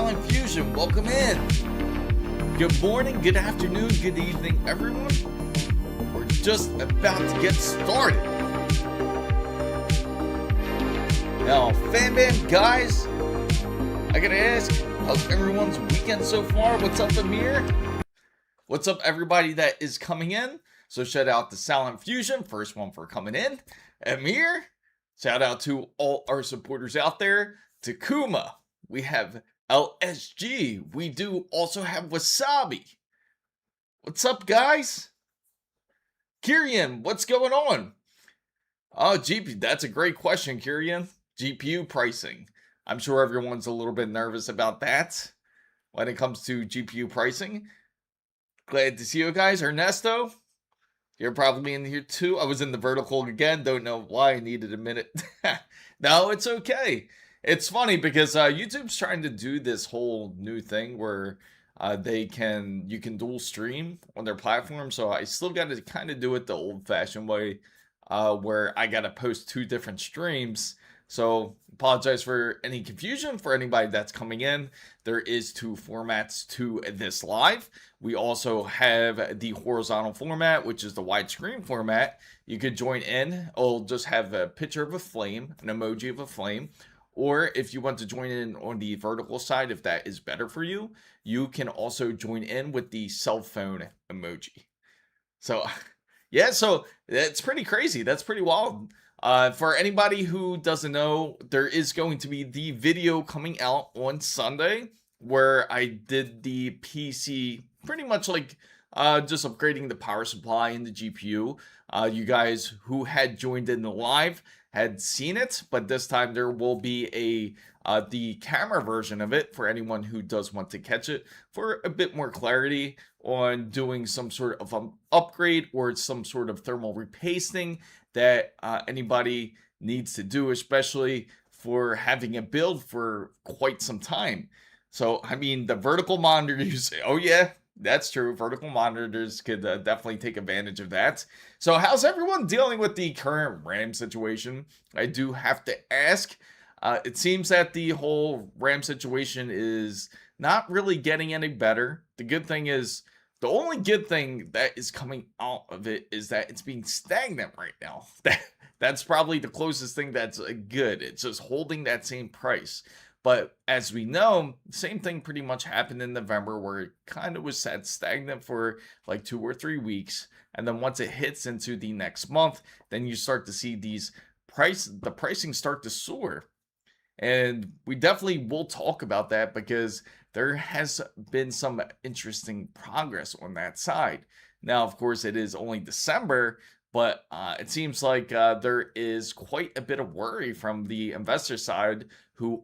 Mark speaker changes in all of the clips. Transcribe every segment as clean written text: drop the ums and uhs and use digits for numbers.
Speaker 1: Silent Fusion, welcome in. Good morning, good afternoon, good evening, everyone. We're just about to get started. Now, fan bam guys, I gotta ask, how's everyone's weekend so far? What's up, Amir? What's up, everybody that is coming in? So shout out to Silent Fusion, first one for coming in. Amir, shout out to all our supporters out there. Takuma, we have LSG. We do also have Wasabi. What's up, guys? Kirian, what's going on? Oh, GPU, that's a great question, Kirian. GPU pricing. I'm sure everyone's a little bit nervous about that when it comes to GPU pricing. Glad to see you guys. Ernesto, you're probably in here too. I was in the vertical again. Don't know why I needed a minute. No, it's okay. It's funny because YouTube's trying to do this whole new thing where you can dual stream on their platform. So I still got to kind of do it the old-fashioned way, where I got to post two different streams. So apologize for any confusion for anybody that's coming in. There is two formats to this live. We also have the horizontal format, which is the widescreen format. You could join in. I'll just have a picture of a flame, an emoji of a flame. Or if you want to join in on the vertical side, if that is better for you, you can also join in with the cell phone emoji. So yeah, so it's pretty crazy. That's pretty wild. For anybody who doesn't know, there is going to be the video coming out on Sunday where I did the PC, pretty much like just upgrading the power supply and the GPU. You guys who had joined in the live had seen it, but this time there will be the camera version of it for anyone who does want to catch it for a bit more clarity on doing some sort of upgrade or some sort of thermal repasting that anybody needs to do, especially for having a build for quite some time. So, I mean, the vertical monitors, oh yeah, that's true. Vertical monitors could definitely take advantage of that. So how's everyone dealing with the current RAM situation? I do have to ask. It seems that the whole RAM situation is not really getting any better. The good thing is, the only good thing that is coming out of it is that it's being stagnant right now. That's probably the closest thing that's good. It's just holding that same price. But as we know, same thing pretty much happened in November, where it kind of was set stagnant for like 2 or 3 weeks. And then once it hits into the next month, then you start to see the pricing start to soar. And we definitely will talk about that because there has been some interesting progress on that side. Now, of course, it is only December, but it seems like there is quite a bit of worry from the investor side who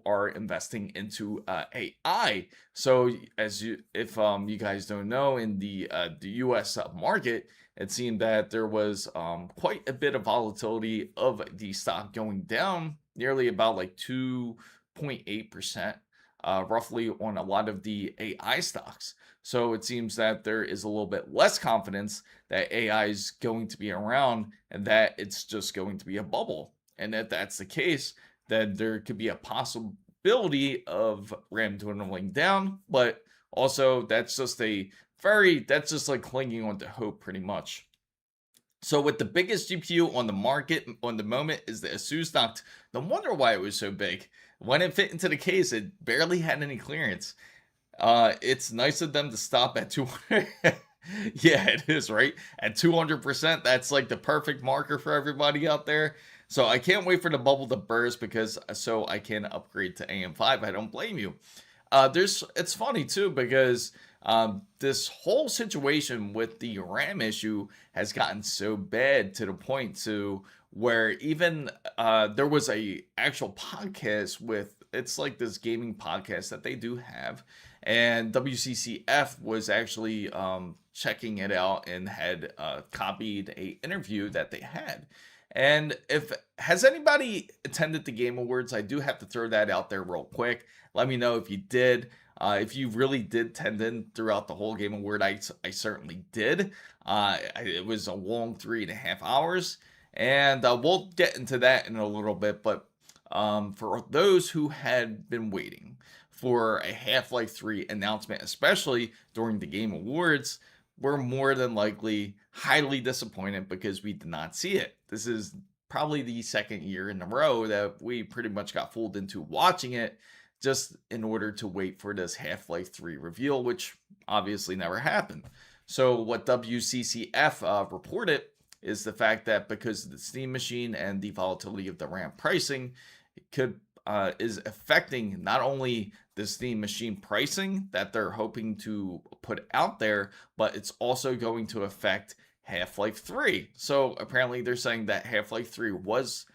Speaker 1: are investing into AI. So if you guys don't know, in the US market, it seemed that there was quite a bit of volatility of the stock going down, nearly about like 2.8%, roughly, on a lot of the AI stocks. So it seems that there is a little bit less confidence that AI is going to be around and that it's just going to be a bubble. And if that's the case, then there could be a possibility of RAM dwindling down, but also that's just like clinging on to hope pretty much. So with the biggest GPU on the market on the moment is the Asus Noct. No wonder why it was so big. When it fit into the case, it barely had any clearance. It's nice of them to stop at 200. Yeah, it is, right? At 200%, that's like the perfect marker for everybody out there. So I can't wait for the bubble to burst because so I can upgrade to AM5. I don't blame you. It's funny too because this whole situation with the RAM issue has gotten so bad to the point to where even there was a actual podcast it's like this gaming podcast that they do have, and WCCF was actually checking it out and had copied a interview that they had. And has anybody attended the Game Awards? I do have to throw that out there real quick. Let me know if you did. If you really did tend in throughout the whole Game Award, I certainly did. It was a long 3.5 hours, and we'll get into that in a little bit. But for those who had been waiting for a Half-Life 3 announcement, especially during the Game Awards, we're more than likely highly disappointed because we did not see it. This is probably the second year in a row that we pretty much got fooled into watching it just in order to wait for this Half-Life 3 reveal, which obviously never happened. So what WCCF reported is the fact that because of the Steam machine and the volatility of the RAM pricing, it could is affecting not only the Steam machine pricing that they're hoping to put out there, but it's also going to affect Half-Life 3. So apparently they're saying that Half-Life 3 was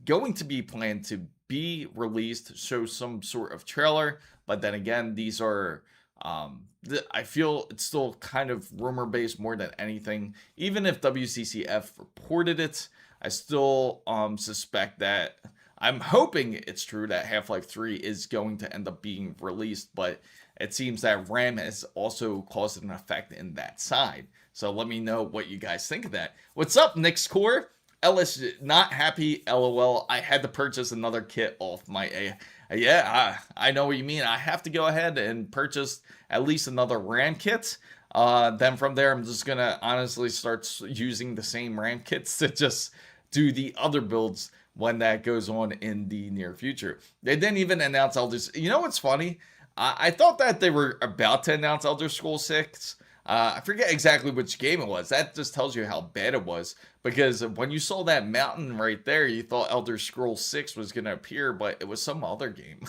Speaker 1: going to be planned to be released, show some sort of trailer, but then again, these are I feel it's still kind of rumor based more than anything. Even if WCCF reported it, I still suspect that I'm hoping it's true that Half-Life 3 is going to end up being released, but it seems that RAM has also caused an effect in that side. So let me know what you guys think of that. What's up, Nick's Core? Ellis, not happy, LOL. I had to purchase another kit off my I know what you mean. I have to go ahead and purchase at least another RAM kit. Then from there, I'm just going to honestly start using the same RAM kits to just do the other builds when that goes on in the near future. They didn't even announce Elder. You know what's funny? I thought that they were about to announce Elder Scrolls 6. I forget exactly which game it was. That just tells you how bad it was. Because when you saw that mountain right there, you thought Elder Scrolls 6 was going to appear, but it was some other game.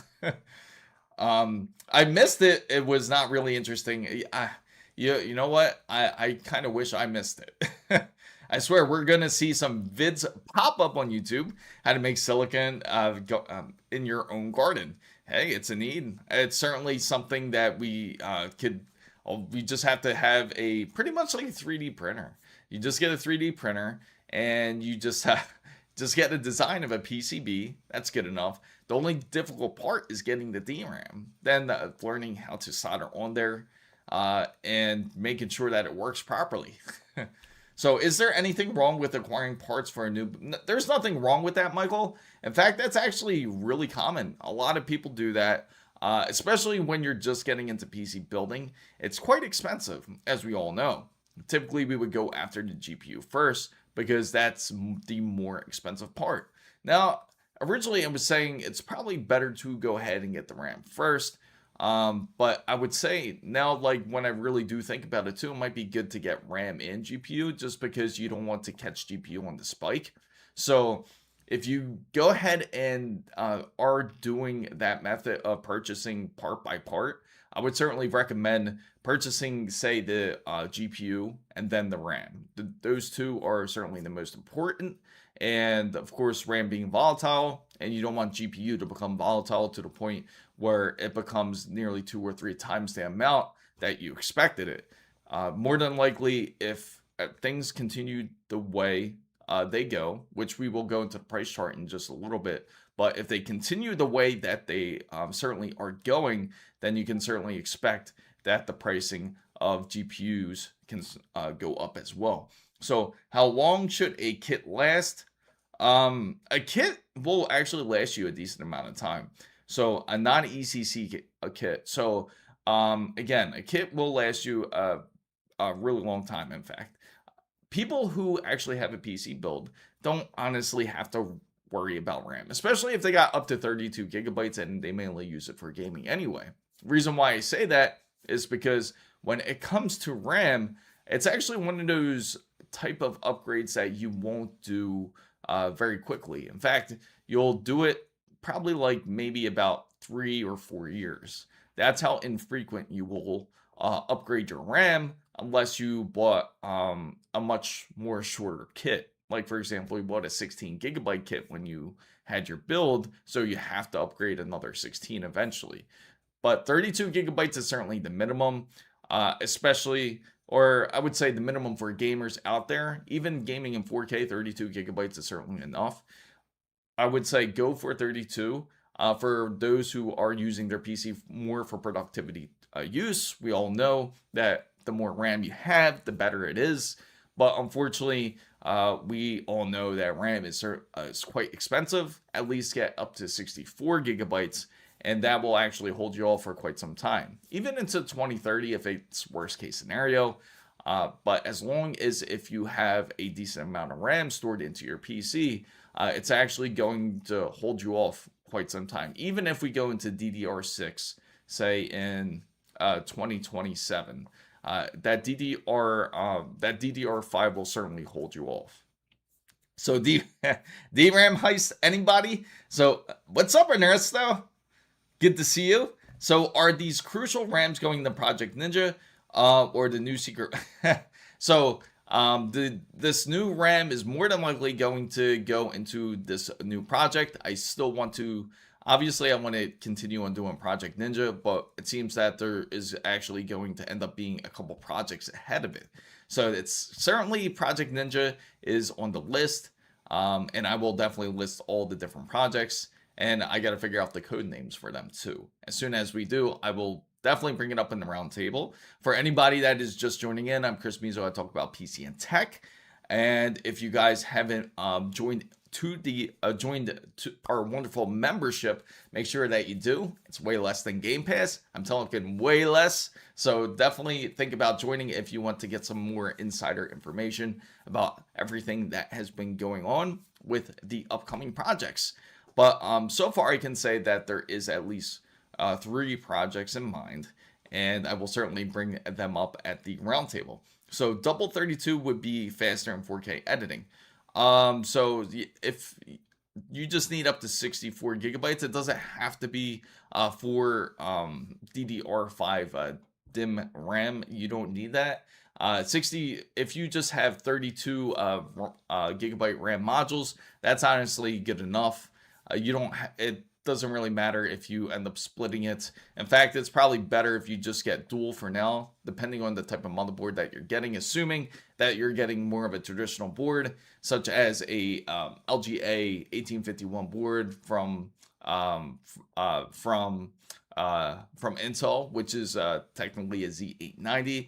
Speaker 1: I missed it. It was not really interesting. You know what? I kind of wish I missed it. I swear, we're going to see some vids pop up on YouTube, how to make silicon in your own garden. Hey, it's a need. It's certainly something that we we just have to have a pretty much like a 3D printer. You just get a 3D printer and you just get a design of a PCB. That's good enough. The only difficult part is getting the DRAM. Then learning how to solder on there and making sure that it works properly. So is there anything wrong with acquiring parts for a new... There's nothing wrong with that, Michael. In fact, that's actually really common. A lot of people do that, especially when you're just getting into PC building. It's quite expensive, as we all know. Typically, we would go after the GPU first because that's the more expensive part. Now, originally, I was saying it's probably better to go ahead and get the RAM first. But I would say now, like when I really do think about it too, it might be good to get RAM and GPU just because you don't want to catch GPU on the spike. So if you go ahead and are doing that method of purchasing part by part, I would certainly recommend purchasing, say, the GPU and then the RAM. Those two are certainly the most important. And of course, RAM being volatile, and you don't want GPU to become volatile to the point where it becomes nearly 2 or 3 times the amount that you expected it. More than likely, if things continue the way they go, which we will go into the price chart in just a little bit, but if they continue the way that they certainly are going, then you can certainly expect that the pricing of GPUs can go up as well. So how long should a kit last? A kit will actually last you a decent amount of time. So a non-ECC kit. So again, a kit will last you a really long time. In fact, people who actually have a PC build don't honestly have to worry about RAM, especially if they got up to 32 gigabytes and they mainly use it for gaming anyway. The reason why I say that is because when it comes to RAM, it's actually one of those type of upgrades that you won't do very quickly. In fact, you'll do it probably like maybe about 3 or 4 years. That's how infrequent you will upgrade your RAM unless you bought a much more shorter kit. Like for example, you bought a 16 gigabyte kit when you had your build, so you have to upgrade another 16 eventually. But 32 gigabytes is certainly the minimum, especially, or I would say the minimum for gamers out there. Even gaming in 4K, 32 gigabytes is certainly enough. I would say go for 32 for those who are using their PC more for productivity use. We all know that the more RAM you have, the better it is. But unfortunately, we all know that RAM is quite expensive. At least get up to 64 gigabytes. and that will actually hold you all for quite some time, even into 2030 if it's worst case scenario. But as long as if you have a decent amount of RAM stored into your PC, it's actually going to hold you off quite some time. Even if we go into DDR6, say in 2027, that DDR5 will certainly hold you off. So DRAM heist, anybody? So what's up, Ernesto? Good to see you. So are these crucial RAMs going to Project Ninja or the new secret? So this new RAM is more than likely going to go into this new project. I still want to, obviously I want to continue on doing Project Ninja, but it seems that there is actually going to end up being a couple projects ahead of it. So it's certainly Project Ninja is on the list, and I will definitely list all the different projects. And I got to figure out the code names for them too. As soon as we do, I will definitely bring it up in the round table. For anybody that is just joining in, I'm Chris Mizo. I talk about PC and tech. And if you guys haven't joined our wonderful membership, make sure that you do. It's way less than Game Pass. I'm telling you, way less. So definitely think about joining if you want to get some more insider information about everything that has been going on with the upcoming projects. But so far I can say that there is at least 3 projects in mind, and I will certainly bring them up at the roundtable. So double 32 would be faster in 4K editing. So if you just need up to 64 gigabytes, it doesn't have to be for DDR5 DIMM RAM. You don't need that. 60, if you just have 32 gigabyte RAM modules, that's honestly good enough. You don't, it doesn't really matter if you end up splitting it. In fact, it's probably better if you just get dual for now, depending on the type of motherboard that you're getting, assuming that you're getting more of a traditional board, such as a LGA 1851 board from Intel, which is technically a Z890,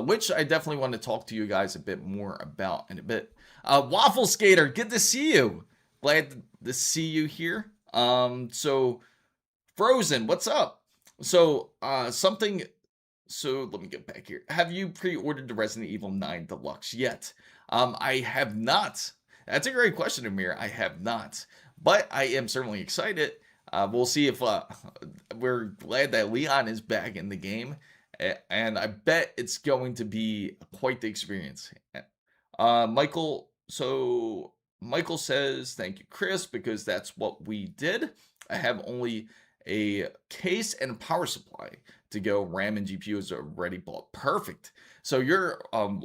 Speaker 1: which I definitely want to talk to you guys a bit more about in a bit. Waffle Skater, good to see you. Glad to see you here. So Frozen, what's up? So so let me get back here. Have you pre-ordered the Resident Evil 9 Deluxe yet? I have not. That's a great question, Amir. I have not, but I am certainly excited. We'll see if we're glad that Leon is back in the game, and I bet it's going to be quite the experience. Michael says, thank you, Chris, because that's what we did. I have only a case and power supply to go. RAM and GPU is already bought. Perfect. So you're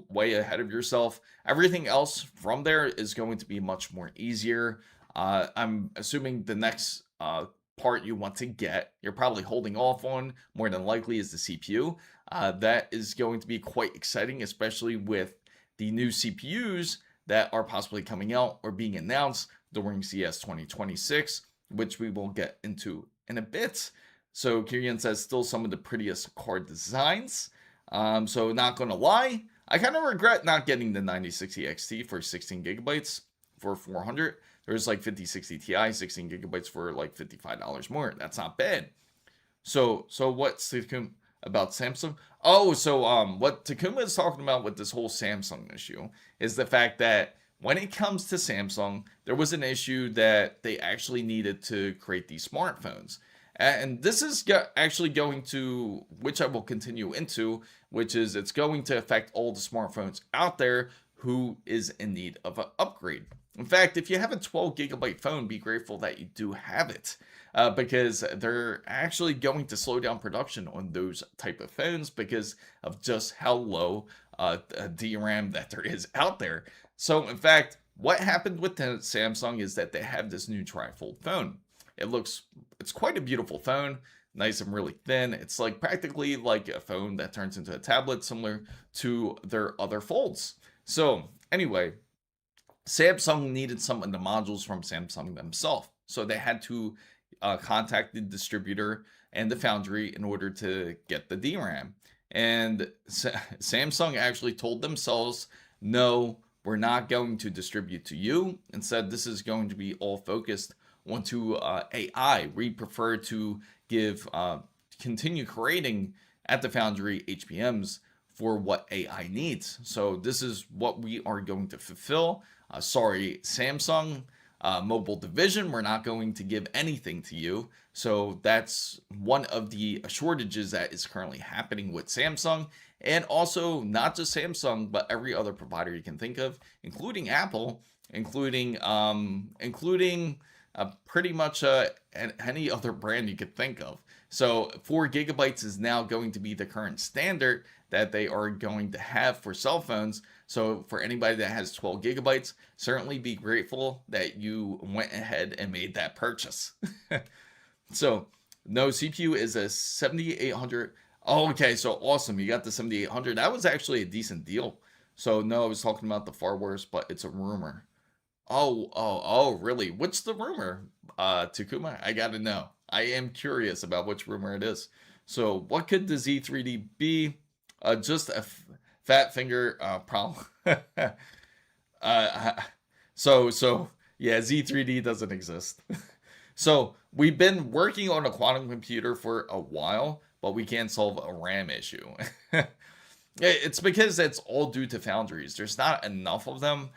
Speaker 1: way ahead of yourself. Everything else from there is going to be much more easier. I'm assuming the next part you want to get, you're probably holding off on, more than likely, is the CPU. That is going to be quite exciting, especially with the new CPUs that are possibly coming out or being announced during CES 2026, which we will get into in a bit. So Kirian says still some of the prettiest card designs. So not gonna lie, I kind of regret not getting the 9060 XT for 16 gigabytes for 400. There's like 5060 Ti, 16 gigabytes for like $55 more. That's not bad. So what's the about Samsung? Oh, so what Takuma is talking about with this whole Samsung issue is the fact that when it comes to Samsung, there was an issue that they actually needed to create these smartphones. And this is actually going to, which I will continue into, which is it's going to affect all the smartphones out there who is in need of an upgrade. In fact, if you have a 12 gigabyte phone, be grateful that you do have it. Because they're actually going to slow down production on those type of phones because of just how low DRAM that there is out there. So in fact, what happened with the Samsung is that they have this new trifold phone. It's quite a beautiful phone, nice and really thin. It's like practically like a phone that turns into a tablet, similar to their other folds. So anyway, Samsung needed some of the modules from Samsung themselves. So they had to contact the distributor and the foundry in order to get the DRAM. And Samsung actually told themselves, no, we're not going to distribute to you. Instead, this is going to be all focused onto AI. We prefer to continue creating at the foundry HBMs for what AI needs. So this is what we are going to fulfill. Sorry, Samsung mobile division, we're not going to give anything to you. So that's one of the shortages that is currently happening with Samsung, and also not just Samsung, but every other provider you can think of, including Apple, including pretty much any other brand you could think of. So 4 gigabytes is now going to be the current standard that they are going to have for cell phones. So for anybody that has 12 gigabytes, certainly be grateful that you went ahead and made that purchase. So no, CPU is a 7800. Oh, okay, so awesome. You got the 7800. That was actually a decent deal. So no, I was talking about the far worst, but it's a rumor. Oh, really? What's the rumor? Takuma, I gotta know. I am curious about which rumor it is. So what could the Z3D be? Just a fat finger problem. uh, so yeah, Z3D doesn't exist. So we've been working on a quantum computer for a while, but we can't solve a RAM issue. It's because it's all due to foundries. There's not enough of them.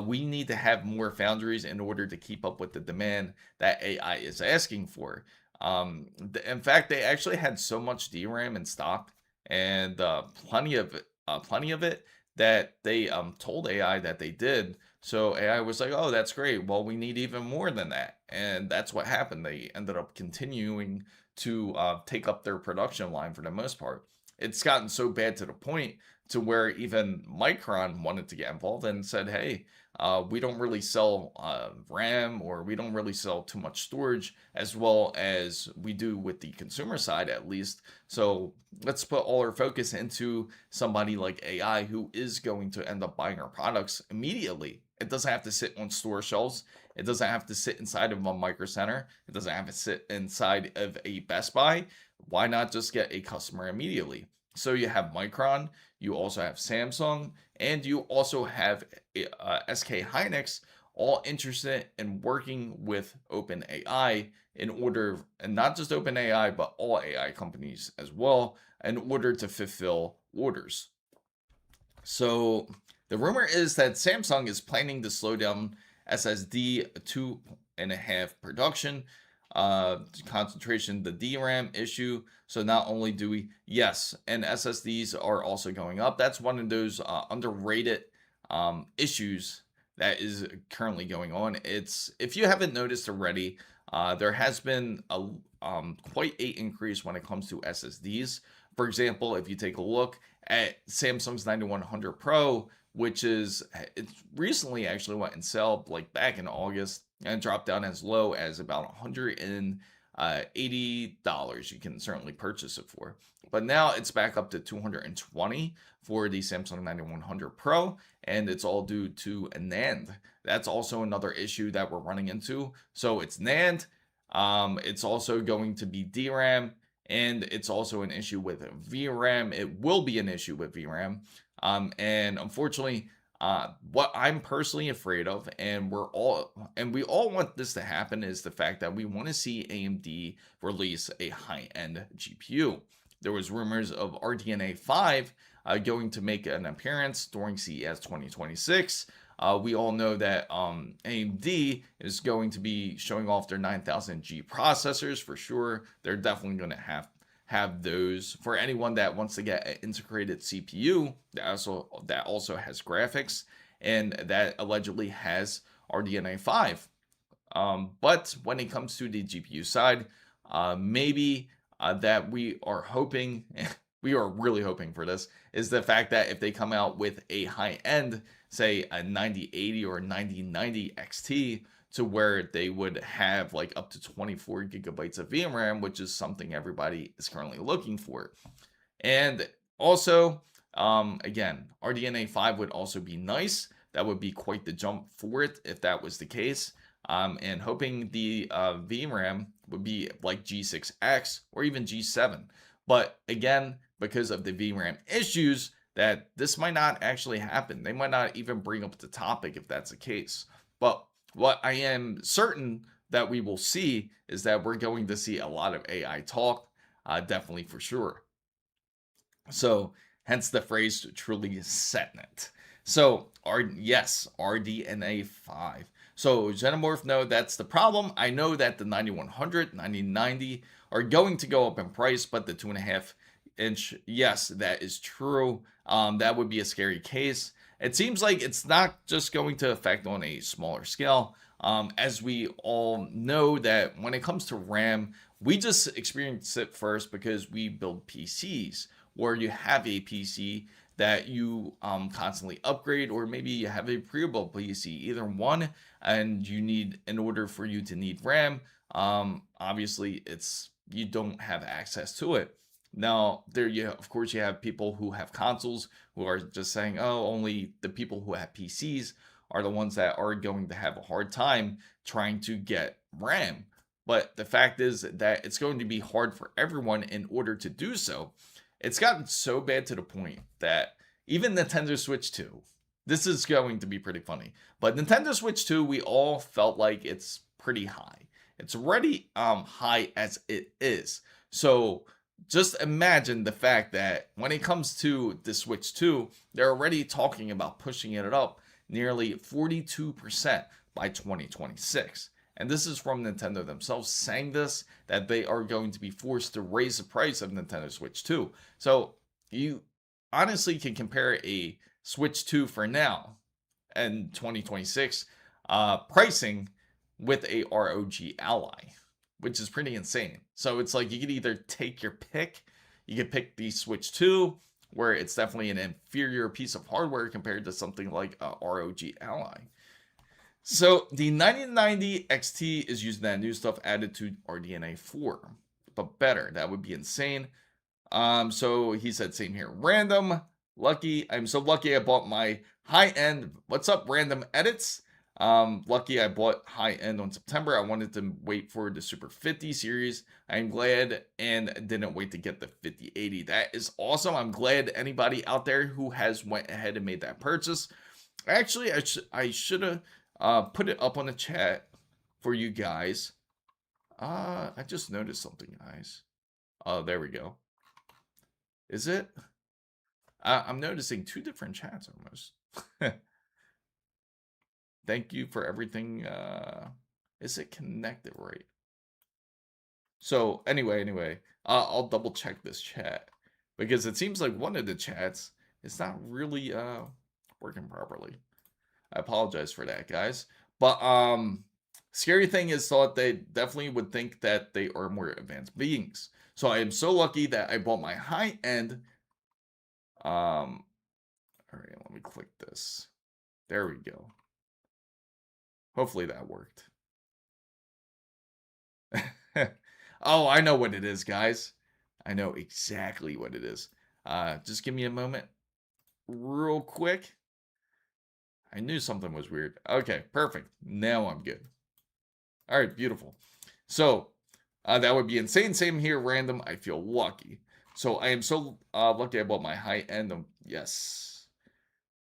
Speaker 1: We need to have more foundries in order to keep up with the demand that AI is asking for. In fact, they actually had so much DRAM in stock, and plenty of it that they told AI that they did. So AI was like, "Oh, that's great. Well, we need even more than that," and that's what happened. They ended up continuing to take up their production line for the most part. It's gotten so bad to the point to where even Micron wanted to get involved and said, "Hey, we don't really sell RAM, or we don't really sell too much storage as well as we do with the consumer side, at least. So let's put all our focus into somebody like AI who is going to end up buying our products immediately. It doesn't have to sit on store shelves. It doesn't have to sit inside of a Micro Center. It doesn't have to sit inside of a Best Buy. Why not just get a customer immediately?" So you have Micron, you also have Samsung, and you also have SK Hynix, all interested in working with OpenAI in order, and not just OpenAI, but all AI companies as well, in order to fulfill orders. So the rumor is that Samsung is planning to slow down SSD 2.5 production, concentration, the DRAM issue. So not only do we, yes, and SSDs are also going up. That's one of those underrated issues that is currently going on. It's, if you haven't noticed already, there has been a quite a increase when it comes to SSDs. For example, if you take a look at Samsung's 9100 Pro, which is, it recently actually went and sale like back in August, and dropped down as low as about $180 you can certainly purchase it for. But now it's back up to $220 for the Samsung 9100 Pro, and it's all due to a NAND. That's also another issue that we're running into. So it's NAND, it's also going to be DRAM, and it's also an issue with VRAM. It will be an issue with VRAM. And unfortunately, what I'm personally afraid of, and we all want this to happen, is the fact that we want to see AMD release a high-end GPU. There was rumors of RDNA 5 going to make an appearance during CES 2026. We all know that AMD is going to be showing off their 9000G processors for sure. They're definitely going to have those for anyone that wants to get an integrated CPU that also has graphics and that allegedly has RDNA 5. But when it comes to the GPU side, maybe that we are hoping, we are really hoping for this, is the fact that if they come out with a high-end, say a 9080 or 9090 XT, to where they would have like up to 24 gigabytes of VRAM, which is something everybody is currently looking for. And also, again, RDNA 5 would also be nice. That would be quite the jump for it if that was the case. And hoping the VRAM would be like G6X or even G7. But again, because of the VRAM issues, that this might not actually happen. They might not even bring up the topic if that's the case. But what I am certain that we will see is that we're going to see a lot of AI talk, definitely for sure. So, hence the phrase truly setting it. So, yes, RDNA 5. So, Xenomorph, no, that's the problem. I know that the 9100, 9090 are going to go up in price, but the 2.5 inch, yes, that is true. That would be a scary case. It seems like it's not just going to affect on a smaller scale. As we all know that when it comes to RAM, we just experience it first because we build PCs, or you have a PC that you constantly upgrade, or maybe you have a pre-built PC, either one, and you need, in order for you to need RAM, obviously it's, you don't have access to it. Now, there you, of course, you have people who have consoles who are just saying, oh, only the people who have PCs are the ones that are going to have a hard time trying to get RAM. But the fact is that it's going to be hard for everyone in order to do so. It's gotten so bad to the point that even Nintendo Switch 2, this is going to be pretty funny, but Nintendo Switch 2, we all felt like it's pretty high. It's already high as it is. So just imagine the fact that when it comes to the Switch 2, they're already talking about pushing it up nearly 42% by 2026. And this is from Nintendo themselves saying this, that they are going to be forced to raise the price of Nintendo Switch 2. So you honestly can compare a Switch 2 for now and 2026 pricing with a ROG Ally, which is pretty insane. So it's like you could either take your pick. You could pick the Switch 2, where it's definitely an inferior piece of hardware compared to something like a ROG Ally. So the 9090 XT is using that new stuff added to RDNA 4, but better. That would be insane. So he said, same here. Random, lucky. I'm so lucky I bought my high-end. What's up, Random Edits? Lucky I bought high-end on September. I wanted to wait for the Super 50 series. I'm glad and didn't wait to get the 5080. That is awesome. I'm glad anybody out there who has went ahead and made that purchase. Actually, I should have put it up on the chat for you guys. I just noticed something, guys. Oh, there we go. Is it? I'm noticing two different chats almost. Thank you for everything. Is it connected right? So anyway, I'll double check this chat because it seems like one of the chats is not really working properly. I apologize for that, guys. But scary thing is thought they definitely would think that they are more advanced beings. So I am so lucky that I bought my high-end. All right, let me click this. There we go. Hopefully that worked. Oh, I know what it is, guys. I know exactly what it is. Just give me a moment real quick. I knew something was weird. Okay, perfect. Now I'm good. All right, beautiful. So that would be insane. Same here, random. I feel lucky. So I am so lucky I bought my high end. Yes.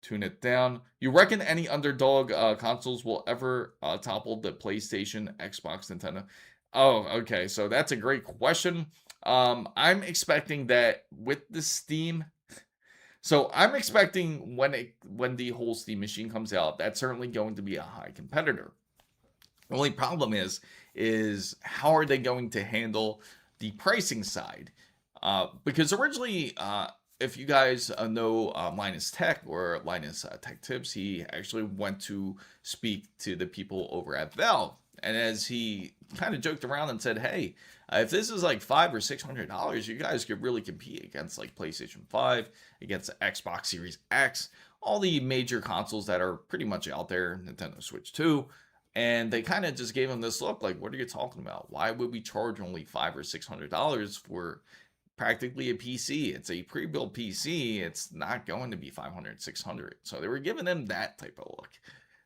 Speaker 1: Tune it down. You reckon any underdog consoles will ever topple the PlayStation, Xbox, Nintendo? Oh, okay. So that's a great question. I'm expecting that with the Steam. So I'm expecting when the whole Steam machine comes out, that's certainly going to be a high competitor. The only problem is how are they going to handle the pricing side? Because originally, if you guys know Linus Tech or Linus Tech Tips, he actually went to speak to the people over at Valve. And as he kind of joked around and said, hey, if this is like $500 or $600, you guys could really compete against like PlayStation 5, against the Xbox Series X, all the major consoles that are pretty much out there, Nintendo Switch 2. And they kind of just gave him this look like, what are you talking about? Why would we charge only $500 or $600 for practically a PC? It's a pre-built PC. It's not going to be $500, $600. So they were giving him that type of look.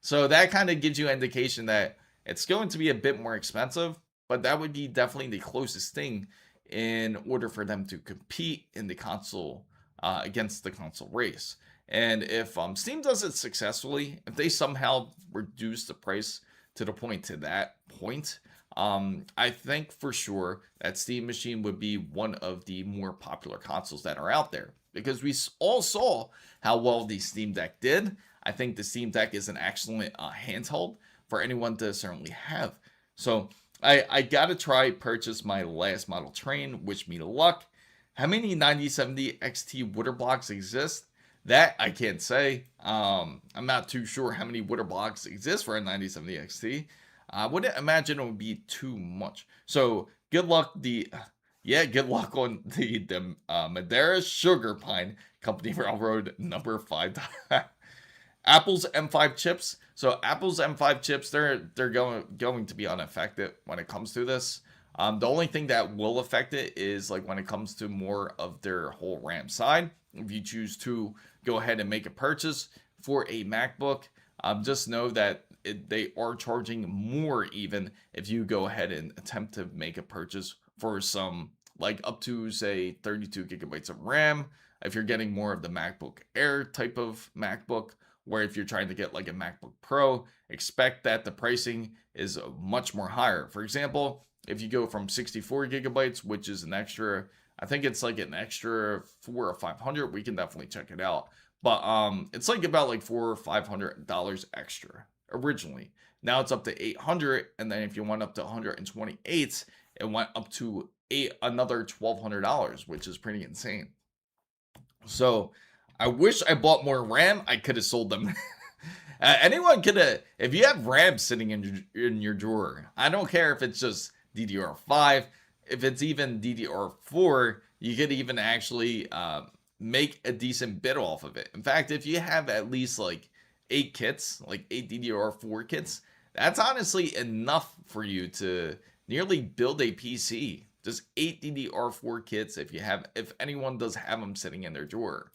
Speaker 1: So that kind of gives you an indication that it's going to be a bit more expensive, but that would be definitely the closest thing in order for them to compete in the console against the console race. And if Steam does it successfully, if they somehow reduce the price to the point to that point. I think for sure that Steam Machine would be one of the more popular consoles that are out there, because we all saw how well the Steam Deck did. I think the Steam Deck is an excellent handheld for anyone to certainly have. So I gotta try purchase my last model train. Wish me luck. How many 9070 XT water blocks exist? That I can't say. I'm not too sure how many water blocks exist for a 9070 XT. I wouldn't imagine it would be too much. So good luck. Good luck on the Madeira Sugar Pine Company Railroad number 5. Apple's M5 chips. So Apple's M5 chips, they're going to be unaffected when it comes to this. The only thing that will affect it is like when it comes to more of their whole RAM side. If you choose to go ahead and make a purchase for a MacBook, just know that they are charging more even if you go ahead and attempt to make a purchase for some like up to say 32 gigabytes of RAM. If you're getting more of the MacBook Air type of MacBook, where if you're trying to get like a MacBook Pro, expect that the pricing is much more higher. For example, if you go from 64 gigabytes, which is an extra, I think it's like an extra $400 or $500. We can definitely check it out. But it's like about like $400 or $500 extra originally. Now it's up to $800, and then if you went up to 128, it went up to another $1,200, which is pretty insane. So I wish I bought more RAM. I could have sold them. Anyone could have. If you have RAM sitting in your drawer, I don't care if it's just DDR5, if it's even DDR4, you could even actually make a decent bit off of it. In fact, if you have at least like 8 kits, like 8 DDR4 kits, that's honestly enough for you to nearly build a PC. Just 8 DDR4 kits if anyone does have them sitting in their drawer.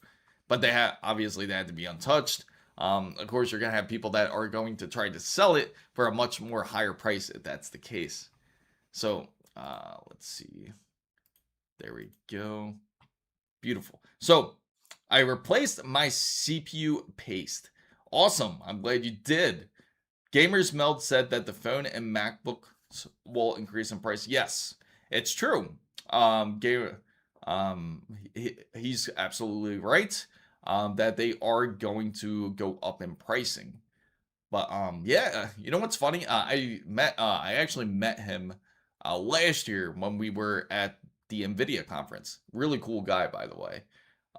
Speaker 1: But they have, obviously they had to be untouched. Of course, you're going to have people that are going to try to sell it for a much more higher price if that's the case. So let's see. There we go. Beautiful. So I replaced my CPU paste. Awesome. I'm glad you did. Gamers Meld said that the phone and MacBook will increase in price. Yes, it's true. He's absolutely right. That they are going to go up in pricing. But yeah, you know what's funny? I actually met him last year when we were at the NVIDIA conference. Really cool guy, by the way.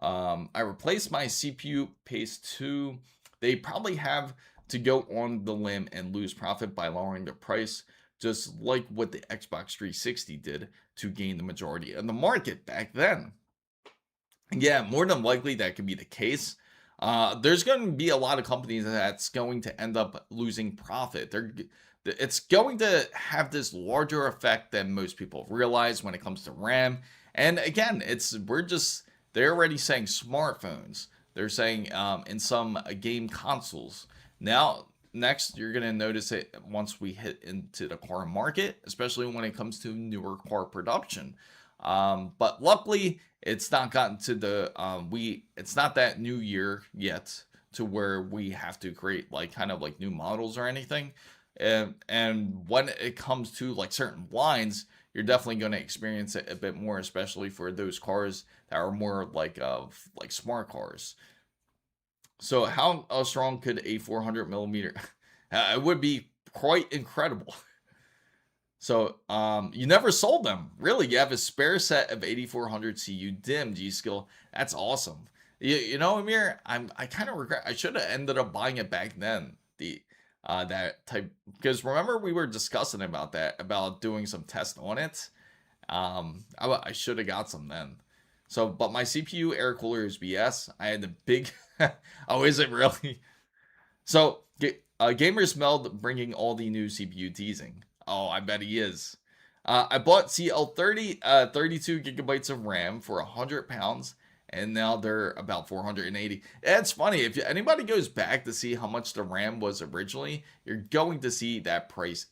Speaker 1: I replaced my CPU paste too. They probably have to go on the limb and lose profit by lowering the price, just like what the Xbox 360 did to gain the majority of the market back then. Yeah, more than likely that could be the case. There's going to be a lot of companies that's going to end up losing profit. It's going to have this larger effect than most people realize when it comes to RAM. And again, they're already saying smartphones. They're saying in some game consoles. Now, next, you're going to notice it once we hit into the car market, especially when it comes to newer car production. But luckily, it's not gotten to it's not that new year yet to where we have to create like kind of like new models or anything. And when it comes to like certain lines, you're definitely going to experience it a bit more, especially for those cars that are more like smart cars. So how strong could a 400 millimeter? It would be quite incredible. So you never sold them, really. You have a spare set of 8400 CU DIMM G-Skill. That's awesome. You know, Amir, I kind of regret. I should have ended up buying it back then. That type, because remember we were discussing about doing some tests on it. I should have got some then. So, but my CPU air cooler is BS. I had the big. Oh, is it really? So, Gamers Meld bringing all the new CPU teasing. Oh, I bet he is. I bought CL30, 32 gigabytes of RAM for £100, and now they're about 480. It's funny, if anybody goes back to see how much the RAM was originally, you're going to see that price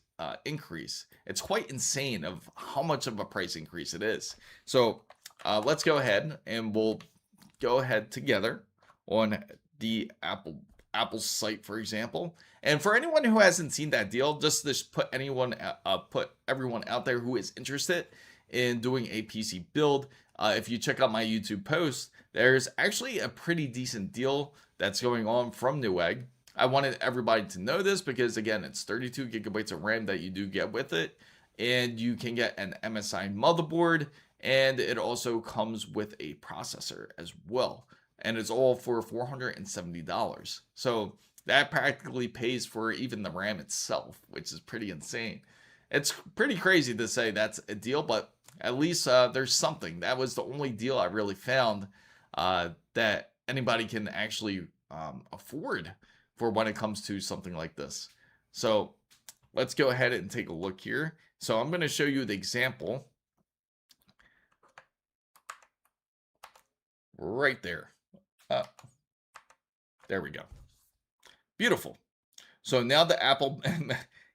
Speaker 1: increase. It's quite insane of how much of a price increase it is. So let's go ahead and we'll go ahead together on the Apple Apple's site, for example. And for anyone who hasn't seen that deal, just to put everyone out there who is interested in doing a PC build, if you check out my YouTube post, there's actually a pretty decent deal that's going on from Newegg. I wanted everybody to know this because, again, it's 32 gigabytes of RAM that you do get with it, and you can get an MSI motherboard, and it also comes with a processor as well. And it's all for $470. So that practically pays for even the RAM itself, which is pretty insane. It's pretty crazy to say that's a deal, but at least there's something. That was the only deal I really found that anybody can actually afford for when it comes to something like this. So let's go ahead and take a look here. So I'm going to show you the example right there. There we go. Beautiful. So now the Apple,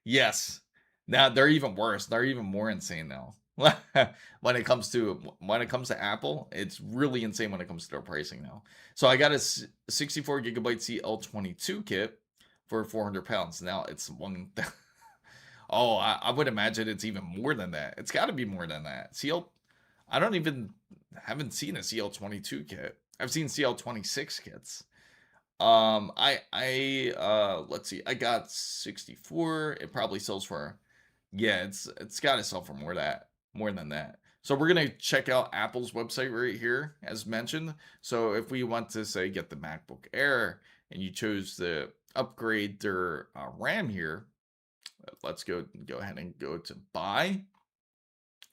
Speaker 1: yes, now they're even worse. They're even more insane now. when it comes to Apple, it's really insane when it comes to their pricing now. So I got a 64 gigabyte CL22 kit for 400 pounds. Now it's one. Oh, I would imagine it's even more than that. It's got to be more than that. I haven't seen a CL22 kit. I've seen CL26 kits. Let's see. I got 64. It probably sells for, yeah, it's got to sell for more than that. So we're going to check out Apple's website right here, as mentioned. So if we want to say get the MacBook Air and you chose to upgrade their RAM here, let's go ahead and go to buy.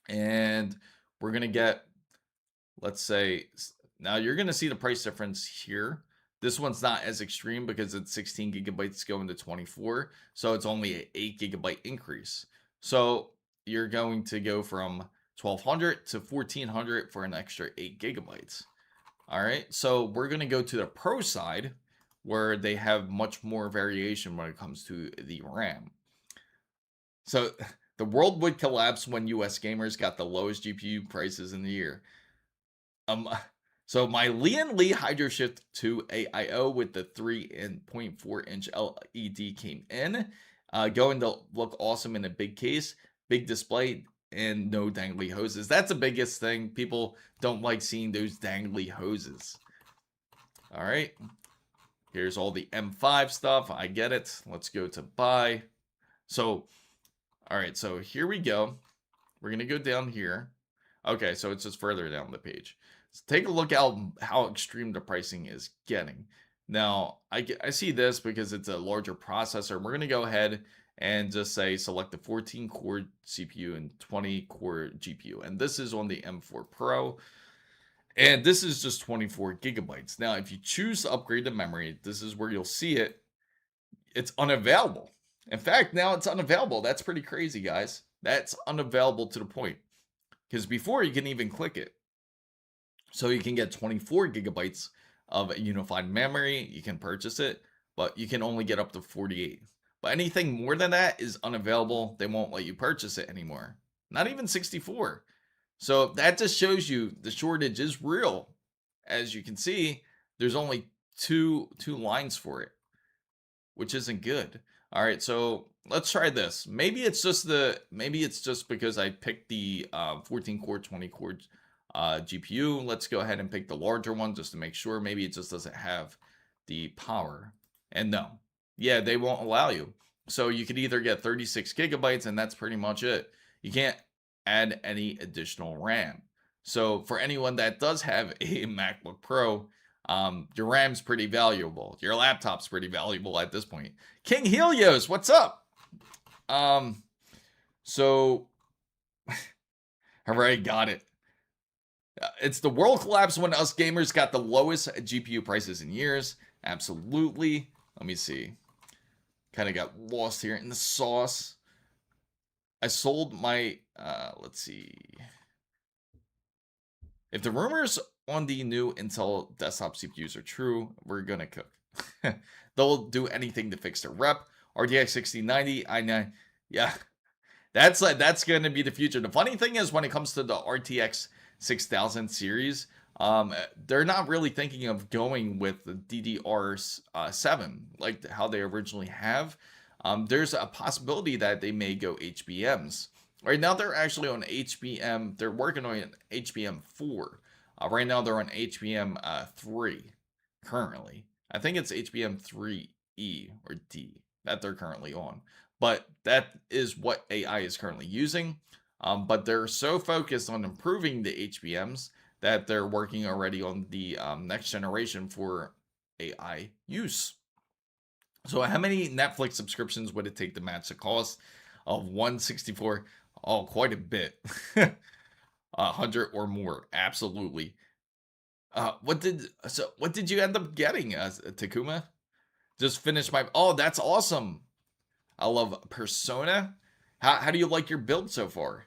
Speaker 1: And we're going to get, let's say, now you're going to see the price difference here. This one's not as extreme because it's 16 gigabytes going to 24. So it's only an 8 gigabyte increase. So you're going to go from 1200 to 1400 for an extra 8 gigabytes. All right. So we're going to go to the Pro side where they have much more variation when it comes to the RAM. So the world would collapse when US gamers got the lowest GPU prices in the year. So my Lian Li Hydro Shift 2 AIO with the 3.4 inch LED came in, going to look awesome in a big case, big display, and no dangly hoses. That's the biggest thing. People don't like seeing those dangly hoses. All right. Here's all the M5 stuff. I get it. Let's go to buy. So, all right. So here we go. We're going to go down here. Okay. So it's just further down the page. So take a look at how extreme the pricing is getting. Now, I see this because it's a larger processor. We're going to go ahead and just say select the 14-core CPU and 20-core GPU. And this is on the M4 Pro. And this is just 24 gigabytes. Now, if you choose to upgrade the memory, this is where you'll see it. It's unavailable. In fact, now it's unavailable. That's pretty crazy, guys. That's unavailable to the point. Because before, you can even click it. So you can get 24 gigabytes of a unified memory. You can purchase it, but you can only get up to 48. But anything more than that is unavailable. They won't let you purchase it anymore. Not even 64. So that just shows you the shortage is real. As you can see, there's only two lines for it, which isn't good. All right, so let's try this. Maybe it's just because I picked the 14-core, 20-core GPU. Let's go ahead and pick the larger one just to make sure. Maybe it just doesn't have the power. And no, yeah, they won't allow you. So you could either get 36 gigabytes and that's pretty much it. You can't add any additional RAM. So for anyone that does have a MacBook Pro, your RAM's pretty valuable. Your laptop's pretty valuable at this point. King Helios, what's up? So all right, got it. It's the world collapse when us gamers got the lowest GPU prices in years. Absolutely. Let me see. Kind of got lost here in the sauce. I sold my, let's see. If the rumors on the new Intel desktop CPUs are true, we're going to cook. They'll do anything to fix their rep. RTX 6090, I know. Yeah, that's going to be the future. The funny thing is when it comes to the RTX 6000 series, they're not really thinking of going with the DDR7 like how they originally have. There's a possibility that they may go HBMs. Right now, they're actually on HBM. They're working on HBM 4. Right now, they're on HBM 3 currently. I think it's HBM 3E or D that they're currently on. But that is what AI is currently using. But they're so focused on improving the HBMs that they're working already on the next generation for AI use. So how many Netflix subscriptions would it take to match the cost of 164? Oh, quite a bit. 100 or more, absolutely. What did you end up getting, Takuma? Just finished my. Oh, that's awesome. I love Persona. How do you like your build so far?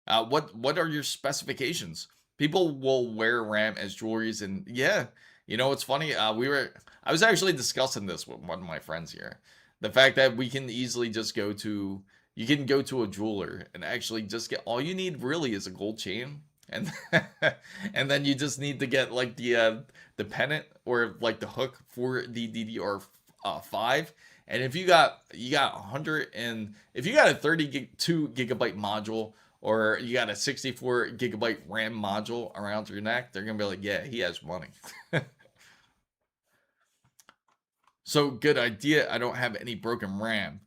Speaker 1: What are your specifications? People will wear RAM as jewelries, and yeah, you know it's funny. I was actually discussing this with one of my friends here. The fact that we can easily just you can go to a jeweler and actually just get all you need really is a gold chain, and and then you just need to get like the pendant or like the hook for the DDR5. And if you got 100 and if you got a 32 gigabyte module or you got a 64 gigabyte RAM module around your neck, they're gonna be like, yeah, he has money. So good idea. I don't have any broken RAM.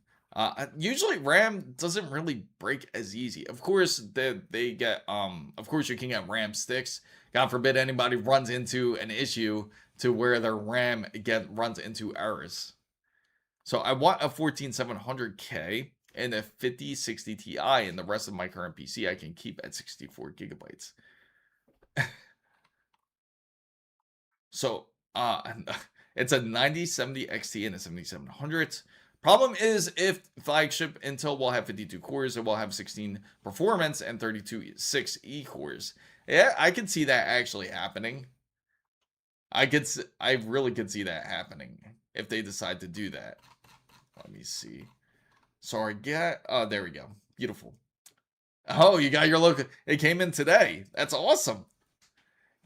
Speaker 1: Usually RAM doesn't really break as easy. Of course, they get of course you can get RAM sticks. God forbid anybody runs into an issue to where their RAM runs into errors. So I want a 14700K and a 5060 Ti, and the rest of my current PC I can keep at 64 gigabytes. So it's a 9070 XT and a 7700. Problem is, if flagship Intel will have 52 cores, it will have 16 performance and 32 6E cores. Yeah, I could see that actually happening. I really could see that happening if they decide to do that. Let me see. Sorry, oh, there we go. Beautiful. Oh, you got your local. It came in today. That's awesome.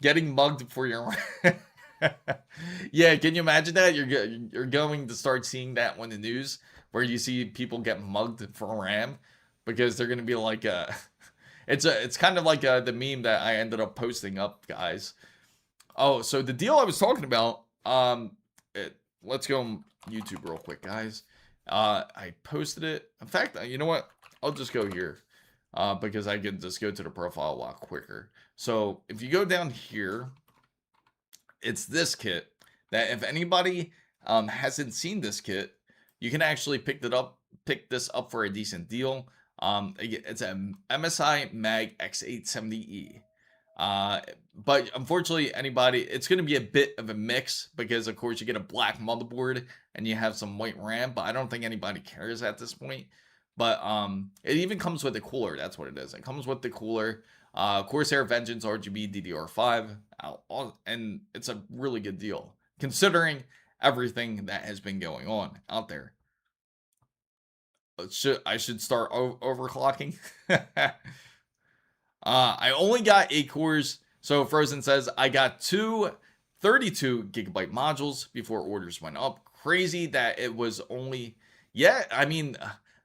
Speaker 1: Getting mugged for your. Yeah, can you imagine that? You're going to start seeing that on the news where you see people get mugged for RAM because they're gonna be like it's kind of like the meme that I ended up posting up, guys. Oh, so the deal I was talking about, let's go on YouTube real quick, guys. I posted it. In fact, you know what? I'll just go here because I can just go to the profile a lot quicker. So if you go down here, it's this kit that if anybody hasn't seen this kit, you can actually pick this up for a decent deal. It's a MSI Mag X870E. But unfortunately, it's going to be a bit of a mix because, of course, you get a black motherboard and you have some white RAM. But I don't think anybody cares at this point. But it even comes with a cooler. That's what it is. It comes with the cooler. Corsair Vengeance RGB DDR5, and it's a really good deal considering everything that has been going on out there. I should start overclocking? I only got 8 cores. So Frozen says I got 32 gigabyte modules before orders went up. Crazy that it was only. Yeah, I mean,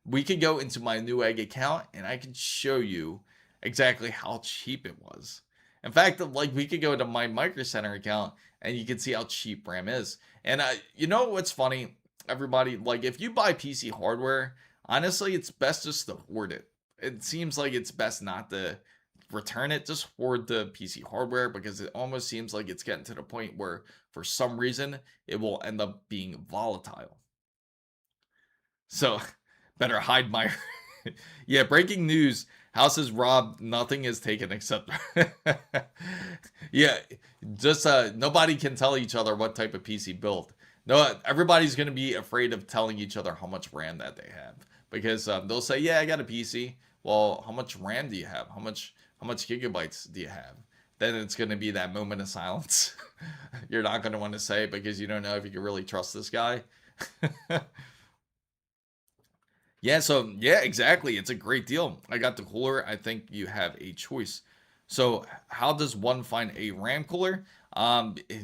Speaker 1: we could go into my Newegg account and I can show you exactly how cheap it was. In fact, like we could go to my Micro Center account and you can see how cheap RAM is. And you know what's funny, everybody? Like if you buy PC hardware, honestly, it's best just to hoard it. It seems like it's best not to return it, just hoard the PC hardware because it almost seems like it's getting to the point where for some reason it will end up being volatile. So better hide my. Yeah, breaking news. House is robbed. Nothing is taken except. Yeah, just nobody can tell each other what type of PC build. No, everybody's gonna be afraid of telling each other how much RAM that they have because they'll say, "Yeah, I got a PC." Well, how much RAM do you have? How much gigabytes do you have? Then it's gonna be that moment of silence. You're not gonna want to say because you don't know if you can really trust this guy. Yeah, so yeah, exactly. It's a great deal. I got the cooler. I think you have a choice. So how does one find a RAM cooler?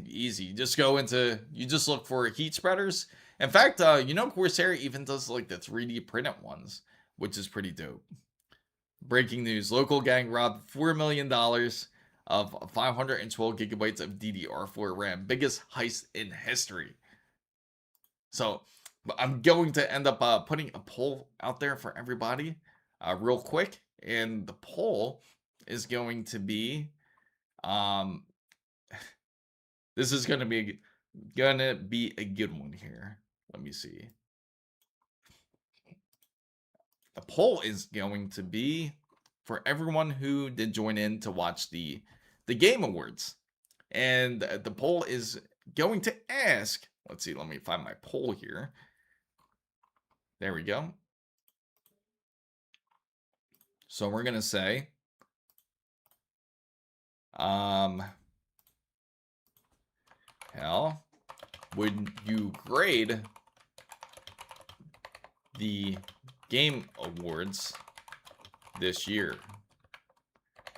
Speaker 1: Easy. You just look for heat spreaders. In fact, Corsair even does like the 3D printed ones, which is pretty dope. Breaking news: local gang robbed $4 million of 512 gigabytes of DDR4 RAM, biggest heist in history. So I'm going to end up putting a poll out there for everybody real quick, and the poll is going to be this is gonna be a good one here. Let me see. The poll is going to be for everyone who did join in to watch the Game Awards. And the poll is going to ask, let's see, let me find my poll here. There we go. So we're going to say, hell, would you grade the Game Awards this year?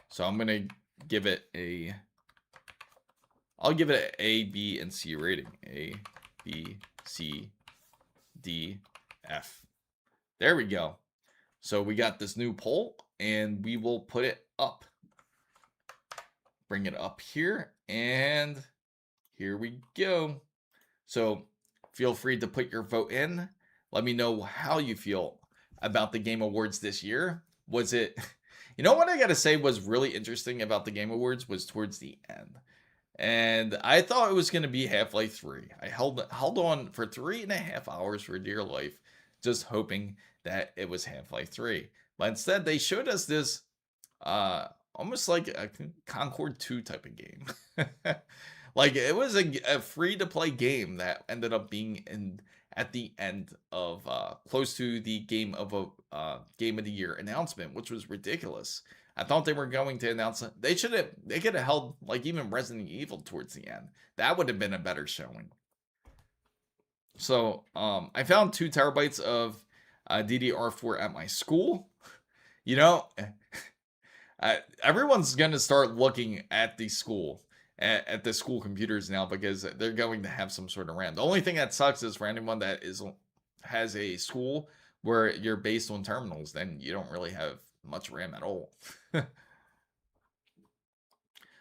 Speaker 1: So I'm going to give it I'll give it an A, B, and C rating. A, B, C, D, F. There we go. So we got this new poll, and we will put it up. Bring it up here, and here we go. So feel free to put your vote in. Let me know how you feel about the Game Awards this year. Was it... You know what I gotta say was really interesting about the Game Awards was towards the end. And I thought it was going to be Half-Life 3. I held on for 3.5 hours for dear life, just hoping that it was Half-Life 3. But instead, they showed us this almost like a Concord 2 type of game. Like, it was a free-to-play game that ended up being at the end of close to the Game of the Year announcement, which was ridiculous. I thought they were going to announce it. They could have held like even Resident Evil towards the end. That would have been a better showing. So I found 2 terabytes of DDR4 at my school. You know, everyone's going to start looking at the school, at the school computers now, because they're going to have some sort of RAM. The only thing that sucks is for anyone that has a school where you're based on terminals, then you don't really have much RAM at all.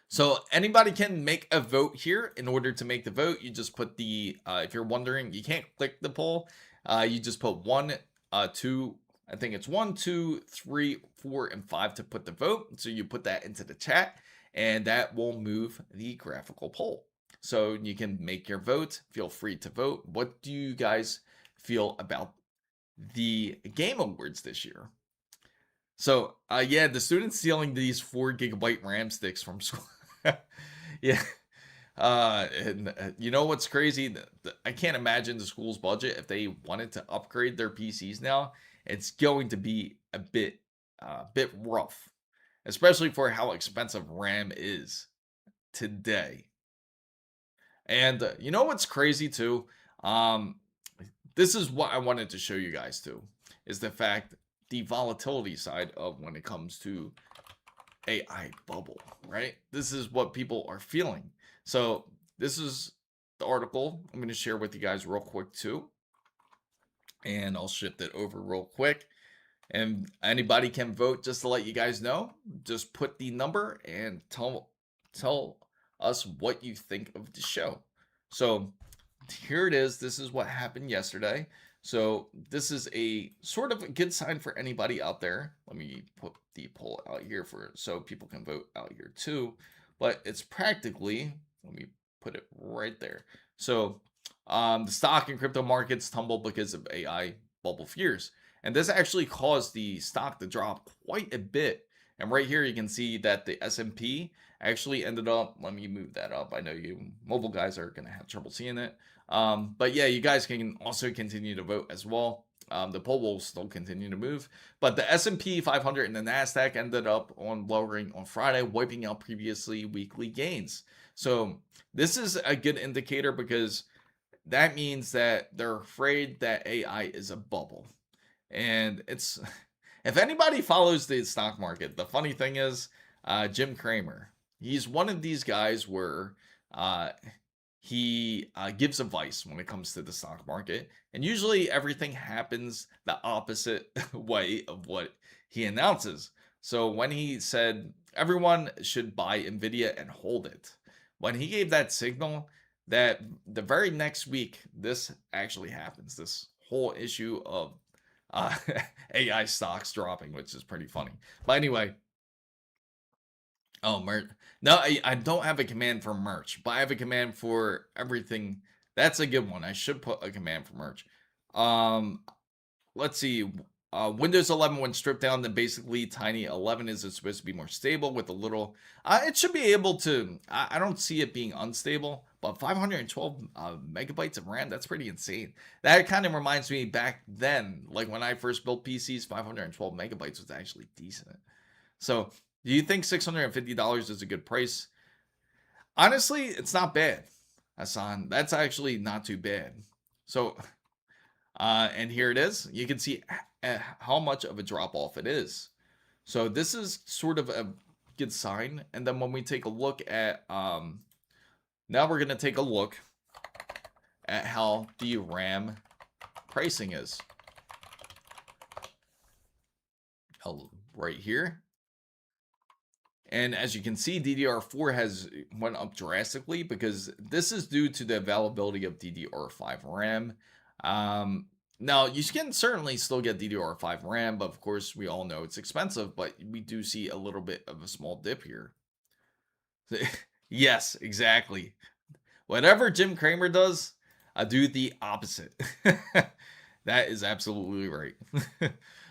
Speaker 1: So anybody can make a vote here. In order to make the vote, you just put the if you're wondering, you can't click the poll. You just put 1, 2, I think it's 1, 2, 3, 4, and 5 to put the vote. So you put that into the chat, and that will move the graphical poll. So you can make your vote. Feel free to vote. What do you guys feel about the Game Awards this year? So, yeah, the students stealing these 4 gigabyte RAM sticks from school. Yeah. And you know what's crazy? I can't imagine the school's budget if they wanted to upgrade their PCs now. It's going to be a bit rough, especially for how expensive RAM is today. And you know what's crazy too? This is what I wanted to show you guys too, is the fact the volatility side of when it comes to AI bubble, right? This is what people are feeling. So this is the article I'm going to share with you guys real quick too. And I'll shift it over real quick. And anybody can vote, just to let you guys know. Just put the number and tell us what you think of the show. So here it is. This is what happened yesterday. So this is a sort of a good sign for anybody out there. Let me put the poll out here so people can vote out here too. But it's practically, let me put it right there. So the stock and crypto markets tumbled because of AI bubble fears. And this actually caused the stock to drop quite a bit. And right here you can see that the S&P actually ended up, let me move that up. I know you mobile guys are going to have trouble seeing it. But yeah, you guys can also continue to vote as well. The poll will still continue to move. But the S&P 500 and the NASDAQ ended up lowering on Friday, wiping out previously weekly gains. So this is a good indicator because that means that they're afraid that AI is a bubble. And it's, if anybody follows the stock market, the funny thing is, Jim Cramer. He's one of these guys where uh, he gives advice when it comes to the stock market, and usually everything happens the opposite way of what he announces. So when he said everyone should buy Nvidia and hold it, when he gave that signal, that the very next week this actually happens. This whole issue of uh, AI stocks dropping, which is pretty funny. But anyway, oh, merch. No, I don't have a command for merch, but I have a command for everything. That's a good one. I should put a command for merch. Um, let's see. Windows 11 when stripped down to basically tiny 11 is supposed to be more stable with a little. It should be able to. I don't see it being unstable, but 512 megabytes of RAM, that's pretty insane. That kind of reminds me back then, like when I first built PCs, 512 megabytes was actually decent. So, do you think $650 is a good price? Honestly, it's not bad, Hassan. That's actually not too bad. So, and here it is. You can see how much of a drop off it is. So this is sort of a good sign. And then when we take a look at, now we're going to take a look at how the RAM pricing is. Right here. And as you can see, DDR4 has went up drastically because this is due to the availability of DDR5 RAM. Now, you can certainly still get DDR5 RAM, but of course, we all know it's expensive, but we do see a little bit of a small dip here. Yes, exactly. Whatever Jim Cramer does, I do the opposite. That is absolutely right.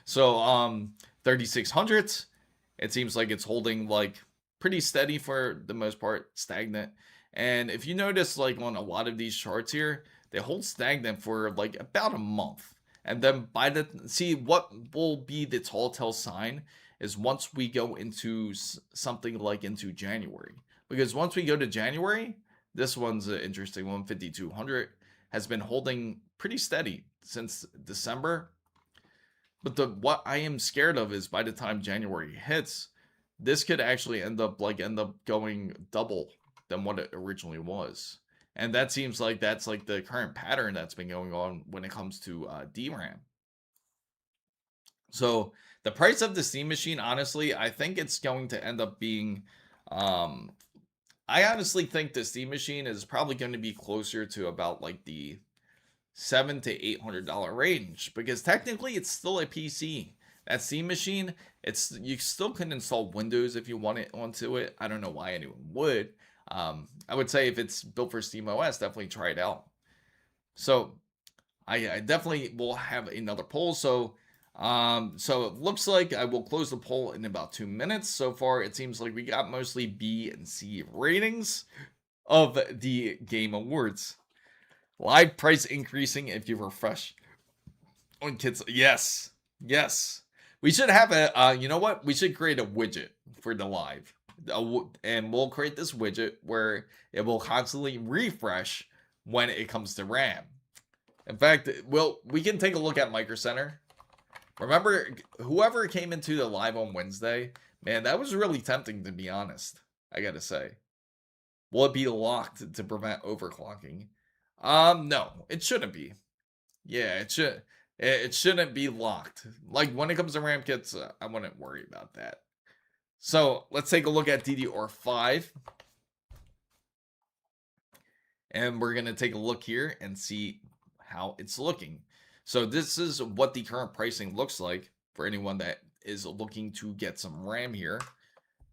Speaker 1: So, 3600s. It seems like it's holding like pretty steady for the most part, stagnant. And if you notice, like on a lot of these charts here, they hold stagnant for like about a month. And then what will be the tall tale sign is once we go into something like into January. Because once we go to January, this one's an interesting one, 5200 has been holding pretty steady since December. But what I am scared of is by the time January hits, this could actually end up going double than what it originally was. And that seems like that's like the current pattern that's been going on when it comes to DRAM. So the price of the Steam machine, honestly, I think it's going to end up being I honestly think the Steam machine is probably going to be closer to about like the $700 to $800 range, because technically it's still a PC. That Steam machine, you still can install Windows if you want it onto it. I don't know why anyone would. I would say if it's built for Steam OS, definitely try it out. So I definitely will have another poll. So it looks like I will close the poll in about 2 minutes. So far, it seems like we got mostly B and C ratings of the Game Awards. Live price increasing if you refresh on kids. Yes. We should have you know what? We should create a widget for the live. And we'll create this widget where it will constantly refresh when it comes to RAM. In fact, we can take a look at Micro Center. Remember, whoever came into the live on Wednesday, man, that was really tempting, to be honest. I gotta say. Will it be locked to prevent overclocking? No, it shouldn't be. Yeah, it shouldn't be locked. Like when it comes to RAM kits, I wouldn't worry about that. So let's take a look at DDR5. And we're gonna take a look here and see how it's looking. So this is what the current pricing looks like for anyone that is looking to get some RAM here.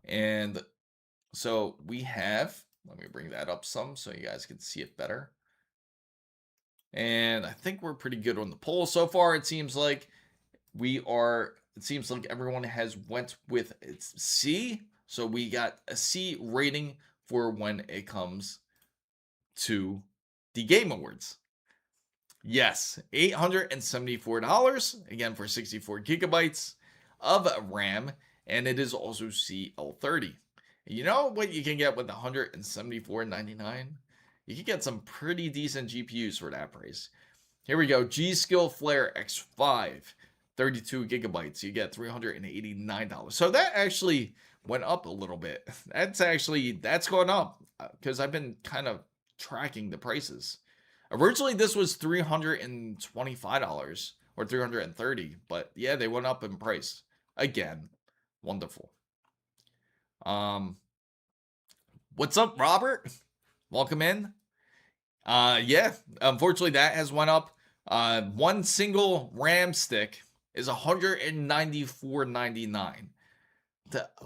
Speaker 1: And so we have, let me bring that up some so you guys can see it better. And I think we're pretty good on the poll so far. It seems like everyone has went with its C. So we got a C rating for when it comes to the Game Awards. Yes, $874, again, for 64 gigabytes of RAM, and it is also CL30. You know what you can get with $174.99? You can get some pretty decent GPUs for that price. Here we go, G-Skill Flare X5. 32 gigabytes, you get $389. So that actually went up a little bit. That's going up because I've been kind of tracking the prices. Originally, this was $325 or $330, but yeah, they went up in price again. Wonderful. What's up, Robert? Welcome in. Yeah, unfortunately that has went up. One single RAM stick is $194.99.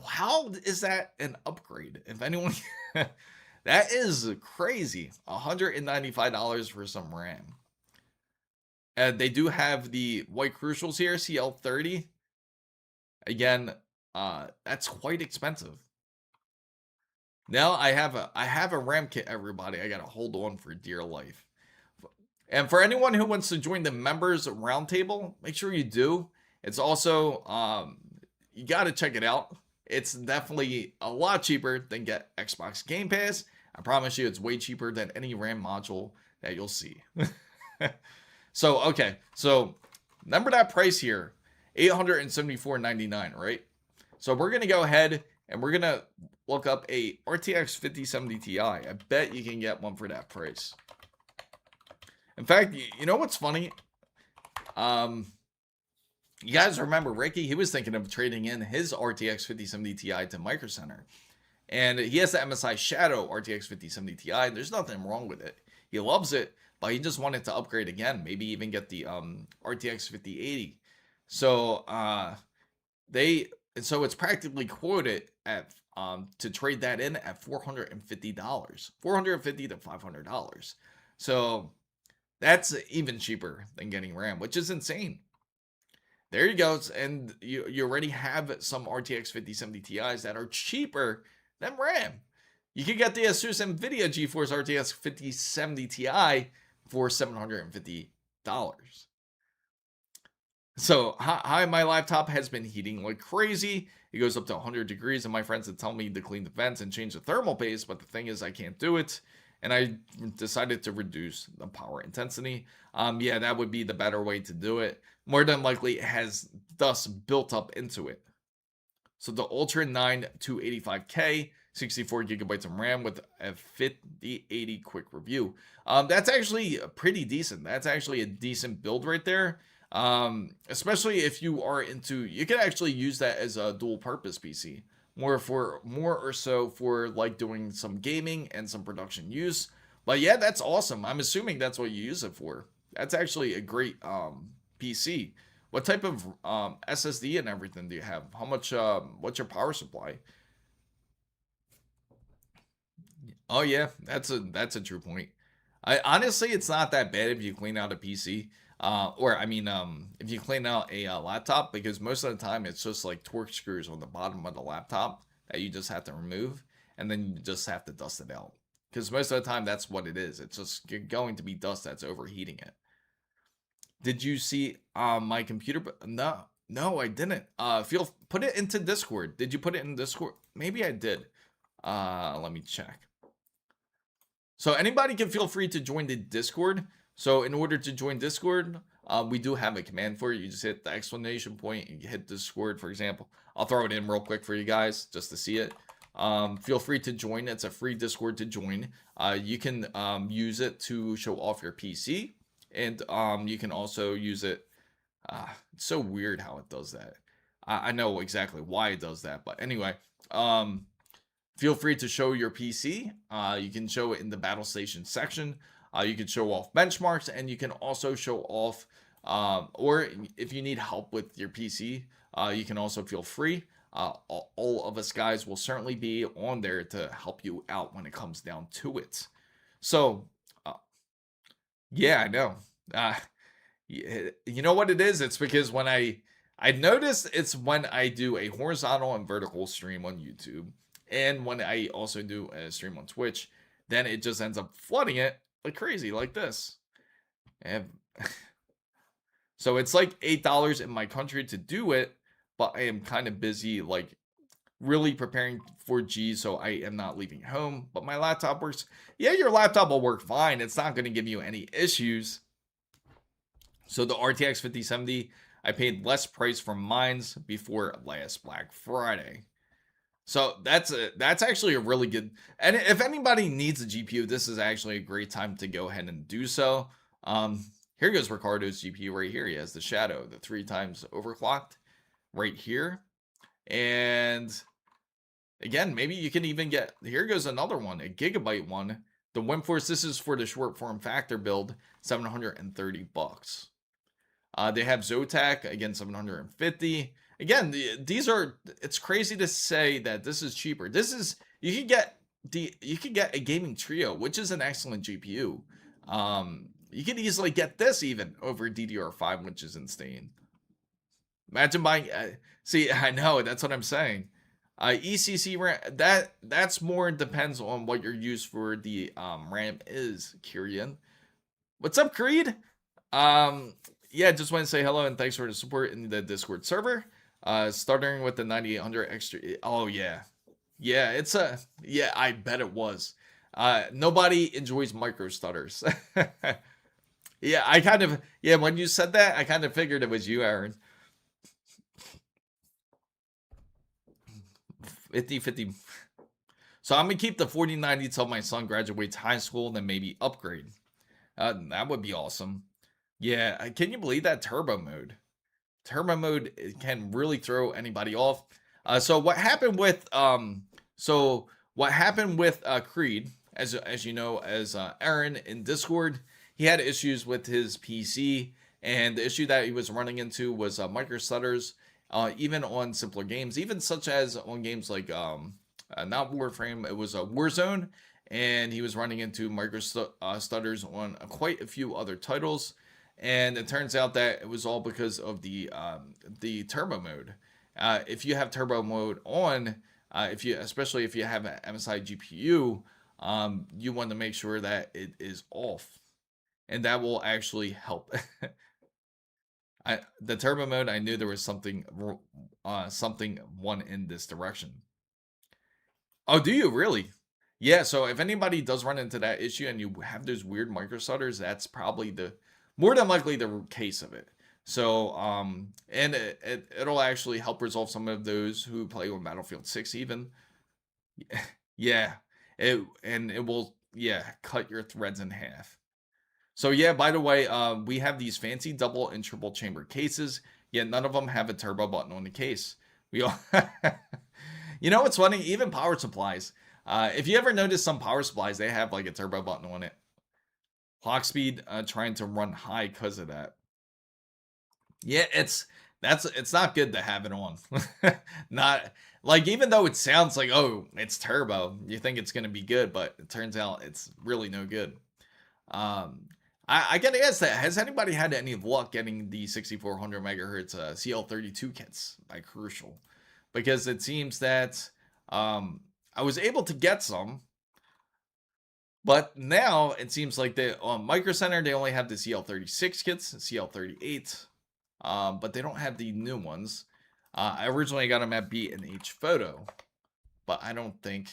Speaker 1: How is that an upgrade? If anyone, that is crazy. $195 for some RAM. And they do have the white crucials here, CL30. Again, that's quite expensive. Now I have a RAM kit, everybody. I gotta hold on for dear life. And for anyone who wants to join the members roundtable, make sure you do. It's also you gotta check it out. It's definitely a lot cheaper than get Xbox Game Pass. I promise you, it's way cheaper than any RAM module that you'll see. So okay, so remember that price here, $874.99, right? So we're gonna go ahead and we're gonna look up a RTX 5070 Ti. I bet you can get one for that price. In fact, you know what's funny? You guys remember Ricky? He was thinking of trading in his RTX 5070 Ti to Micro Center. And he has the MSI Shadow RTX 5070 Ti. And there's nothing wrong with it. He loves it, but he just wanted to upgrade again. Maybe even get the RTX 5080. So so it's practically quoted at to trade that in at $450, $450 to $500. So that's even cheaper than getting RAM, which is insane. There you go, and you already have some RTX 5070 Ti's that are cheaper than RAM. You can get the Asus NVIDIA GeForce RTX 5070 Ti for $750. So, hi, my laptop has been heating like crazy. It goes up to 100 degrees, and my friends would tell me to clean the vents and change the thermal paste, but the thing is I can't do it, and I decided to reduce the power intensity. Yeah, that would be the better way to do it. More than likely, it has dust built up into it. So the Ultra 9 285K, 64 gigabytes of RAM with a 5080 quick review. That's actually pretty decent. That's actually a decent build right there. Especially if you are into, you can actually use that as a dual purpose PC, more or so for like doing some gaming and some production use. But yeah, that's awesome. I'm assuming that's what you use it for. That's actually a great PC. What type of SSD and everything do you have? How much what's your power supply? Oh yeah, that's a true point. I honestly, it's not that bad if you clean out a PC. If you clean out a laptop, because most of the time it's just like torque screws on the bottom of the laptop that you just have to remove, and then you just have to dust it out. Because most of the time that's what it is. It's just going to be dust that's overheating it. Did you see my computer? No, I didn't. Put it into Discord. Did you put it in Discord? Maybe I did. Let me check. So anybody can feel free to join the Discord. So in order to join Discord, we do have a command for it. You just hit the exclamation point and you hit Discord, for example. I'll throw it in real quick for you guys just to see it. Feel free to join. It's a free Discord to join. You can use it to show off your PC. And you can also use it. It's so weird how it does that. I know exactly why it does that. But anyway, feel free to show your PC. You can show it in the battle station section. You can show off benchmarks, and you can also show off, or if you need help with your PC, you can also feel free. All of us guys will certainly be on there to help you out when it comes down to it. So, yeah, I know. You know what it is? It's because when I noticed it's when I do a horizontal and vertical stream on YouTube, and when I also do a stream on Twitch, then it just ends up flooding it like crazy, like this. And so it's like $8 in my country to do it, but I am kind of busy, like really preparing for G, so I am not leaving home. But my laptop works. Yeah, your laptop will work fine. It's not going to give you any issues. So the RTX 5070, I paid less price for mines before last Black Friday. So that's actually a really good. And if anybody needs a GPU, this is actually a great time to go ahead and do so. Here goes Ricardo's GPU right here. He has the Shadow, the 3 times overclocked right here. And again, maybe you can even get, here goes another one, a gigabyte one. The WinForce, this is for the short form factor build, $730. They have Zotac, again, 750. Again, these are, it's crazy to say that this is cheaper. This is, you could get a gaming trio, which is an excellent GPU. You could easily get this even over DDR5, which is insane. Imagine buying, see, I know, that's what I'm saying. ECC RAM, that's more depends on what your use for the RAM is, Kyrian. What's up, Creed? Yeah, just want to say hello and thanks for the support in the Discord server. Starting with the 9800 extra. Oh yeah. Yeah, it's a, yeah, I bet it was. Nobody enjoys micro stutters. Yeah, I kind of, yeah, when you said that, I kind of figured it was you, Aaron. 50-50. So I'm gonna keep the 4090 till my son graduates high school, then maybe upgrade. That would be awesome. Yeah, can you believe that turbo mode? Turbo mode can really throw anybody off. So what happened with Creed, as you know, as Aaron in Discord, he had issues with his PC, and the issue that he was running into was micro stutters, even on simpler games, even such as on games like not Warframe, it was a Warzone, and he was running into micro stutters on quite a few other titles. And it turns out that it was all because of the turbo mode. If you have turbo mode on, especially if you have an MSI GPU, you want to make sure that it is off, and that will actually help. The turbo mode, I knew there was something one in this direction. Oh, do you really? Yeah. So if anybody does run into that issue and you have those weird micro stutters, that's probably more than likely the case of it. So, and it'll actually help resolve some of those who play on Battlefield 6 even. Yeah, it will, yeah, cut your threads in half. So yeah, by the way, we have these fancy double and triple chamber cases, yet none of them have a turbo button on the case. We all, you know what's funny? Even power supplies. If you ever notice some power supplies, they have like a turbo button on it. Clock speed trying to run high because of that. Yeah, it's not good to have it on. Not like, even though it sounds like, oh, it's turbo, you think it's gonna be good, but it turns out it's really no good. I gotta ask that, has anybody had any luck getting the 6400 megahertz CL32 kits by Crucial? Because it seems that I was able to get some, but now it seems like they on Micro Center they only have the CL36 kits, CL38, but they don't have the new ones. I originally got them at B&H Photo, but I don't think.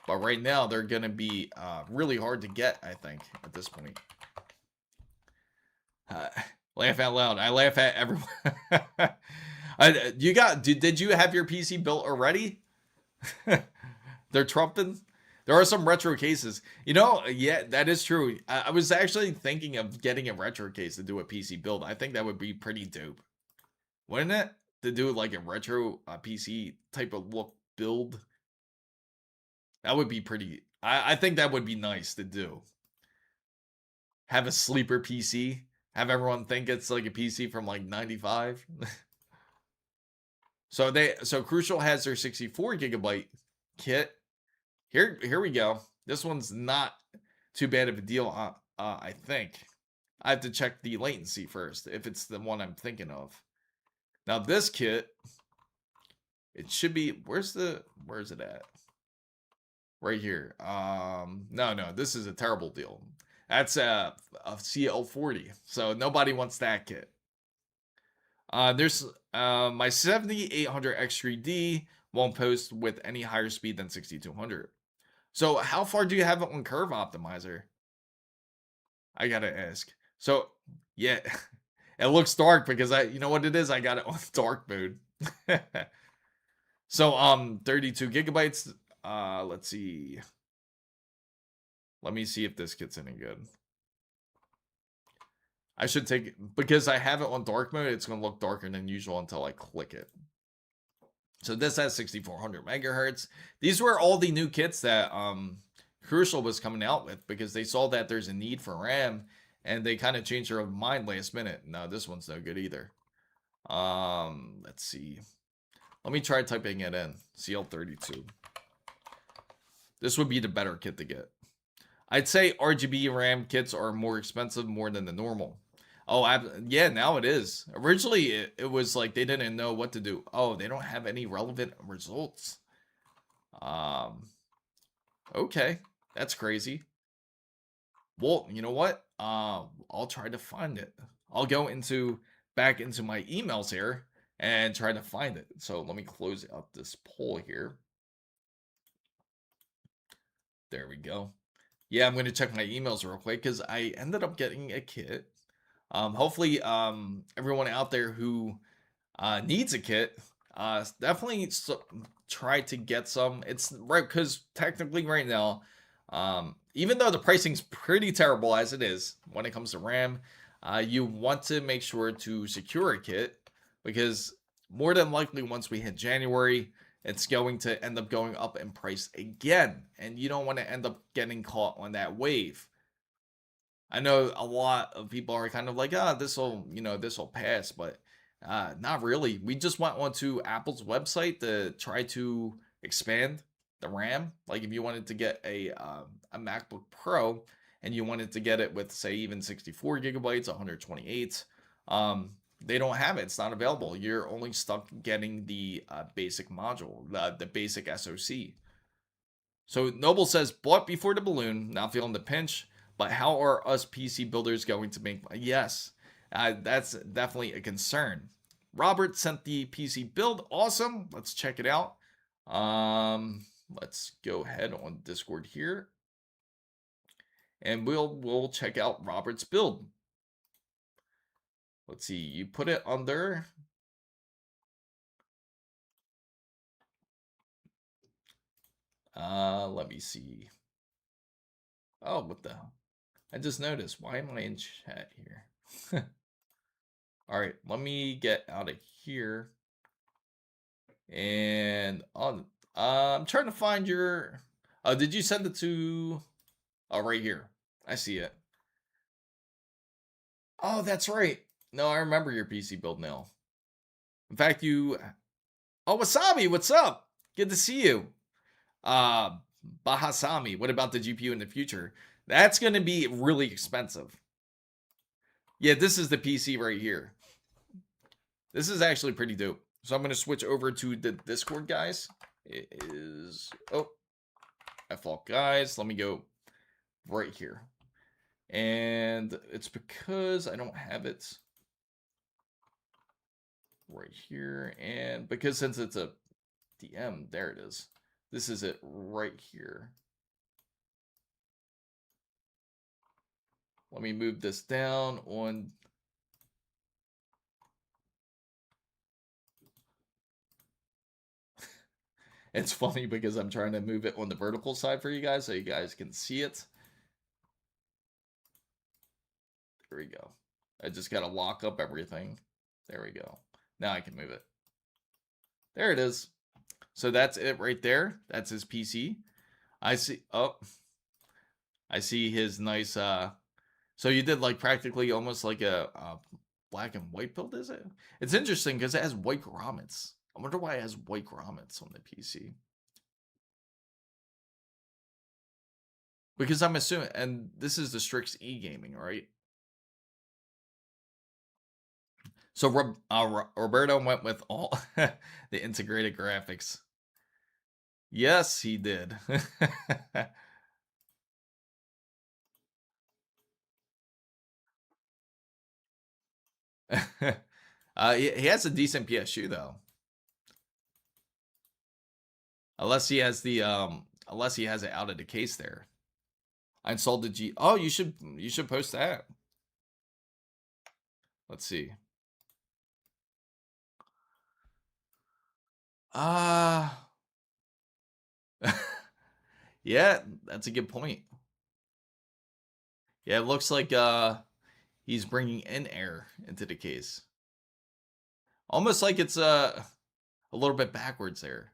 Speaker 1: But right now they're gonna be really hard to get, I think, at this point. Laugh out loud. I laugh at everyone. Did you have your PC built already? They're trumping. There are some retro cases. You know, yeah, that is true. I was actually thinking of getting a retro case to do a PC build. I think that would be pretty dope. Wouldn't it? To do like a retro PC type of look build. That would be pretty. I think that would be nice to do. Have a sleeper PC. Have everyone think it's like a PC from like 95. So Crucial has their 64 gigabyte kit. Here we go. This one's not too bad of a deal. I think I have to check the latency first if it's the one I'm thinking of. Now this kit, it should be. Where's it at? Right here. No, this is a terrible deal. That's a CL40. So nobody wants that kit. There's my 7800 X3D won't post with any higher speed than 6200. So how far do you have it on Curve Optimizer? I gotta ask. So yeah, It looks dark because you know what it is? I got it on dark mode. So 32 gigabytes. Let's see. Let me see if this gets any good. I should take, because I have it on dark mode, it's going to look darker than usual until I click it. So this has 6400 megahertz. These were all the new kits that Crucial was coming out with, because they saw that there's a need for RAM, and they kind of changed their mind last minute. No, this one's no good either. Let's see. Let me try typing it in. CL32. This would be the better kit to get. I'd say RGB RAM kits are more expensive more than the normal. Oh, yeah, now it is. Originally, it was like they didn't know what to do. Oh, they don't have any relevant results. Okay, that's crazy. Well, you know what? I'll try to find it. I'll go back into my emails here and try to find it. So let me close up this poll here. There we go. Yeah, I'm going to check my emails real quick because I ended up getting a kit. Hopefully, everyone out there who needs a kit, definitely try to get some. It's right, because technically right now, even though the pricing's pretty terrible as it is when it comes to RAM, you want to make sure to secure a kit, because more than likely once we hit January, it's going to end up going up in price again, and you don't want to end up getting caught on that wave. I know a lot of people are kind of like, this will pass, but not really. We just went onto Apple's website to try to expand the RAM. Like if you wanted to get a MacBook Pro and you wanted to get it with, say, even 64 gigabytes, 128, they don't have it. It's not available. You're only stuck getting the basic module, the basic SoC. So Noble says, bought before the balloon, not feeling the pinch. But how are us PC builders going to make money? Yes, that's definitely a concern. Robert sent the PC build. Awesome. Let's check it out. Let's go ahead on Discord here, and we'll check out Robert's build. Let's see. You put it under. Let me see. Oh, what the hell? I just noticed. Why am I in chat here? All right, let me get out of here. And I'm trying to find your. Did you send it to? Oh, right here. I see it. Oh, that's right. No, I remember your PC build now. In fact, you. Oh, Wasabi, what's up? Good to see you. Bahasami, what about the GPU in the future? That's going to be really expensive. Yeah, this is the PC right here. This is actually pretty dope. So I'm going to switch over to the Discord, guys. It is... Oh, I fault, guys. Let me go right here. And it's because I don't have it right here. And because since it's a DM, there it is. This is it right here. Let me move this down on. It's funny because I'm trying to move it on the vertical side for you guys so you guys can see it. There we go. I just got to lock up everything. There we go. Now I can move it. There it is. So that's it right there. That's his PC. I see. Oh, I see his nice. So you did like practically almost like a black and white build, is it? It's interesting because it has white grommets. I wonder why it has white grommets on the PC. Because I'm assuming, and this is the Strix E-Gaming, right? So Roberto went with all the integrated graphics. Yes, he did. He has a decent PSU though. Unless he has the unless he has it out of the case there. I installed the G. Oh, you should post that. Let's see. Ah, yeah, that's a good point. Yeah, it looks like he's bringing in air into the case. Almost like it's a little bit backwards there.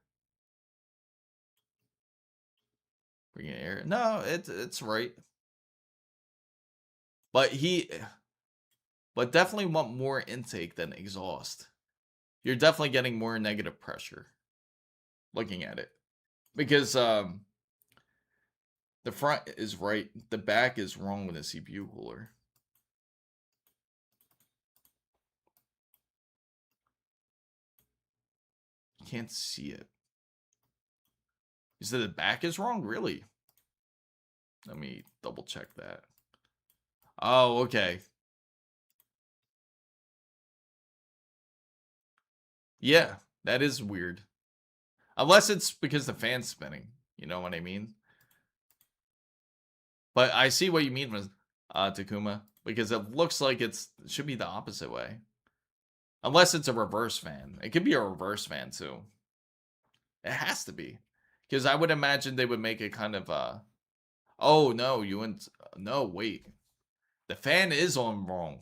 Speaker 1: Bringing air. No, it's right. But definitely want more intake than exhaust. You're definitely getting more negative pressure looking at it. Because the front is right, the back is wrong with the CPU cooler. Can't see it. You said the back is wrong? Really? Let me double check that. Oh, okay. Yeah, that is weird. Unless it's because the fan's spinning. You know what I mean? But I see what you mean with Takuma. Because it looks like it should be the opposite way. Unless it's a reverse fan. It could be a reverse fan too. It has to be. Because I would imagine they would make it kind of oh no, you went no, wait. The fan is on wrong.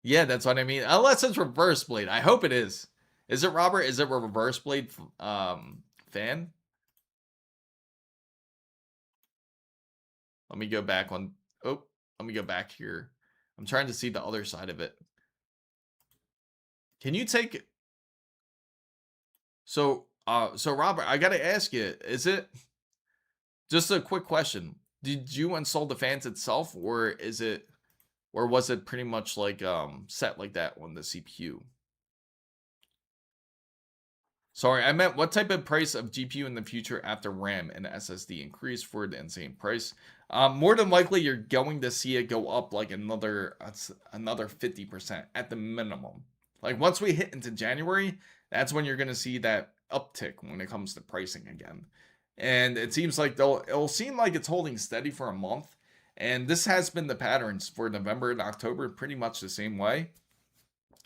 Speaker 1: Yeah, that's what I mean. Unless it's reverse blade. I hope it is. Is it, Robert? Is it a reverse blade fan? Let me go back on. Oh, let me go back here. I'm trying to see the other side of it. Can you take? So Robert, I gotta ask you, is it just a quick question? Did you install the fans itself, or is it, or was it pretty much like set like that on the CPU? Sorry, I meant what type of price of GPU in the future after RAM and SSD increase for the insane price? More than likely, you're going to see it go up like another 50% at the minimum. Like once we hit into January, that's when you're going to see that uptick when it comes to pricing again. And it seems like it'll seem like it's holding steady for a month. And this has been the patterns for November and October, pretty much the same way.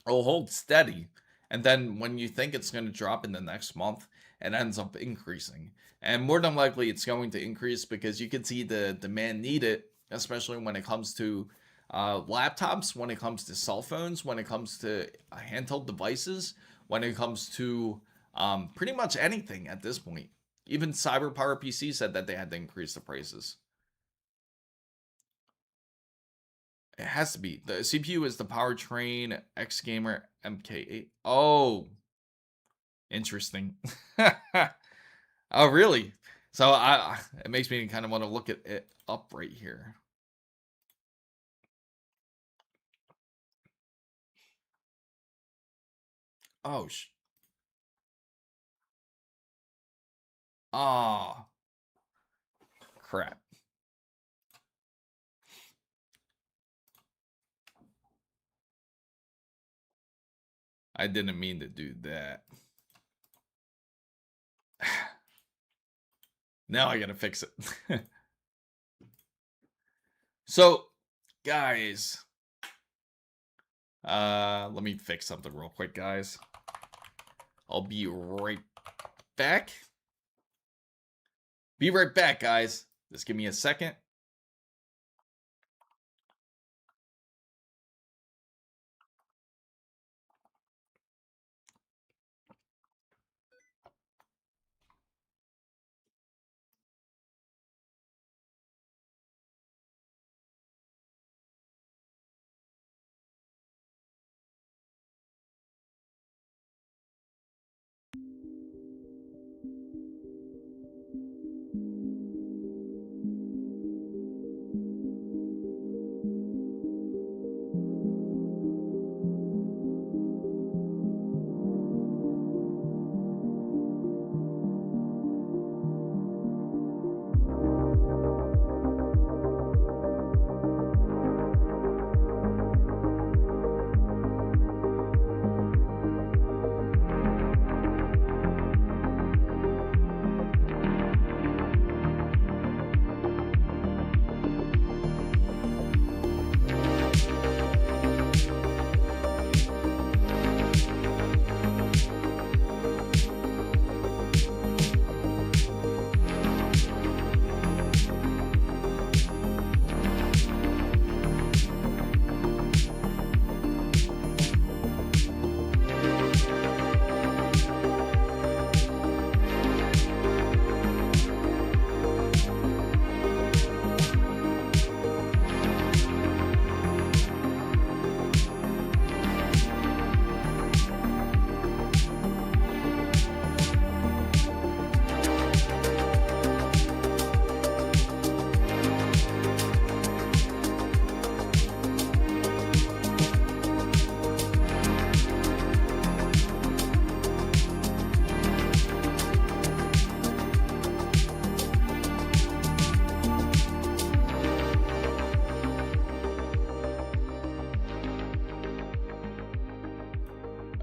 Speaker 1: It'll hold steady, and then when you think it's going to drop in the next month, it ends up increasing. And more than likely it's going to increase because you can see the demand needed, especially when it comes to laptops, when it comes to cell phones, when it comes to handheld devices, when it comes to pretty much anything at this point. Even CyberPower PC said that they had to increase the prices. It has to be. The CPU is the Powertrain X Gamer MK8. Oh, interesting. Oh, really? So it makes me kind of want to look at it up right here. Oh, oh, crap. I didn't mean to do that. Now I gotta fix it. So, guys, let me fix something real quick, guys. I'll be right back. Be right back, guys. Just give me a second.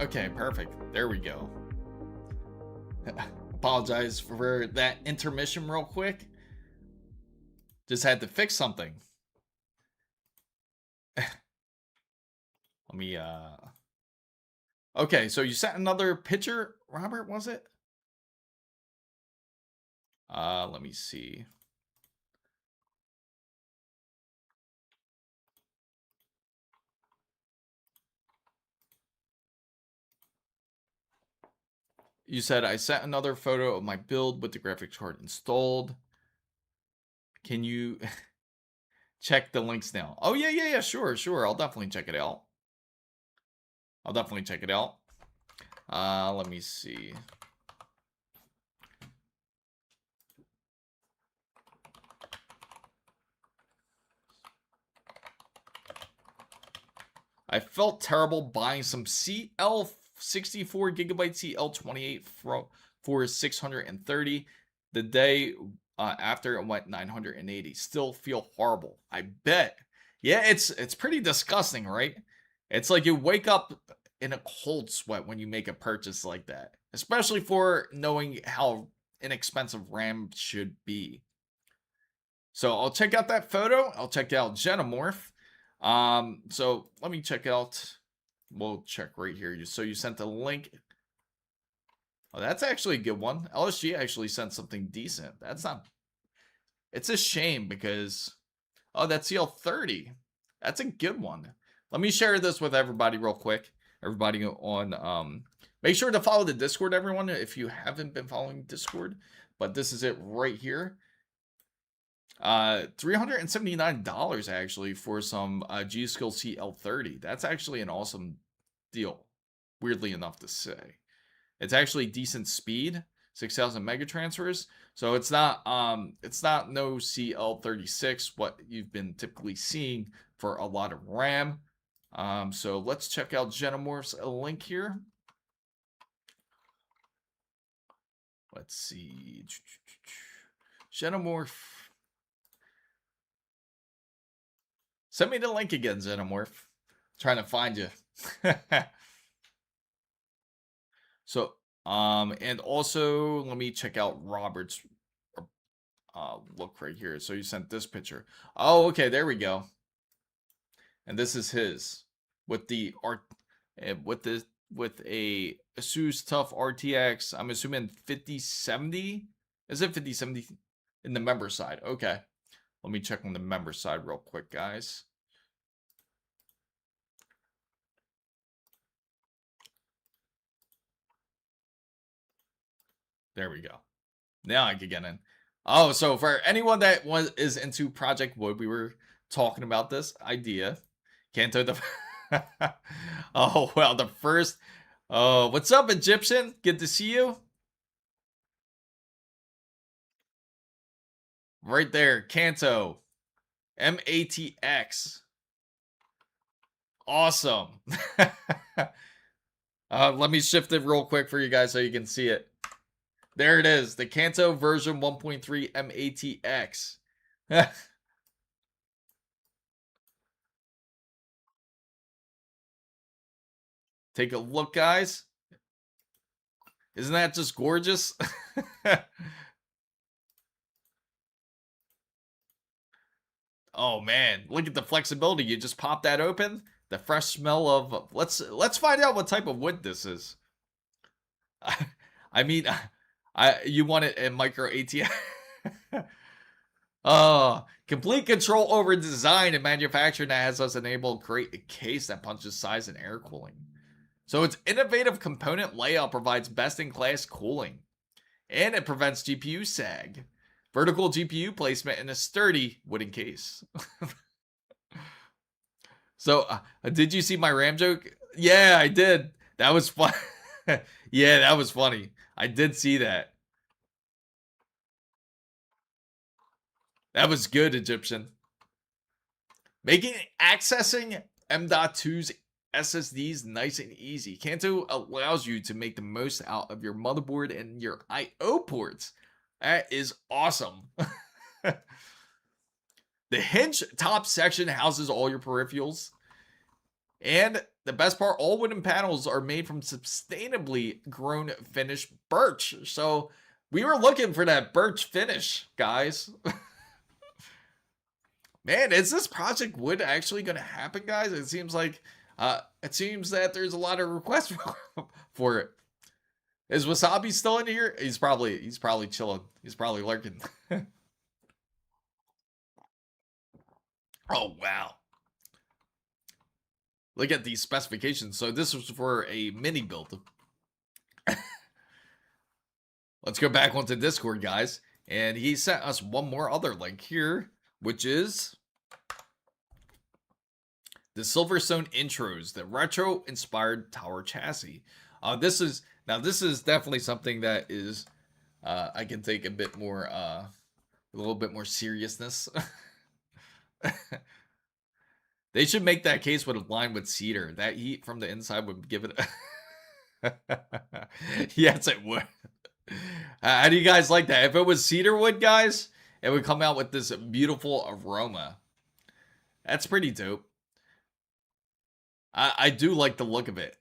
Speaker 1: Okay, perfect. There we go. Apologize for that intermission real quick. Just had to fix something. Let me, okay, so you sent another picture, Robert, was it? Let me see. You said I sent another photo of my build with the graphics card installed. Can you check the links now? Oh, yeah, sure. I'll definitely check it out. Let me see. I felt terrible buying some CL64 gigabyte CL28 for 630 the day after it went 980. Still feel horrible. I bet. Yeah, it's pretty disgusting, right? It's like you wake up in a cold sweat when you make a purchase like that, especially for knowing how inexpensive RAM should be. So I'll check out that photo. I'll check out Genomorph. So let me check out. We'll check right here. So you sent a link. Oh, that's actually a good one. LSG actually sent something decent. That's not. It's a shame because. Oh, that's CL30. That's a good one. Let me share this with everybody real quick. Everybody on. Make sure to follow the Discord, everyone, if you haven't been following Discord. But this is it right here. $379 actually for some G-Skill CL30. That's actually an awesome deal, weirdly enough to say. It's actually decent speed, 6,000 mega transfers. So it's not no CL36, what you've been typically seeing for a lot of RAM. So let's check out Genomorph's link here. Let's see. Genomorph. Send me the link again, Xenomorph. Trying to find you. So, and also, let me check out Robert's look right here. So you sent this picture. Oh, okay, there we go. And this is his with the with a Asus TUF RTX. I'm assuming 5070. Is it 5070 in the member side? Okay. Let me check on the member side real quick, guys. There we go. Now I can get in. Oh, so for anyone that is into Project Wood, we were talking about this idea. Kanto the oh well, the first. Oh, what's up, Egyptian? Good to see you. Right there, Kanto. MATX. Awesome. Let me shift it real quick for you guys so you can see it. There it is, the Kanto version 1.3 MATX. Take a look, guys. Isn't that just gorgeous? Oh man, look at the flexibility. You just pop that open. The fresh smell of let's find out what type of wood this is. I mean, you want it in micro ATX. Complete control over design and manufacturing that has us enable create a case that punches size and air cooling. So its innovative component layout provides best-in-class cooling, and it prevents GPU sag. Vertical GPU placement in a sturdy wooden case. So, did you see my RAM joke? Yeah, I did. That was fun. Yeah, that was funny. I did see that. That was good, Egyptian. Making accessing M.2's SSDs nice and easy. Kanto allows you to make the most out of your motherboard and your I/O ports. That is awesome. The hinge top section houses all your peripherals. And the best part, all wooden panels are made from sustainably grown finished birch. So we were looking for that birch finish, guys. Man, is this project wood actually going to happen, guys? It seems like it seems that there's a lot of requests for it. Is Wasabi still in here? He's probably chilling. He's probably lurking. Oh wow. Look at these specifications. So this was for a mini build. Let's go back onto Discord, guys. And he sent us one more other link here, which is the Silverstone Intros, the retro-inspired tower chassis. This is definitely something that is I can take a bit more, a little bit more seriousness. They should make that case with a line with cedar. That heat from the inside would give it. Yes, it would. How do you guys like that? If it was cedar wood, guys, it would come out with this beautiful aroma. That's pretty dope. I do like the look of it.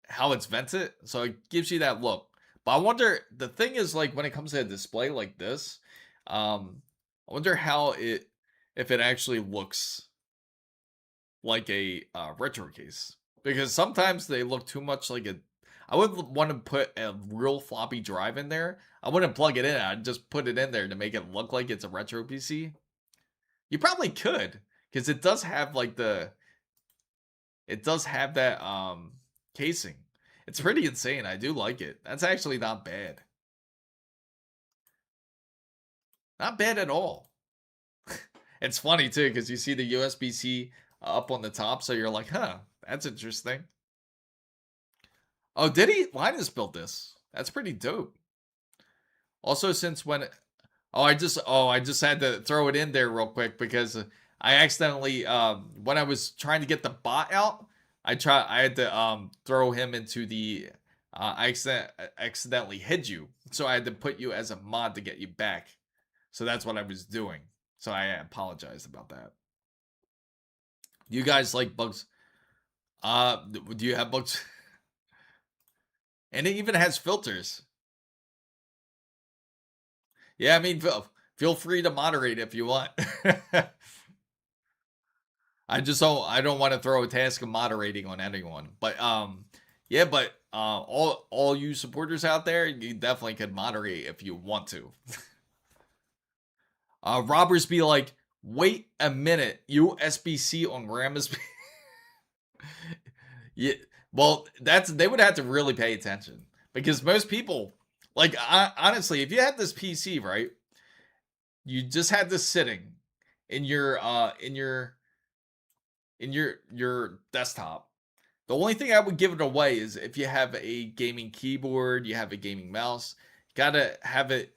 Speaker 1: How it's vented, so it gives you that look. But I wonder, the thing is, like, when it comes to a display like this, I wonder how if it actually looks like a retro case. Because sometimes they look too much like a... I would want to put a real floppy drive in there. I wouldn't plug it in. I'd just put it in there to make it look like it's a retro PC. You probably could, because it does have like the... It does have that casing. It's pretty insane. I do like it. That's actually not bad. Not bad at all. It's funny too, because you see the USB-C up on the top, so you're like, huh, that's interesting. Oh, did he? Linus built this. That's pretty dope. Also, since when... I just had to throw it in there real quick because I accidentally, when I was trying to get the bot out, I had to throw him into the... I accidentally hid you, so I had to put you as a mod to get you back. So that's what I was doing. So I apologize about that. Do you guys like bugs? Do you have bugs? And it even has filters. Yeah, I mean, feel free to moderate if you want. I don't want to throw a task of moderating on anyone. But yeah, but all you supporters out there, you definitely could moderate if you want to. Robbers be like, wait a minute, USB-C on RAM is... Yeah, well, they would have to really pay attention, because most people, like, honestly, if you had this PC, right, you just had this sitting in your desktop. The only thing I would give it away is if you have a gaming keyboard, you have a gaming mouse, you gotta have it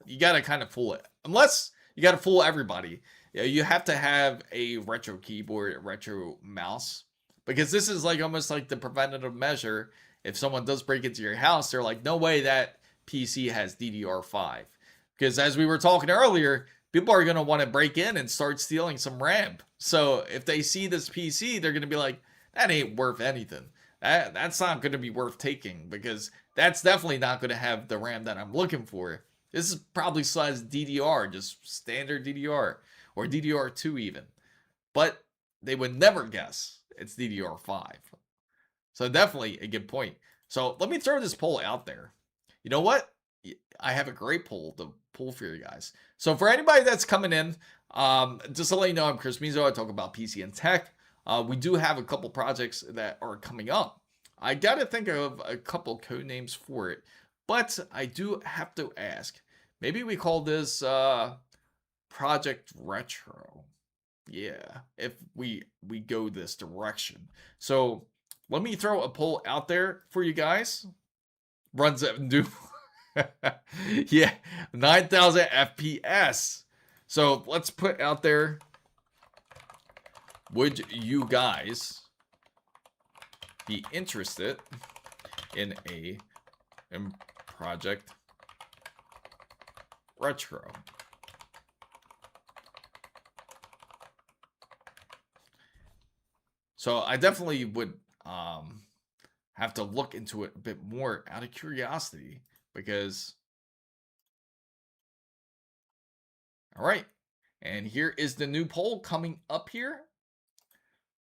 Speaker 1: you gotta kind of fool it. Unless you gotta fool everybody. You have to have a retro keyboard, a retro mouse. Because this is like almost like the preventative measure. If someone does break into your house, they're like, no way that PC has DDR5. Because as we were talking earlier, people are going to want to break in and start stealing some RAM. So if they see this PC, they're going to be like, that ain't worth anything. That's not going to be worth taking, because that's definitely not going to have the RAM that I'm looking for. This is probably size DDR, just standard DDR, or DDR2 even. But they would never guess it's DDR5. So definitely a good point. So let me throw this poll out there. You know what? I have a great poll to pull for you guys. So for anybody that's coming in, just to let you know, I'm Chris Mizo. I talk about PC and tech. We do have a couple projects that are coming up. I got to think of a couple code names for it. But I do have to ask. Maybe we call this Project Retro. Yeah, if we go this direction. So let me throw a poll out there for you guys. Runs at do yeah, 9,000 FPS. So let's put out there, would you guys be interested in a Project Retro? So I definitely would have to look into it a bit more out of curiosity because, all right. And here is the new poll coming up here.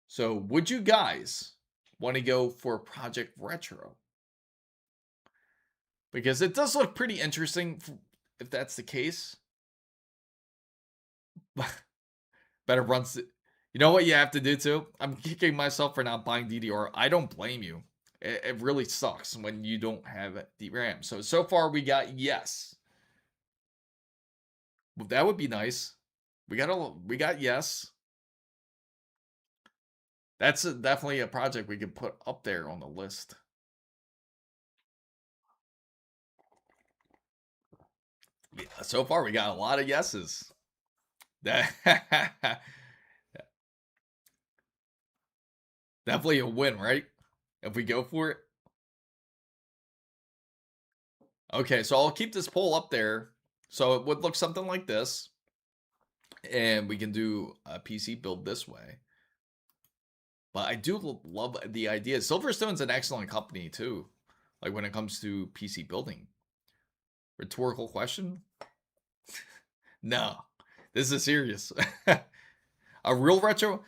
Speaker 1: So would you guys want to go for Project Retro? Because it does look pretty interesting if that's the case. Better runs. You know what you have to do too? I'm kicking myself for not buying DDR. I don't blame you. It really sucks when you don't have DRAM. So far we got yes. Well, that would be nice. We got yes. That's definitely a project we could put up there on the list. Yeah, so far we got a lot of yeses. That definitely a win, right? If we go for it. Okay, so I'll keep this poll up there. So it would look something like this. And we can do a PC build this way. But I do love the idea. Silverstone's an excellent company too. Like when it comes to PC building. Rhetorical question? No. This is serious. A real retro?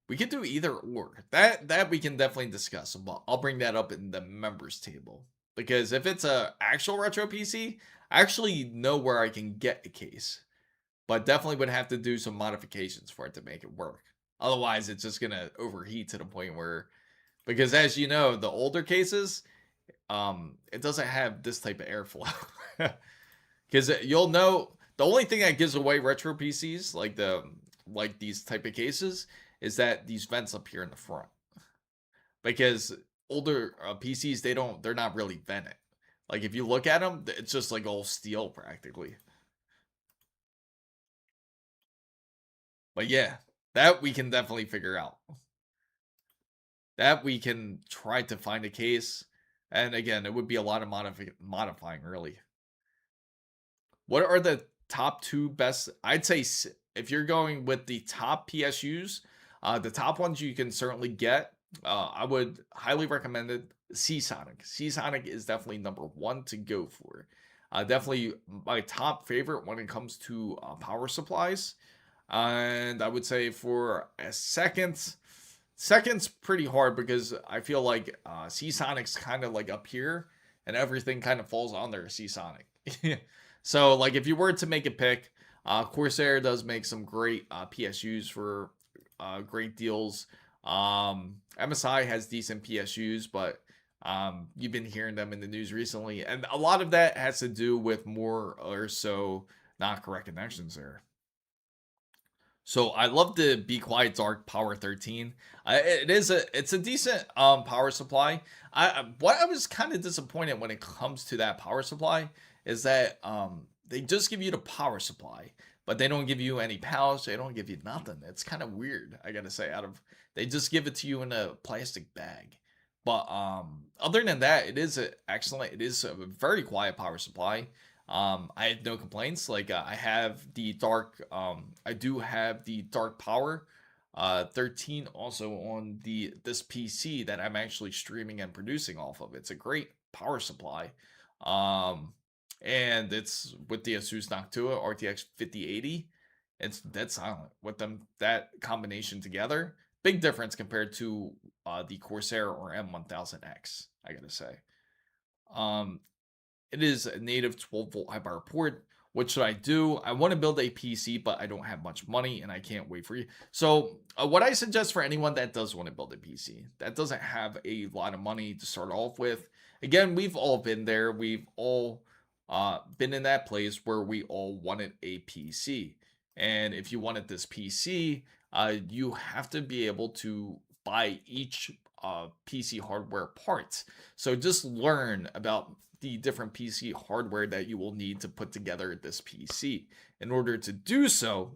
Speaker 1: We could do either or. That we can definitely discuss. I'll bring that up in the members table. Because if it's a actual retro PC, I actually know where I can get a case. But definitely would have to do some modifications for it to make it work. Otherwise, it's just going to overheat to the point where, because as you know, the older cases, it doesn't have this type of airflow. Because you'll know, the only thing that gives away retro PCs, like these type of cases, is that these vents up here in the front. Because older PCs, they're not really vented. Like if you look at them, it's just like all steel practically. But yeah, that we can definitely figure out. That we can try to find a case. And again, it would be a lot of modifying, really. What are the top two best? I'd say if you're going with the top PSUs, the top ones you can certainly get. I would highly recommend it. Seasonic. Seasonic is definitely number one to go for. Definitely my top favorite when it comes to power supplies. And I would say for a second's pretty hard because I feel like Seasonic's kind of like up here and everything kind of falls on there Seasonic. So like if you were to make a pick, Corsair does make some great PSUs for great deals. MSI has decent PSUs, but you've been hearing them in the news recently, and a lot of that has to do with more or so not correct connections there. So I love the Be Quiet Dark Power 13. It's a decent power supply. What I was kind of disappointed when it comes to that power supply is that they just give you the power supply, but they don't give you any pouch. They don't give you nothing. It's kind of weird, I gotta say. They just give it to you in a plastic bag. But other than that, it is excellent. It is a very quiet power supply. I had no complaints. Like I have the dark. I do have the dark power 13 also on this PC that I'm actually streaming and producing off of. It's a great power supply. And it's with the Asus Noctua RTX 5080. It's dead silent with them, that combination together. Big difference compared to the Corsair or M1000X, I gotta say. It is a native 12-volt high power port. What should I do? I want to build a PC, but I don't have much money and I can't wait for you. So what I suggest for anyone that does want to build a PC, that doesn't have a lot of money to start off with. Again, we've all been there. We've all been in that place where we all wanted a PC. And if you wanted this PC, you have to be able to buy each PC hardware parts. So just learn about the different PC hardware that you will need to put together this PC. In order to do so,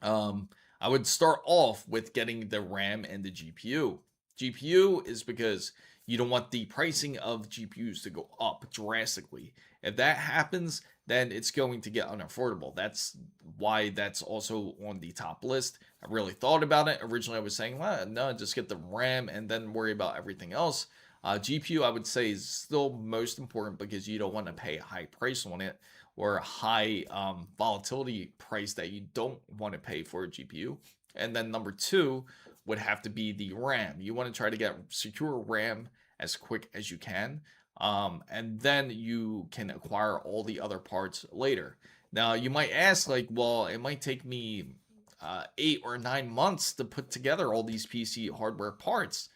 Speaker 1: I would start off with getting the RAM and the GPU. GPU is because you don't want the pricing of GPUs to go up drastically. If that happens, then it's going to get unaffordable. That's why that's also on the top list. I really thought about it. Originally, I was saying, well, no, just get the RAM and then worry about everything else. GPU, I would say, is still most important because you don't want to pay a high price on it, or a high volatility price that you don't want to pay for a GPU. And then number two would have to be the RAM. You want to try to get secure RAM as quick as you can. And then you can acquire all the other parts later. Now, you might ask, like, well, it might take me 8 or 9 months to put together all these PC hardware parts.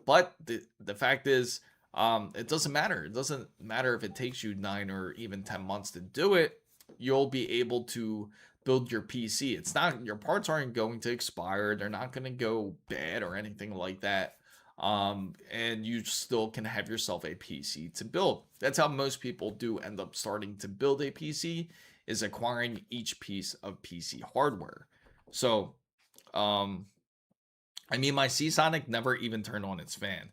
Speaker 1: But the fact is, it doesn't matter. It doesn't matter if it takes you 9 or even 10 months to do it. You'll be able to build your PC. It's not, your parts aren't going to expire. They're not going to go bad or anything like that. And you still can have yourself a PC to build. That's how most people do end up starting to build a PC, is acquiring each piece of PC hardware. So, I mean, my Seasonic never even turned on its fan.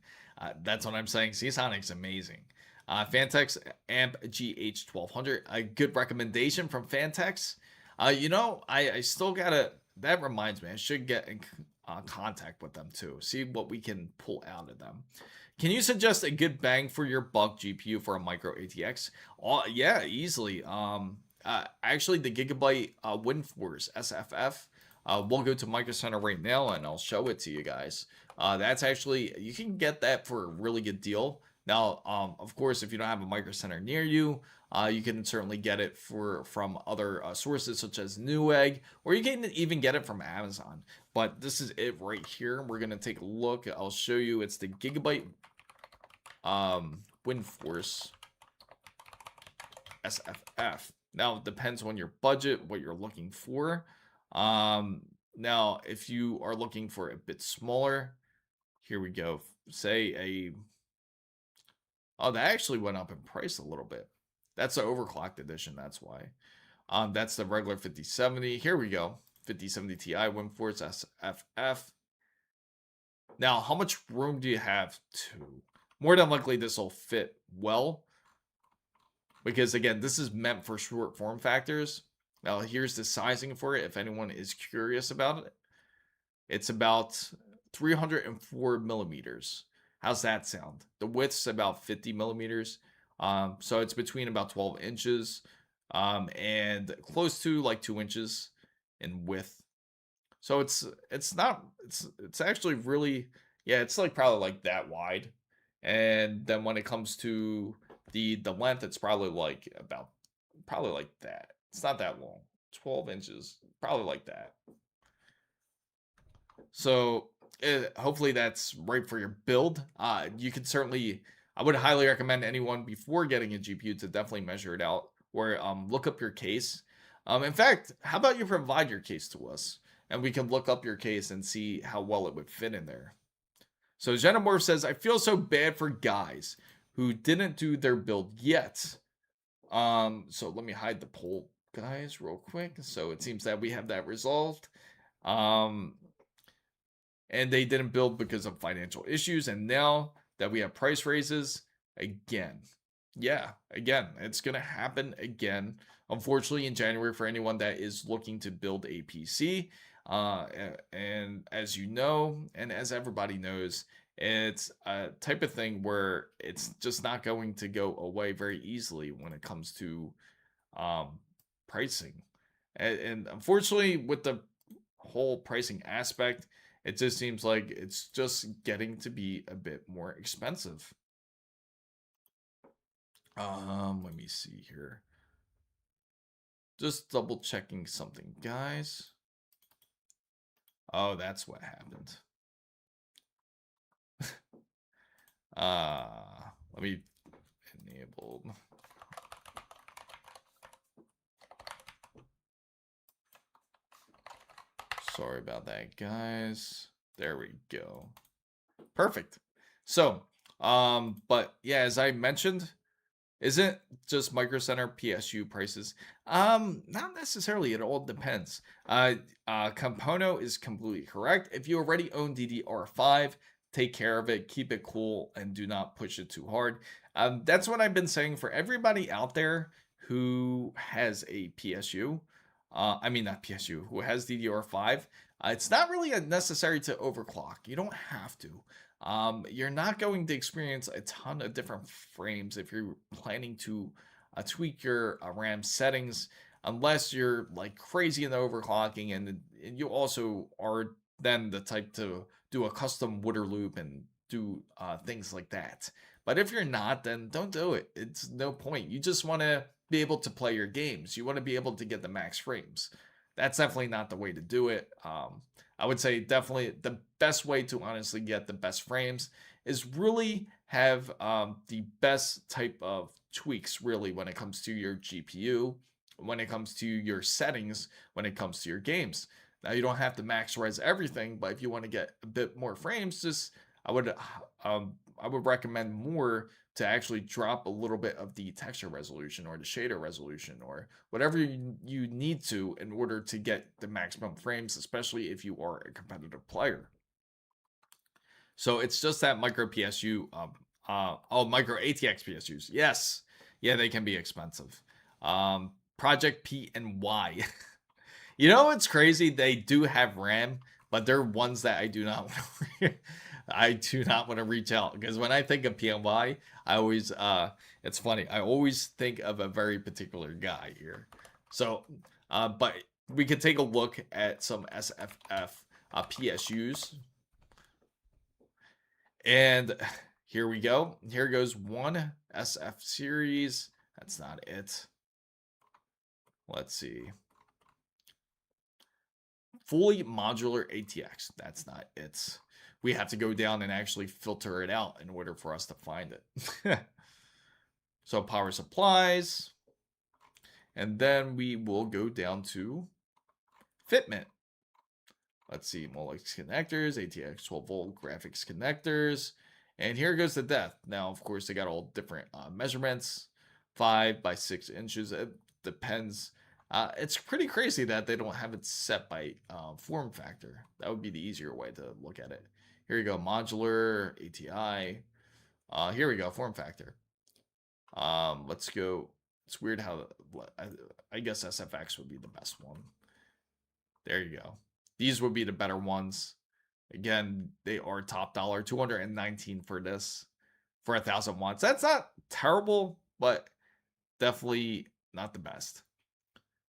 Speaker 1: That's what I'm saying. Seasonic's amazing. Fantex AMP GH1200, a good recommendation from Fantex. You know, I still gotta, that reminds me, I should get in contact with them too. See what we can pull out of them. Can you suggest a good bang for your buck GPU for a micro ATX? Yeah, easily. Actually, the Gigabyte WindForce SFF. We'll go to Micro Center right now and I'll show it to you guys. That's actually, you can get that for a really good deal. Now, of course, if you don't have a Micro Center near you, you can certainly get it from other sources such as Newegg, or you can even get it from Amazon. But this is it right here. We're going to take a look. I'll show you. It's the Gigabyte WindForce SFF. Now, it depends on your budget, what you're looking for. Now, if you are looking for a bit smaller, here we go. Say a, oh, that actually went up in price a little bit. That's the overclocked edition. That's why. That's the regular 5070. Here we go. 5070 Ti WindForce SFF. Now, how much room do you have to? More than likely, this will fit well. Because, again, this is meant for short form factors. Now, here's the sizing for it, if anyone is curious about it. It's about 304 millimeters. How's that sound? The width's about 50 millimeters. So it's between about 12 inches and close to like 2 inches in width. So it's actually really, yeah, it's like probably like that wide. And then when it comes to the length, it's probably like that. It's not that long. 12 inches, probably like that. So hopefully that's right for your build. You can certainly, I would highly recommend anyone before getting a GPU to definitely measure it out, or look up your case. In fact, how about you provide your case to us and we can look up your case and see how well it would fit in there. So Genomorph says, I feel so bad for guys who didn't do their build yet. So let me hide the poll, guys, real quick. So it seems that we have that resolved. And they didn't build because of financial issues. And now that we have price raises, again, yeah, again, it's going to happen again. Unfortunately, in January, for anyone that is looking to build a PC. And as you know, and as everybody knows, it's a type of thing where it's just not going to go away very easily when it comes to pricing. And unfortunately, with the whole pricing aspect, it just seems like it's just getting to be a bit more expensive. Let me see here. Just double checking something, guys. Oh, that's what happened. Let me enable. Sorry about that, guys. There we go. Perfect. So, but yeah, as I mentioned, isn't just Micro Center PSU prices? Not necessarily. It all depends. Compono is completely correct. If you already own DDR5, take care of it, keep it cool, and do not push it too hard. That's what I've been saying for everybody out there who has a PSU, I mean not PSU, who has DDR5, it's not really necessary to overclock. You don't have to. You're not going to experience a ton of different frames if you're planning to tweak your RAM settings, unless you're like crazy in the overclocking, and you also are then the type to do a custom Wooder loop and do things like that. But if you're not, then don't do it. It's no point. You just want to be able to play your games. You want to be able to get the max frames. That's definitely not the way to do it. I would say definitely the best way to honestly get the best frames is really have the best type of tweaks really when it comes to your GPU, when it comes to your settings, when it comes to your games. Now you don't have to max res everything, but if you want to get a bit more frames, just I would recommend more to actually drop a little bit of the texture resolution or the shader resolution or whatever you need to in order to get the maximum frames, especially if you are a competitive player. So it's just that micro PSU, micro ATX PSUs. Yes. Yeah, they can be expensive. Project P and Y. You know what's crazy? They do have RAM, but they're ones that I do not want to reach out, because when I think of PNY, I always it's funny. I always think of a very particular guy here. So, but we could take a look at some SFF PSUs, and here we go. Here goes one SF series. That's not it. Let's see. Fully modular ATX. That's not it. We have to go down and actually filter it out in order for us to find it. So power supplies. And then we will go down to fitment. Let's see, Molex connectors, ATX 12 volt graphics connectors. And here goes the depth. Now, of course, they got all different measurements. 5 by 6 inches. It depends. It's pretty crazy that they don't have it set by form factor. That would be the easier way to look at it. Here you go, modular, ATI. Here we go, form factor. Let's go. It's weird how, I guess SFX would be the best one. There you go. These would be the better ones. Again, they are top dollar, $219 for this, for 1,000 watts. That's not terrible, but definitely not the best.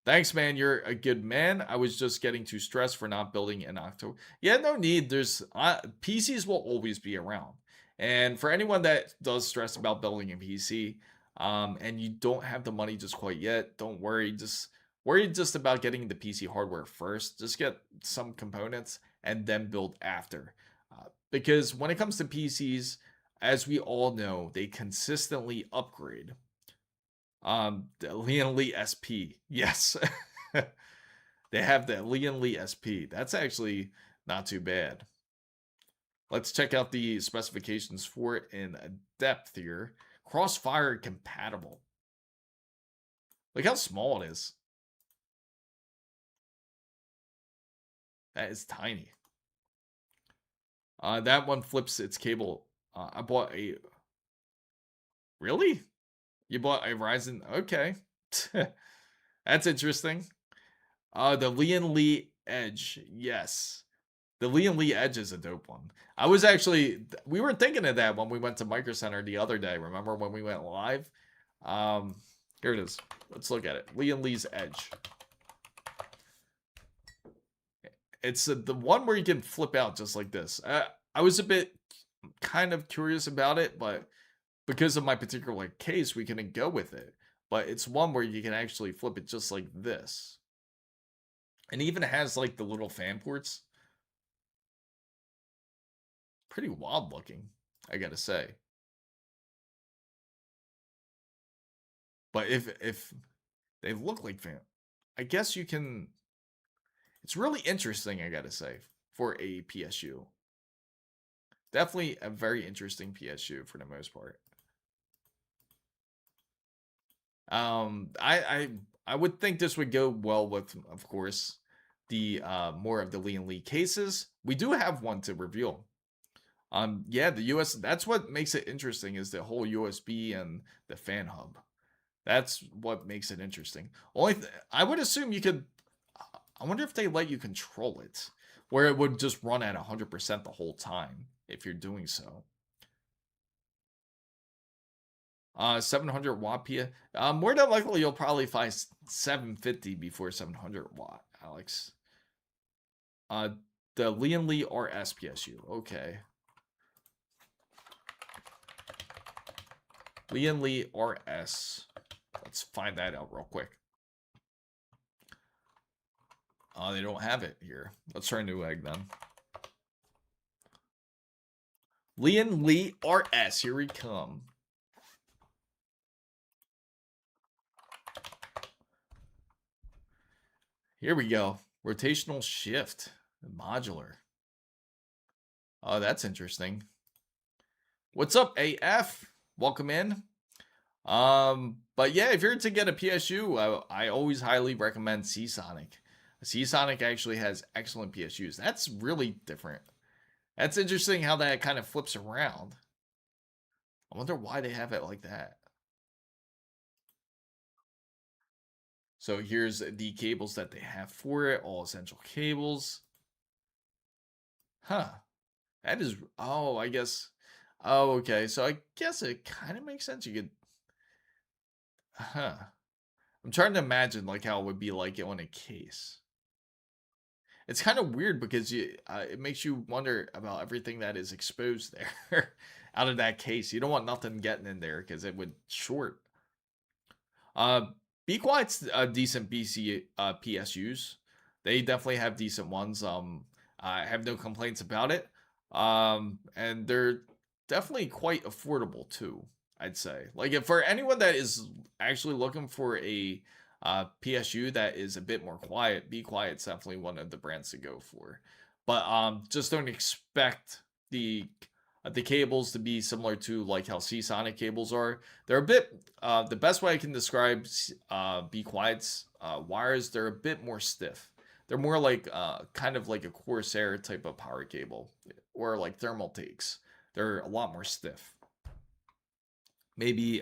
Speaker 1: Thanks, man. You're a good man. I was just getting too stressed for not building in October. Yeah, no need. There's PCs will always be around. And for anyone that does stress about building a PC, and you don't have the money just quite yet, don't worry. Just worry just about getting the PC hardware first. Just get some components and then build after. Because when it comes to PCs, as we all know, they consistently upgrade. The Lian Li SP. Yes. They have the Lian Li SP. That's actually not too bad. Let's check out the specifications for it in depth here. Crossfire compatible. Look how small it is. That is tiny. That one flips its cable. I bought a... Really? You bought a Ryzen? Okay. That's interesting. The Lian Li Edge. Yes. The Lian Li Edge is a dope one. I was actually... We were thinking of that when we went to Micro Center the other day. Remember when we went live? Here it is. Let's look at it. Lian Li's Edge. It's the one where you can flip out just like this. I was a bit kind of curious about it, but because of my particular case, we couldn't go with it. But it's one where you can actually flip it just like this. And even has like the little fan ports. Pretty wild looking, I gotta say. But if they look like fan, I guess you can... It's really interesting, I gotta say, for a PSU. Definitely a very interesting PSU for the most part. I would think this would go well with, of course, the more of the Lian Li cases. We do have one to reveal. Yeah, the US. That's what makes it interesting, is the whole USB and the fan hub. That's what makes it interesting. I would assume you could. I wonder if they let you control it, where it would just run at 100% the whole time if you're doing so. 700 watt P. More than likely, you'll probably find 750 before 700 watt, Alex. The Lian Li RS PSU. Okay. Lian Li RS. Let's find that out real quick. They don't have it here. Let's try Newegg then. Lian Li RS. Here we come. Here we go. Rotational shift. Modular. Oh, that's interesting. What's up, AF? Welcome in. But yeah, if you're to get a PSU, I always highly recommend Seasonic. Seasonic actually has excellent PSUs. That's really different. That's interesting how that kind of flips around. I wonder why they have it like that. So here's the cables that they have for it, all essential cables. Huh. That is, oh, I guess, oh, okay. So I guess it kind of makes sense. You could, huh. I'm trying to imagine like how it would be like on a case. It's kind of weird because it makes you wonder about everything that is exposed there out of that case. You don't want nothing getting in there because it would short. Be Quiet's decent PSUs. They definitely have decent ones. I have no complaints about it. And they're definitely quite affordable too, I'd say. Like if for anyone that is actually looking for a PSU that is a bit more quiet, Be Quiet's definitely one of the brands to go for. But just don't expect the cables to be similar to like how Seasonic cables are. They're a bit the best way I can describe Be Quiet's wires, they're a bit more stiff. They're more like kind of like a Corsair type of power cable or like thermal takes. They're a lot more stiff. Maybe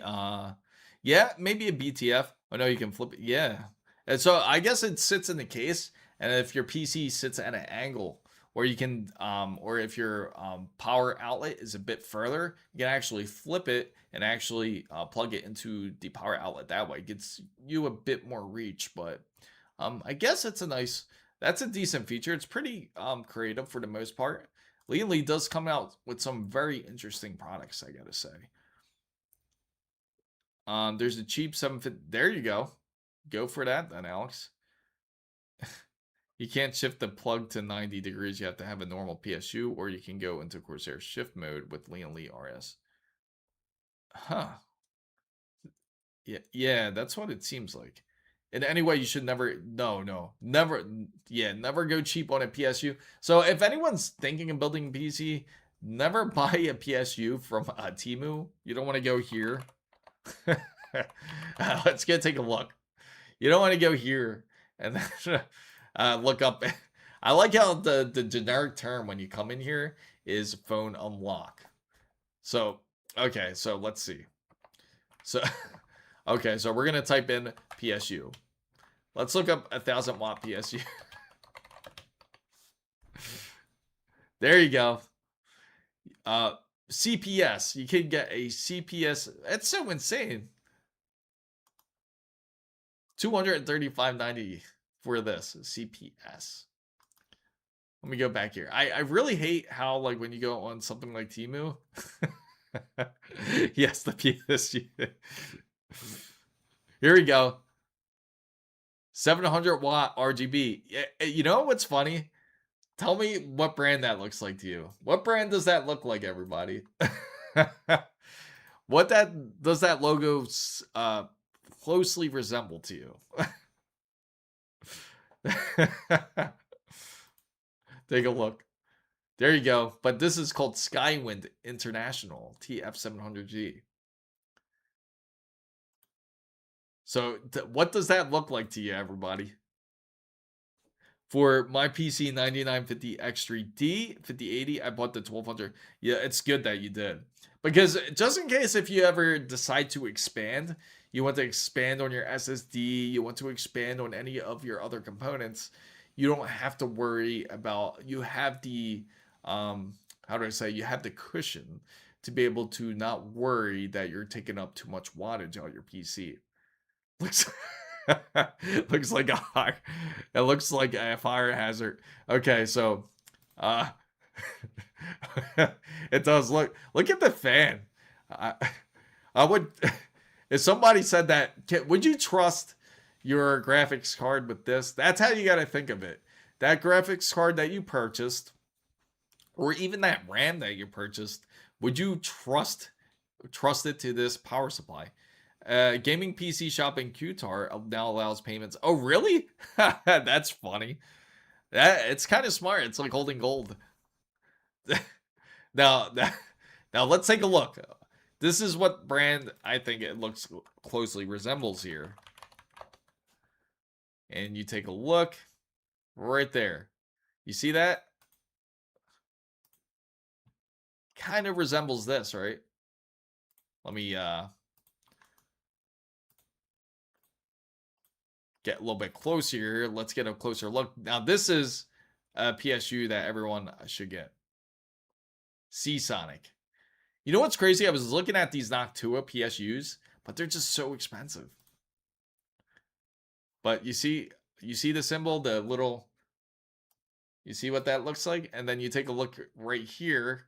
Speaker 1: yeah, maybe a BTF. Oh no, you can flip it. Yeah. And so I guess it sits in the case, and if your PC sits at an angle, or you can or if your power outlet is a bit further, you can actually flip it and actually plug it into the power outlet that way. It gets you a bit more reach, but I guess that's a decent feature. It's pretty creative for the most part. Lian Li does come out with some very interesting products, I gotta say. There's a cheap 750. There you go. Go for that then, Alex. You can't shift the plug to 90 degrees. You have to have a normal PSU, or you can go into Corsair shift mode with Lian Li RS. Huh. Yeah, that's what it seems like. And anyway, you should never go cheap on a PSU. So if anyone's thinking of building a PC, never buy a PSU from Temu. You don't want to go here. Let's go take a look. You don't want to go here and then look up. I like how the generic term when you come in here is phone unlock. So, okay, so let's see. So, okay, so we're going to type in PSU. Let's look up 1,000 watt PSU. There you go. CPS. You can get a CPS. That's so insane. $235.90 for this CPS. Let me go back here. I really hate how like when you go on something like Temu. Yes, the PSU. Here we go. 700 watt RGB. You know what's funny? Tell me what brand that looks like to you. What brand does that look like, everybody? What does that logo closely resemble to you? Take a look. There you go. But this is called Skywind International TF700G. So what does that look like to you, everybody? For my PC 9950 X3D 5080, I bought the 1200. Yeah, it's good that you did. Because just in case if you ever decide to expand, you want to expand on your SSD, you want to expand on any of your other components, you don't have to worry about, you have the, how do I say, you have the cushion to be able to not worry that you're taking up too much wattage on your PC. Looks looks like it looks like a fire hazard. Okay, so uh it does look at the fan. I, I would if somebody said that, would you trust your graphics card with this? That's how you got to think of it. That graphics card that you purchased, or even that RAM that you purchased, would you trust it to this power supply? Gaming PC shop in Qatar now allows payments. Oh, really? That's funny. It's kind of smart. It's like holding gold. now, now let's take a look. This is what brand I think it looks closely resembles here. And you take a look right there. You see that? Kind of resembles this, right? Let me get a little bit closer here. Let's get a closer look. Now, this is a PSU that everyone should get. Seasonic. You know what's crazy? I was looking at these Noctua PSUs, but they're just so expensive. But you see the symbol, the little, you see what that looks like? And then you take a look right here.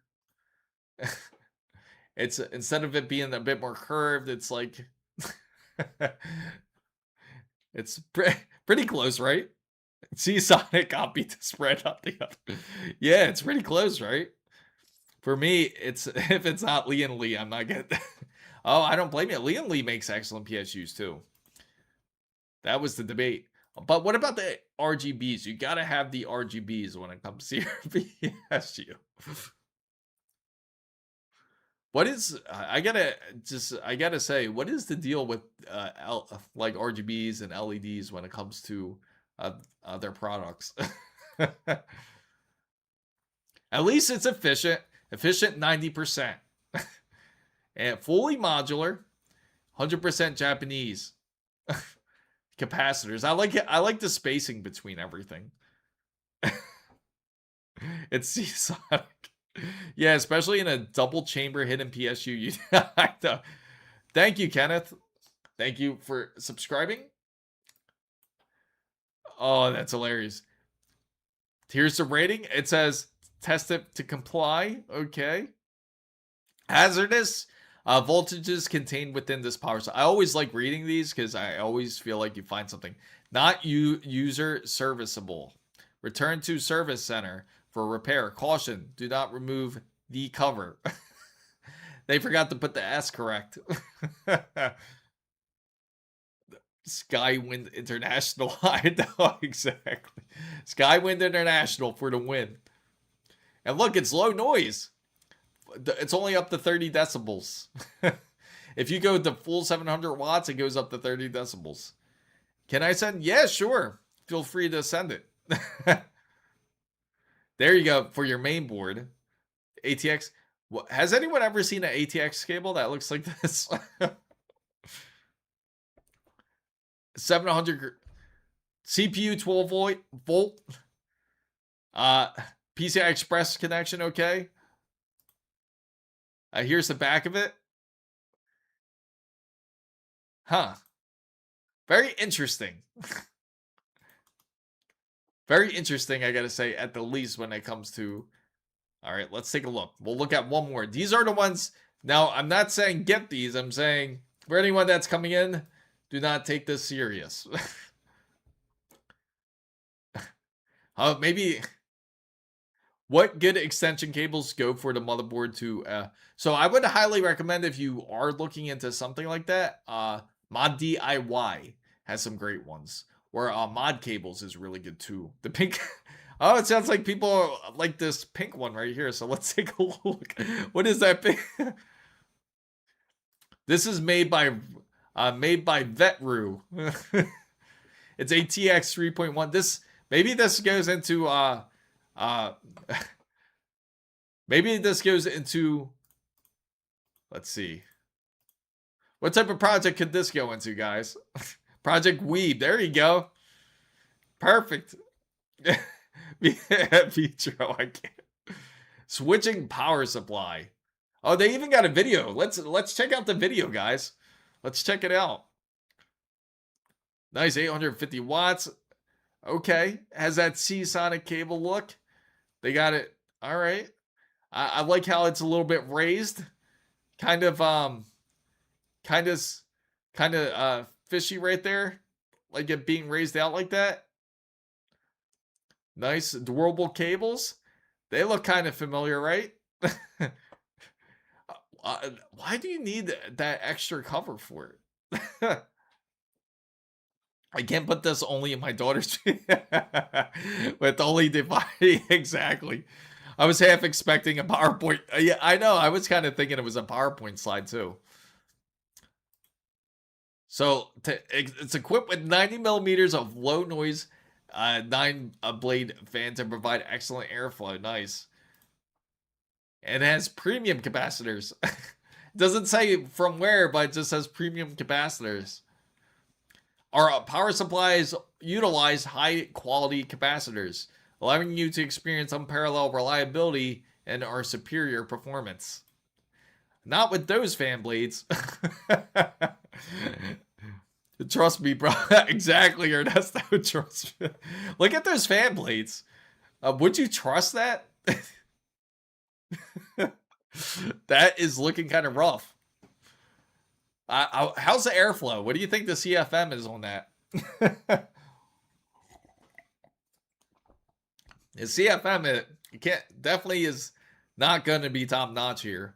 Speaker 1: It's, instead of it being a bit more curved, it's like, it's pretty close, right? Seasonic copy to spread up the other. Yeah, it's pretty close, right? For me, it's, if it's not Lee and Lee, I'm not getting. Oh, I don't blame you. Lee and Lee makes excellent PSUs too. That was the debate. But what about the RGBs? You gotta have the RGBs when it comes to your PSU. What is, I gotta say, what is the deal with like RGBs and LEDs when it comes to their products? At least it's efficient 90%. And fully modular, 100% Japanese. Capacitors. I like it. I like the spacing between everything. It's Seasonic. Yeah, especially in a double chamber hidden PSU. Thank you, Kenneth. Thank you for subscribing. Oh, that's hilarious. Here's the rating. It says test it to comply. Okay. Hazardous voltages contained within this power supply. I always like reading these because I always feel like you find something. Not user serviceable. Return to service center for repair. Caution, do not remove the cover. They forgot to put the S correct. Skywind International. I know, exactly. Skywind International for the win. And look, it's low noise. It's only up to 30 decibels. If you go to full 700 watts, it goes up to 30 decibels. Can I send? Yeah, sure. Feel free to send it. There you go for your main board. ATX. Has anyone ever seen an ATX cable that looks like this? 700 CPU 12 volt. PCI Express connection. Okay. Here's the back of it. Huh. Very interesting. Very interesting, I gotta say, at the least when it comes to... All right, let's take a look. We'll look at one more. These are the ones... Now, I'm not saying get these. I'm saying for anyone that's coming in, do not take this serious. Maybe... What good extension cables go for the motherboard to... So I would highly recommend if you are looking into something like that, Mod DIY has some great ones. Or Mod Cables is really good too. The pink... Oh, it sounds like people like this pink one right here. So let's take a look. What is that pink? This is made by Vetru. It's ATX 3.1. This... Maybe this goes into... maybe this goes into, let's see. What type of project could this go into, guys? Project Weeb. There you go. Perfect. Vitro, I can't. Switching power supply. Oh, they even got a video. Let's check out the video, guys. Let's check it out. Nice, 850 watts. Okay, has that Seasonic cable look. They got it. All right. I like how it's a little bit raised. Kind of fishy right there. Like it being raised out like that. Nice durable cables. They look kind of familiar, right? Why do you need that extra cover for it? I can't put this only in my daughter's with only dividing. Exactly. I was half expecting a PowerPoint. Yeah, I know. I was kind of thinking it was a PowerPoint slide too. So it's equipped with 90 millimeters of low noise 9-blade fan to provide excellent airflow. Nice. And it has premium capacitors. It doesn't say from where, but it just says premium capacitors. Our power supplies utilize high quality capacitors, allowing you to experience unparalleled reliability and our superior performance. Not with those fan blades. Trust me, bro. Exactly, Ernesto. Trust me. Look at those fan blades. Would you trust that? That is looking kind of rough. How's the airflow? What do you think the CFM is on that? The CFM, it definitely is not going to be top notch here.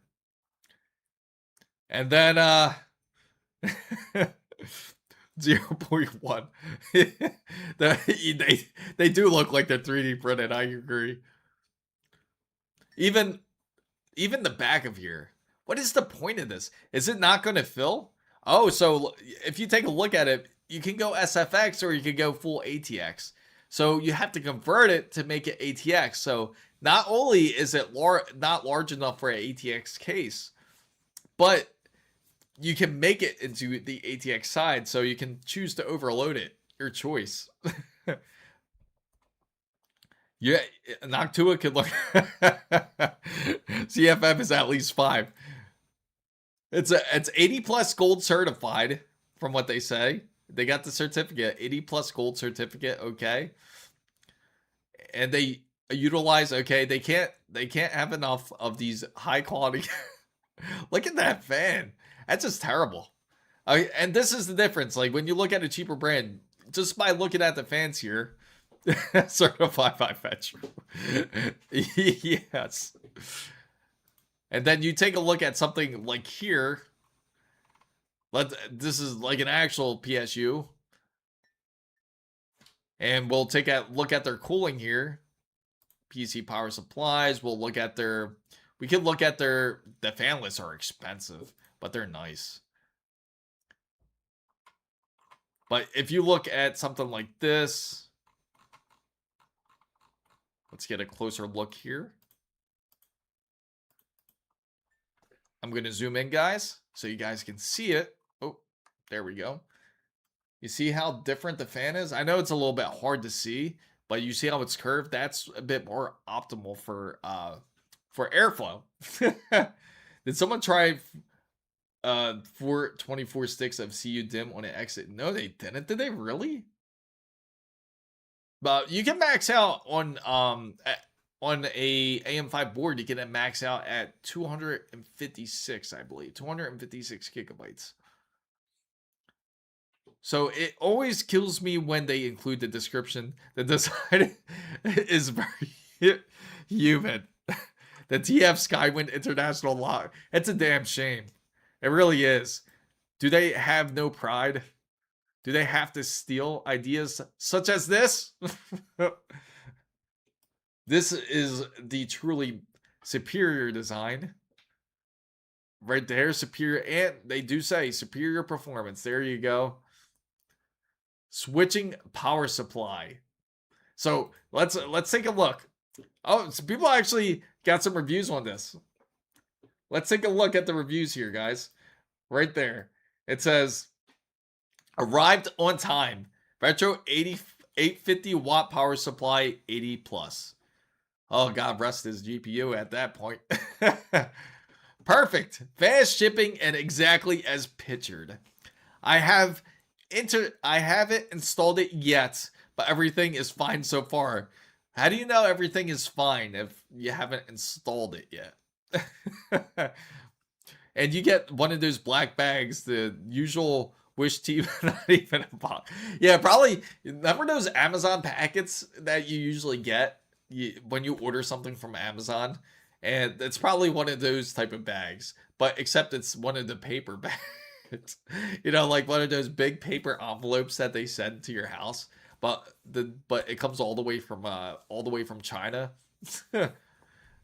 Speaker 1: And then 0.1. They do look like they're 3D printed. I agree. Even the back of here. What is the point of this? Is it not going to fill? Oh, so if you take a look at it, you can go SFX or you can go full ATX. So you have to convert it to make it ATX. So not only is it not large enough for an ATX case, but you can make it into the ATX side. So you can choose to overload it. Your choice. Yeah, Noctua could look. CFM is at least 5. It's 80 plus gold certified, from what they say. They got the certificate, 80 plus gold certificate. Okay, and they utilize. Okay, they can't have enough of these high quality. Look at that fan. That's just terrible. And this is the difference. Like when you look at a cheaper brand, just by looking at the fans here. Certified by Fetch. Yes. And then you take a look at something like here. This is like an actual PSU. And we'll take a look at their cooling here. PC power supplies. We'll look at their... We could look at their... The fanless are expensive, but they're nice. But if you look at something like this... Let's get a closer look here. I'm going to zoom in, guys, so you guys can see it. Oh, there we go. You see how different the fan is? I know it's a little bit hard to see, but you see how it's curved? That's a bit more optimal for airflow. Did someone try 424 sticks of CU dim on an exit? No, they didn't. Did they really? But you can max out on a AM5 board. You can max out at 256, I believe, 256 gigabytes. So it always kills me when they include the description. The design is very humid. The TF Skywind International Lock. It's a damn shame. It really is. Do they have no pride? Do they have to steal ideas such as this? This is the truly superior design. Right there, superior, and they do say superior performance. There you go. Switching power supply. So let's take a look. Oh, so people actually got some reviews on this. Let's take a look at the reviews here, guys. Right there. It says arrived on time. Retro 850 watt power supply 80 plus. Oh, God rest his GPU at that point. Perfect. Fast shipping and exactly as pictured. I haven't installed it yet, but everything is fine so far. How do you know everything is fine if you haven't installed it yet? And you get one of those black bags, the usual Wish TV, not even a box. Yeah, probably. Remember those Amazon packets that you usually get when you order something from Amazon? And it's probably one of those type of bags, but except it's one of the paper bags. Like one of those big paper envelopes that they send to your house. But it comes all the way from China.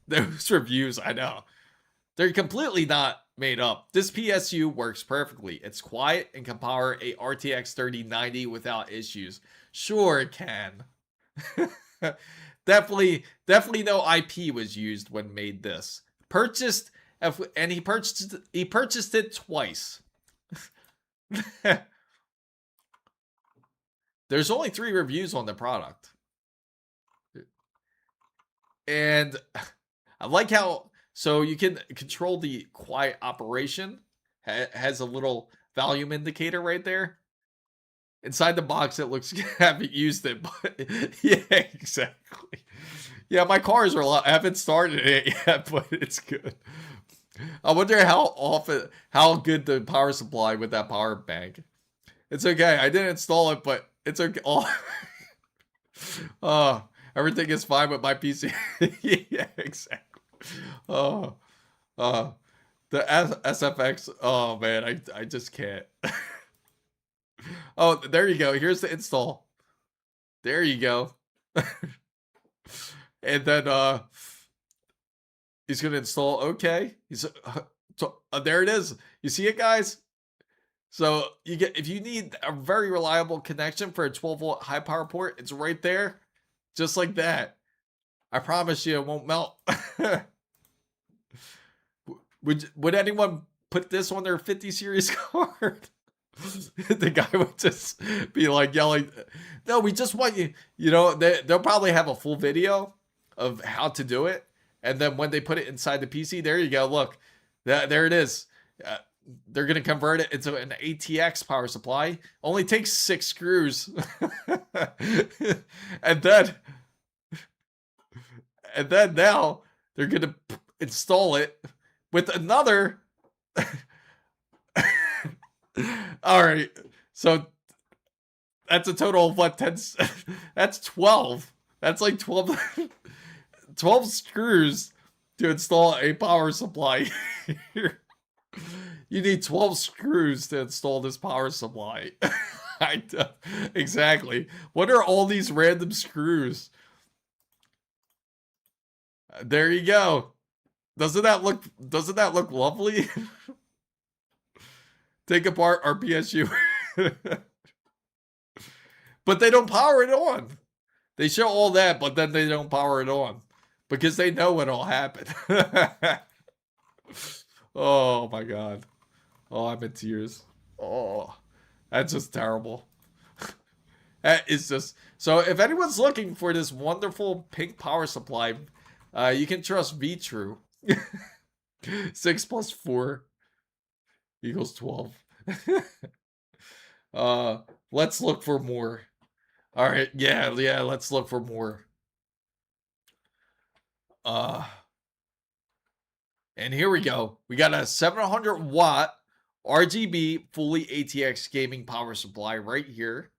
Speaker 1: Those reviews, I know. They're completely not made up. This PSU works perfectly. It's quiet and can power a RTX 3090 without issues. Sure it can. definitely no IP was used when made this. He purchased it twice. There's only 3 reviews on the product. And I like how so you can control the quiet operation. Has a little volume indicator right there. Inside the box, it looks I haven't used it, but yeah, exactly. Yeah, my cars are a lot. I haven't started it yet, but it's good. I wonder how good the power supply with that power bank. It's okay. I didn't install it, but it's okay. Oh, everything is fine with my PC. Yeah, exactly. Oh, the SFX. Oh man, I just can't. Oh, there you go. Here's the install. There you go. And then he's gonna install. Okay, there it is. You see it, guys? So if you need a very reliable connection for a 12-volt high power port, it's right there, just like that. I promise you, it won't melt. Would anyone put this on their 50 series card? The guy would just be like yelling, "No, we just want you." They'll probably have a full video of how to do it, and then when they put it inside the PC, there you go. Look, there it is. They're gonna convert it into an ATX power supply. Only takes 6 screws, and then now they're gonna install it with another. All right, so that's a total of what? 10. That's 12. That's like 12 screws to install a power supply here. You need 12 screws to install this power supply. Exactly. What are all these random screws? There you go. Doesn't that look lovely? Take apart our PSU. But they don't power it on. They show all that, but then they don't power it on because they know what'll happen. Oh my God. Oh, I'm in tears. Oh, that's just terrible. That is just so. If anyone's looking for this wonderful pink power supply, you can trust VTrue. 6 plus 4 equals 12. Let's look for more. All right, yeah, let's look for more. And here we go. We got a 700 watt RGB fully ATX gaming power supply right here.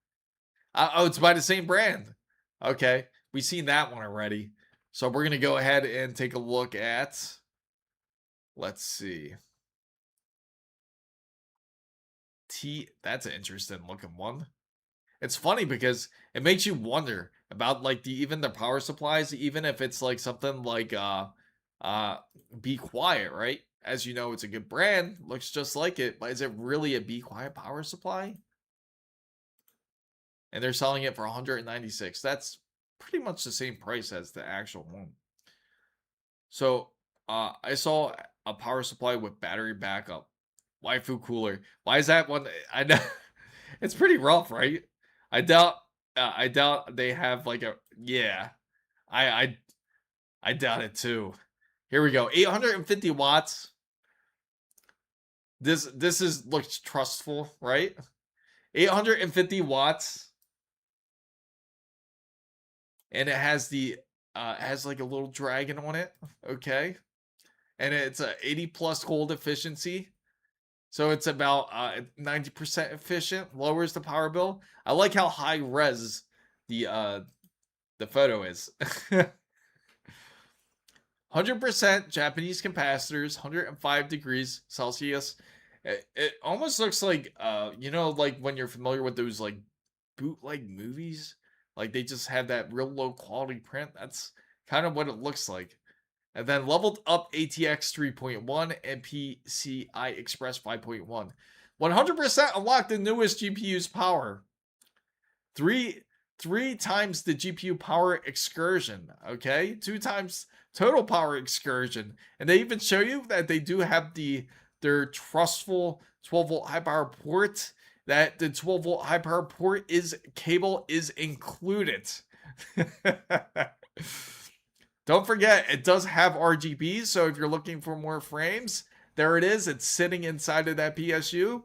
Speaker 1: Oh, it's by the same brand. Okay, we've seen that one already. So we're gonna go ahead and take a look at. Let's see. That's an interesting looking one. It's funny because it makes you wonder about like even the power supplies, even if it's like something like Be Quiet, right? As you know, it's a good brand, looks just like it, but is it really a Be Quiet power supply? And they're selling it for 196. That's pretty much the same price as the actual one. So I saw a power supply with battery backup Waifu cooler. Why is that one? I know it's pretty rough, right? I doubt. I doubt they have like a. Yeah, I I I doubt it too. Here we go. 850 watts. This is looks trustful, right? 850 watts, and it has the has like a little dragon on it. Okay, and it's a 80 plus cold efficiency. So it's about 90% efficient, lowers the power bill. I like how high res the photo is. 100% Japanese capacitors, 105 degrees Celsius. It almost looks like you know, like when you're familiar with those like bootleg movies, like they just have that real low quality print. That's kind of what it looks like. And then leveled up ATX 3.1 and PCI Express 5.1. 100% unlock the newest GPU's power. Three times the GPU power excursion. Okay, 2 times total power excursion. And they even show you that they do have their trustful 12-volt high power port. That the 12-volt high power port cable is included. Don't forget, it does have RGBs, so if you're looking for more frames, there it is. It's sitting inside of that PSU.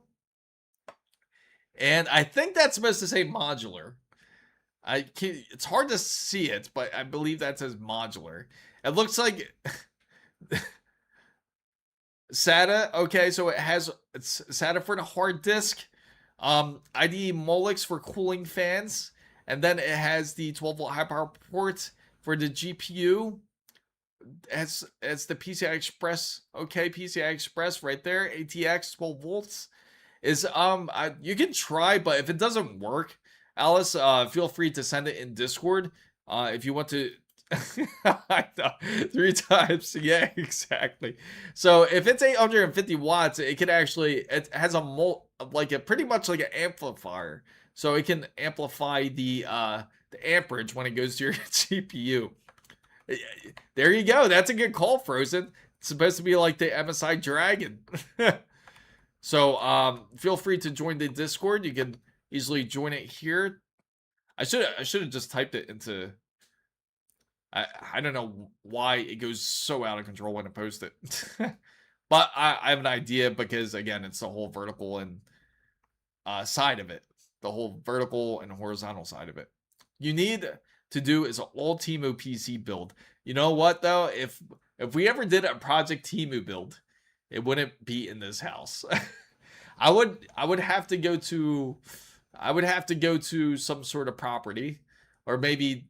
Speaker 1: And I think that's supposed to say modular. It's hard to see it, but I believe that says modular. It looks like SATA. Okay, so it's SATA for the hard disk. IDE Molex for cooling fans. And then it has the 12-volt high power port for the GPU. As the PCI Express. Okay, PCI Express right there. ATX 12 volts is you can try, but if it doesn't work, Alice, feel free to send it in Discord. If you want to. 3 times. Yeah, exactly. So if it's 850 watts, it has a pretty much like an amplifier. So it can amplify the amperage when it goes to your GPU. There you go. That's a good call, Frozen. It's supposed to be like the MSI Dragon. So feel free to join the Discord. You can easily join it here. I should have just typed it into. I don't know why it goes so out of control when I post it. But I have an idea because again, it's the whole vertical and side of it. The whole vertical and horizontal side of it. You need to do is an all Temu PC build. You know what though? If we ever did a Project Temu build, it wouldn't be in this house. I would have to go to some sort of property, or maybe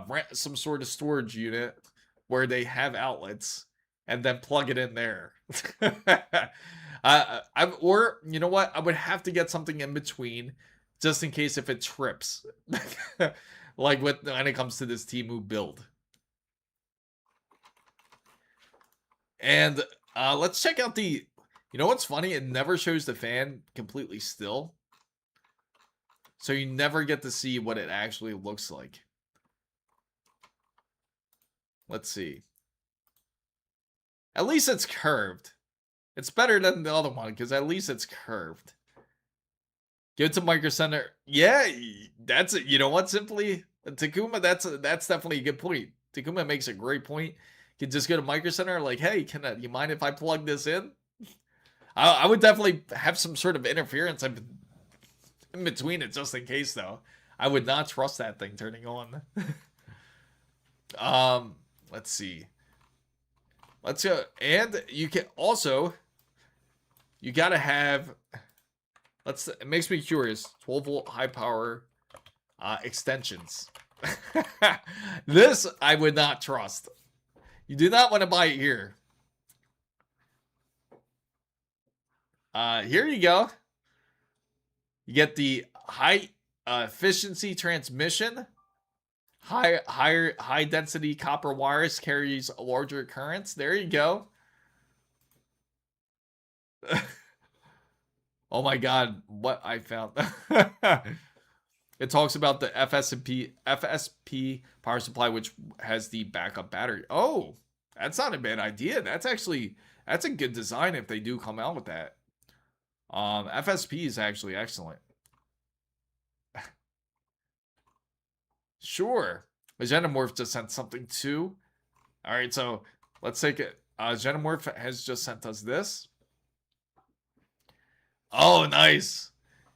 Speaker 1: rent some sort of storage unit where they have outlets and then plug it in there. Or you know what? I would have to get something in between just in case if it trips. Like when it comes to this Temu build. And let's check out the. You know what's funny? It never shows the fan completely still. So you never get to see what it actually looks like. Let's see. At least it's curved. It's better than the other one because at least it's curved. Go to Micro Center. Yeah, that's it. You know what? Simply Takuma. That's definitely a good point. Takuma makes a great point. You can just go to Micro Center. Like, hey, you mind if I plug this in? I would definitely have some sort of interference in between it, just in case. Though I would not trust that thing turning on. Let's see. Let's go. And you can also. You gotta have. It makes me curious. 12-volt high power extensions. This I would not trust. You do not want to buy it here. Here you go. You get the high efficiency transmission. High density copper wires carries larger currents. There you go. Oh my god, what I found. It talks about the FSP power supply, which has the backup battery. Oh, that's not a bad idea. That's a good design if they do come out with that. FSP is actually excellent. Sure. The Genomorph just sent something too. All right, so let's take it. Genomorph has just sent us this. Oh, nice.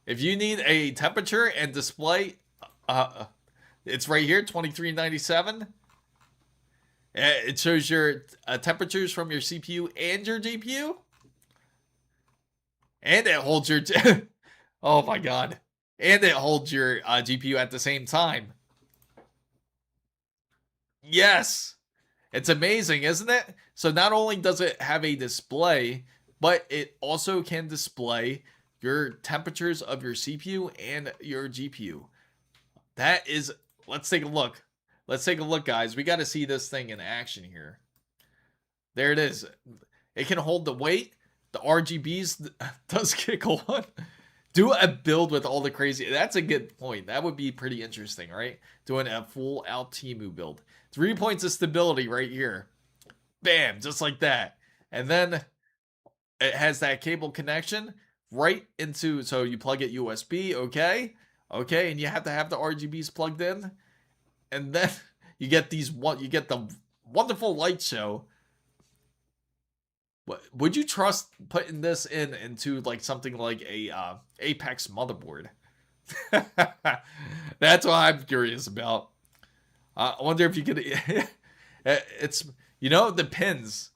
Speaker 1: If you need a temperature and display, it's right here, 2397. It shows your temperatures from your CPU and your GPU. And it holds your... oh my god. And it holds your GPU at the same time. Yes. It's amazing, isn't it? So not only does it have a display, but it also can display your temperatures of your CPU and your GPU. That is... Let's take a look. Let's take a look, guys. We got to see this thing in action here. There it is. It can hold the weight. The RGBs does kick on. Do a build with all the crazy... That's a good point. That would be pretty interesting, right? Doing a full out Temu build. 3 points of stability right here. Bam, just like that. And then it has that cable connection right into... So you plug it USB, okay? Okay, and you have to have the RGBs plugged in. And then you get these... You get the wonderful light show. Would you trust putting this into like something like a Apex motherboard? That's what I'm curious about. I wonder if you could... it's, you know, the pins.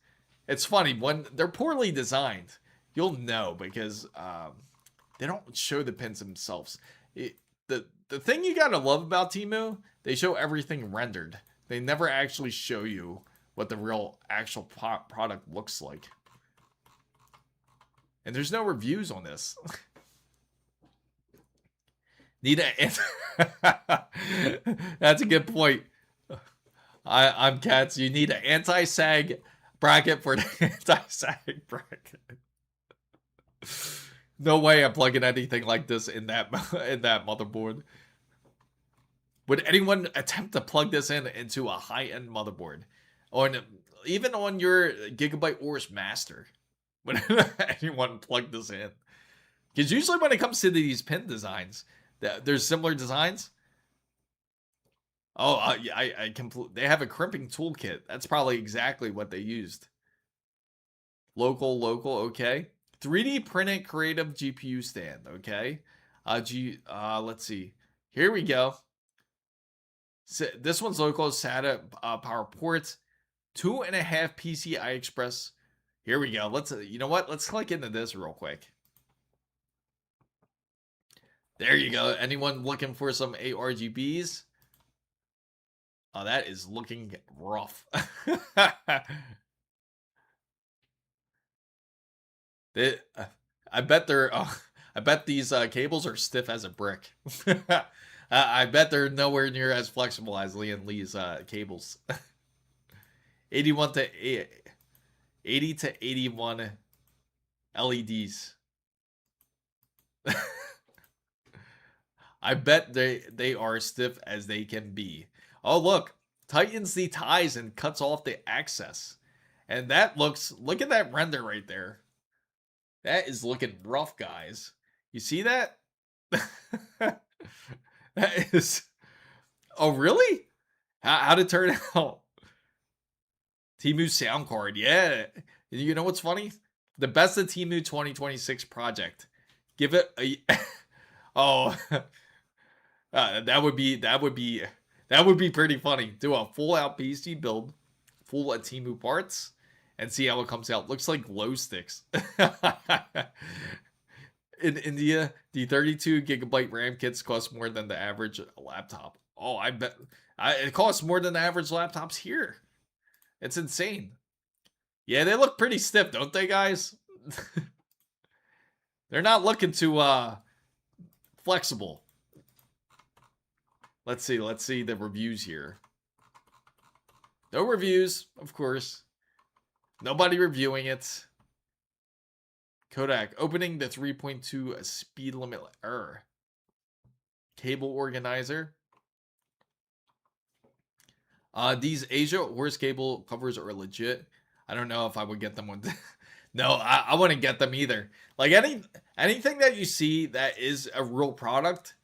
Speaker 1: It's funny, when they're poorly designed, you'll know because they don't show the pins themselves. The thing you gotta love about Temu, they show everything rendered. They never actually show you what the real actual product looks like. And there's no reviews on this. Need a... That's a good point. I'm Cats. You need an anti-sag bracket for the anti-sag bracket. No way I'm plugging anything like this in that motherboard. Would anyone attempt to plug this into a high-end motherboard? Or even on your Gigabyte Aorus Master? Would anyone plug this in? Because usually when it comes to these pin designs, there's similar designs. Oh, I completely... They have a crimping toolkit. That's probably exactly what they used. Local, okay. 3D printed creative GPU stand, okay. Let's see. Here we go. So this one's local SATA power ports. 2.5 PCI Express. Here we go. Let's, you know what? Let's click into this real quick. There you go. Anyone looking for some ARGBs? Oh, that is looking rough. I bet they're... I bet these cables are stiff as a brick. I bet they're nowhere near as flexible as Lian Lee's cables. 80 to 81 LEDs. I bet they are stiff as they can be. Oh, look. Tightens the ties and cuts off the access. And that looks... Look at that render right there. That is looking rough, guys. You see that? That is... Oh, really? How'd it turn out? Temu sound card, yeah. You know what's funny? The best of Temu 2026 project. Give it a... Oh... that would be pretty funny. Do a full out PC build, full of Temu parts, and see how it comes out. Looks like glow sticks. In India, the 32 gigabyte RAM kits cost more than the average laptop. Oh, I bet it costs more than the average laptops here. It's insane. Yeah, they look pretty stiff, don't they, guys? They're not looking too flexible. Let's see the reviews here. No reviews, of course. Nobody reviewing it. Kodak opening the 3.2 speed limit error. Cable organizer. These Asia Horse cable covers are legit. I don't know if I would get them on No, I wouldn't get them either. Like anything that you see that is a real product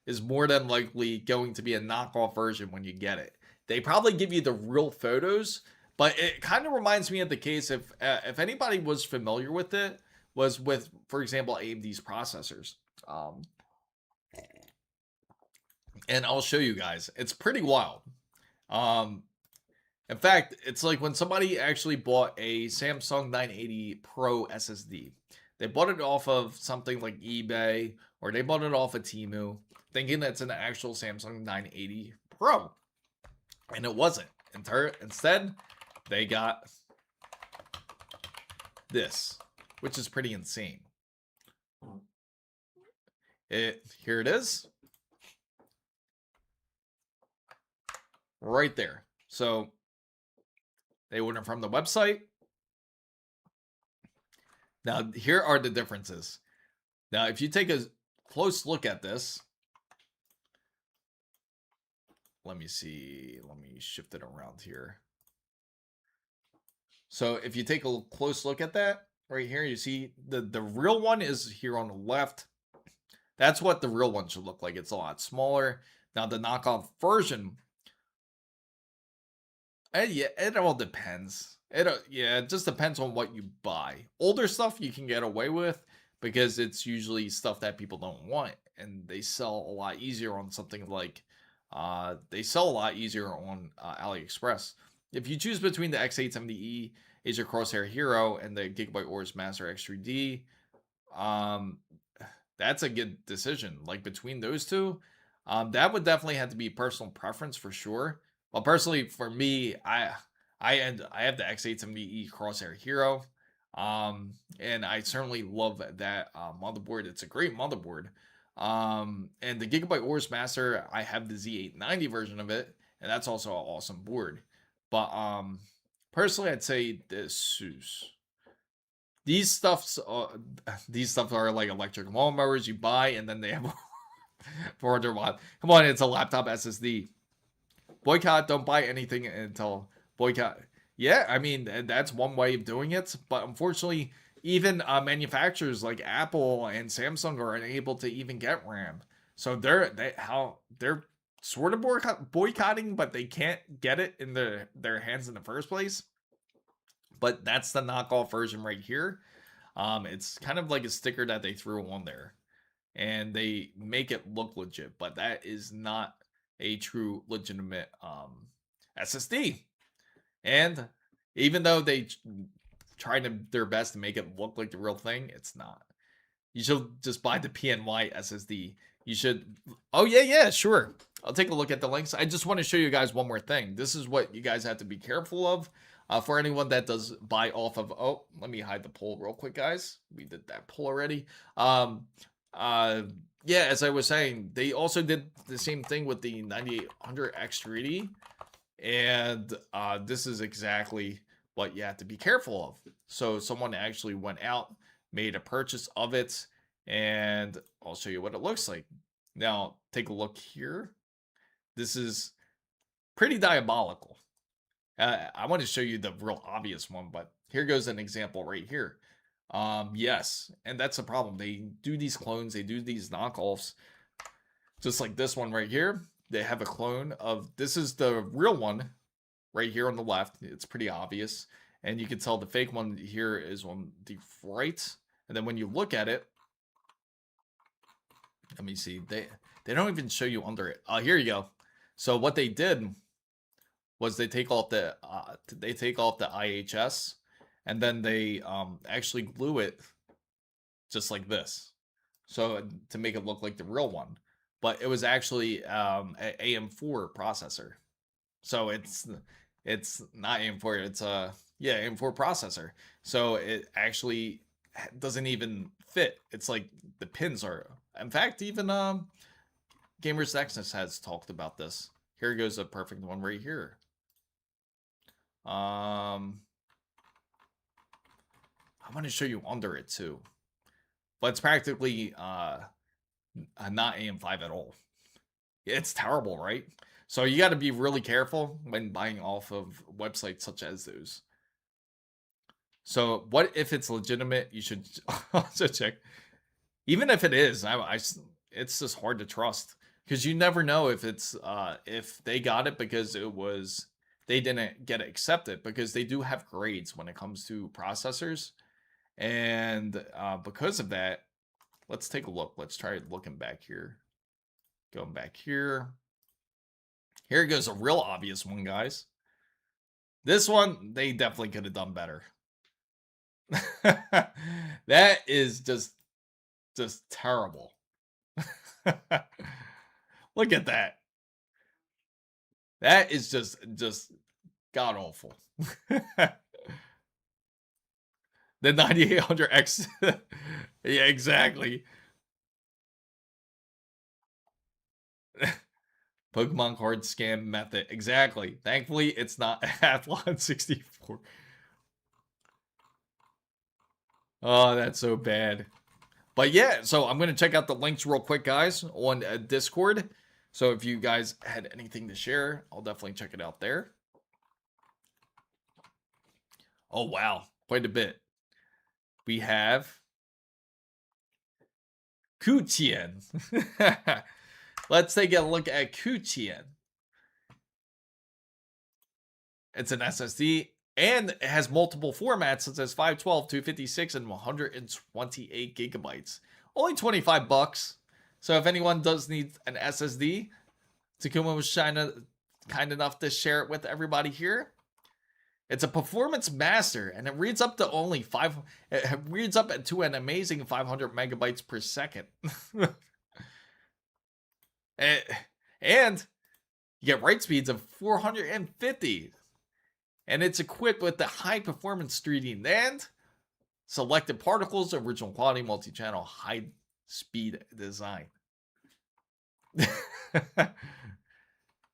Speaker 1: is more than likely going to be a knockoff version when you get it. They probably give you the real photos, but it kind of reminds me of the case if anybody was familiar with it, was with, for example, AMD's processors. Um, and I'll show you guys. It's pretty wild. Um, in fact, it's like when somebody actually bought a Samsung 980 Pro SSD. They bought it off of something like eBay or they bought it off of Temu, thinking that's an actual Samsung 980 Pro. And it wasn't. Instead, they got this, which is pretty insane. Here it is. Right there. So they ordered from the website. Now, here are the differences. Now, if you take a close look at this, let me see. Let me shift it around here. So if you take a close look at that right here, you see the real one is here on the left. That's what the real one should look like. It's a lot smaller. Now, the knockoff version, yeah, it all depends. It just depends on what you buy. Older stuff you can get away with because it's usually stuff that people don't want, and they sell a lot easier on something like AliExpress. If you choose between the X870E Acer Crosshair Hero and the Gigabyte Aorus Master X3D, that's a good decision. Like between those two, that would definitely have to be personal preference for sure. Well, personally, for me, I have the X870E Crosshair Hero, and I certainly love that motherboard. It's a great motherboard. And the Gigabyte Aorus Master, I have the Z890 version of it, and that's also an awesome board. But personally, I'd say this ASUS. These stuff are like electric lawnmowers you buy, and then they have 400 watt. Come on, it's a laptop SSD. Boycott, don't buy anything until boycott. Yeah, I mean, that's one way of doing it. But unfortunately, even manufacturers like Apple and Samsung are unable to even get RAM. So they're sort of boycotting, but they can't get it in their hands in the first place. But that's the knockoff version right here. It's kind of like a sticker that they threw on there, and they make it look legit, but that is not a true legitimate SSD. And even though they tried their best to make it look like the real thing, it's not. You should just buy the PNY SSD. You should. Oh yeah, sure. I'll take a look at the links. I just want to show you guys one more thing. This is what you guys have to be careful of. For anyone that does buy off of, let me hide the poll real quick, guys. We did that poll already. Yeah, as I was saying, they also did the same thing with the 9800 X3D, and this is exactly what you have to be careful of. So someone actually went out, made a purchase of it, and I'll show you what it looks like. Now, take a look here. This is pretty diabolical. I want to show you the real obvious one, but here goes an example right here. Yes, and that's the problem. They do these clones, they do these knockoffs, just like this one right here. They have a clone of, this is the real one right here on the left. It's pretty obvious, and you can tell the fake one here is on the right. And then when you look at it, let me see, they don't even show you under it. Here you go. So what they did was they take off the IHS, and then they actually glue it just like this, so to make it look like the real one. But it was actually an AM4 processor, so it's not AM4. It's a AM4 processor. So it actually doesn't even fit. It's like the pins are. In fact, even Gamers Nexus has talked about this. Here goes a perfect one right here. I want to show you under it too, but it's practically not AM5 at all. It's terrible, right? So you got to be really careful when buying off of websites such as those. So what if it's legitimate? You should also check. Even if it is, it's just hard to trust because you never know if they got it because they didn't get it accepted, because they do have grades when it comes to processors, and because of that, let's take a look. Let's try looking back here. Going back here. Here goes a real obvious one, guys. This one, they definitely could have done better. That is just terrible. Look at that. That is just god awful. The 9800X. Yeah, exactly. Pokemon card scam method. Exactly. Thankfully, it's not Athlon 64. Oh, that's so bad. But yeah, so I'm going to check out the links real quick, guys, on Discord. So if you guys had anything to share, I'll definitely check it out there. Oh, wow. Quite a bit. We have Kuchien. Let's take a look at Kuchien. It's an SSD, and it has multiple formats such as 512, 256, and 128 gigabytes. Only 25 bucks. So if anyone does need an SSD, Takuma was kind enough to share it with everybody here. It's a performance master, and it reads up to it reads up to an amazing 500 megabytes per second. And you get write speeds of 450. And it's equipped with the high performance 3D NAND, selected particles, original quality, multi-channel, high speed design.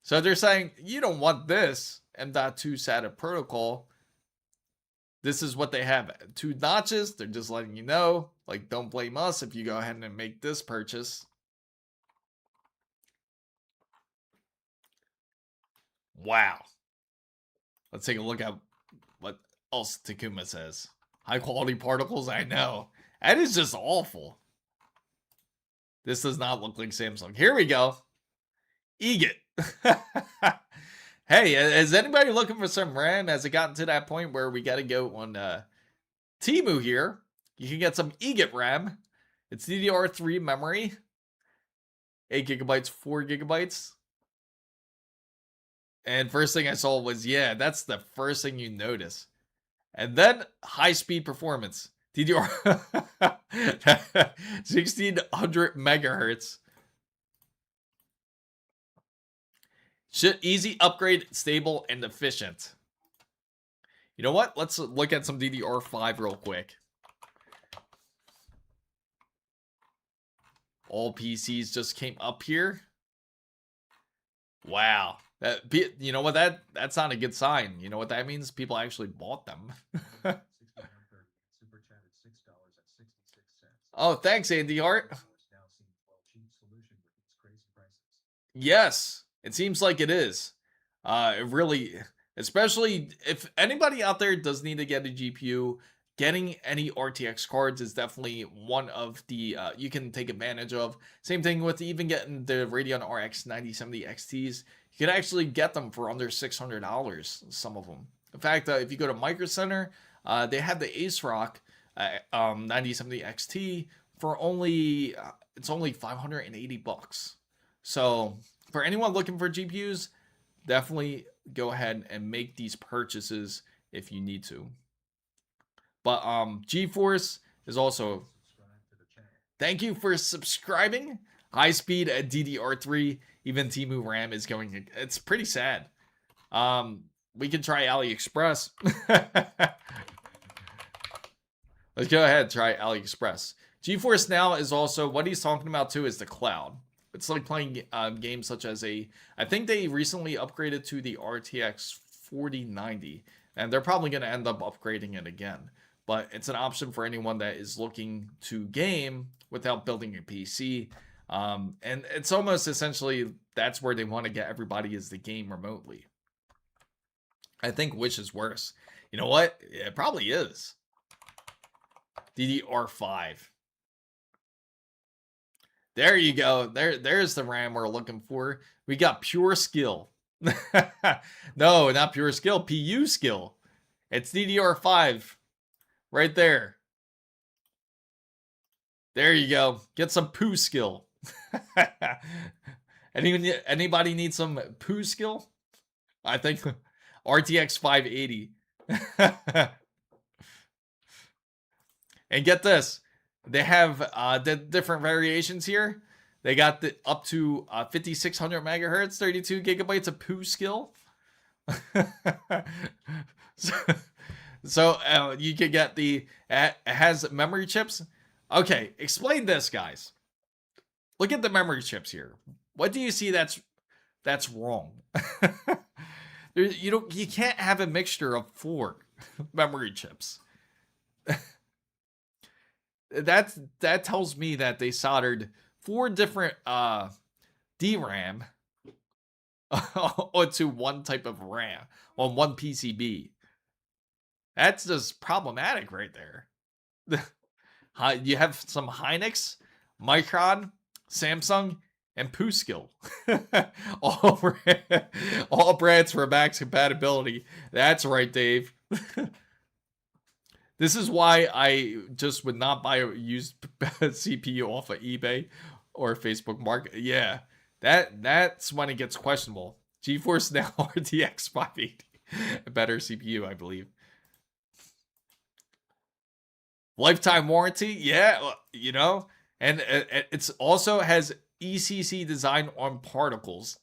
Speaker 1: So they're saying, you don't want this M.2 SATA protocol. This is what they have. 2 notches. They're just letting you know, like, don't blame us if you go ahead and make this purchase. Wow. Let's take a look at what else Takuma says. High quality particles, I know. That is just awful. This does not look like Samsung. Here we go. Egot. Hey, is anybody looking for some RAM? Has it gotten to that point where we got to go on Temu here? You can get some Egot RAM. It's DDR3 memory. 8 gigabytes, 4 gigabytes. And first thing I saw was, yeah, that's the first thing you notice. And then high-speed performance. DDR 1600 megahertz. Easy upgrade, stable, and efficient. You know what? Let's look at some DDR5 real quick. All PCs just came up here. Wow. You know what? That's not a good sign. You know what that means? People actually bought them. Oh, thanks, Andy Hart. Yes, it seems like it is. It really, especially if anybody out there does need to get a GPU, getting any RTX cards is definitely one of the you can take advantage of. Same thing with even getting the Radeon RX 9070 XTs. You can actually get them for under $600, some of them. In fact, if you go to Micro Center, they have the AceRock 9070 XT for only it's only 580 bucks. So for anyone looking for GPUs, definitely go ahead and make these purchases if you need to. But GeForce is also, thank you for subscribing. High speed at DDR3, even Temu RAM is going, it's pretty sad. We can try AliExpress. Let's go ahead and try AliExpress. GeForce Now is also, what he's talking about too is the cloud. It's like playing games such as I think they recently upgraded to the RTX 4090, and they're probably going to end up upgrading it again. But it's an option for anyone that is looking to game without building a PC. And it's almost essentially, that's where they want to get everybody, is the game remotely. I think which is worse. You know what? It probably is. DDR5. There you go. There's the RAM we're looking for. We got pure skill. No, not pure skill. PU skill. It's DDR5 right there. There you go. Get some poo skill. Anybody need some poo skill? I think RTX 580. And get this. They have the different variations here. They got the up to 5600 megahertz, 32 gigabytes of poo skill. So you could get the it has memory chips. Okay, explain this, guys. Look at the memory chips here. What do you see that's wrong? You can't have a mixture of 4 memory chips. That tells me that they soldered 4 different DRAM onto one type of RAM on one PCB. That's just problematic right there. You have some Hynix, Micron, Samsung, and Pooskill. all brands for max compatibility. That's right, Dave. This is why I just would not buy a used CPU off of eBay or Facebook Market. Yeah, that's when it gets questionable. GeForce Now RTX 580, a better CPU, I believe. Lifetime warranty, yeah, you know, and it's also has ECC design on particles.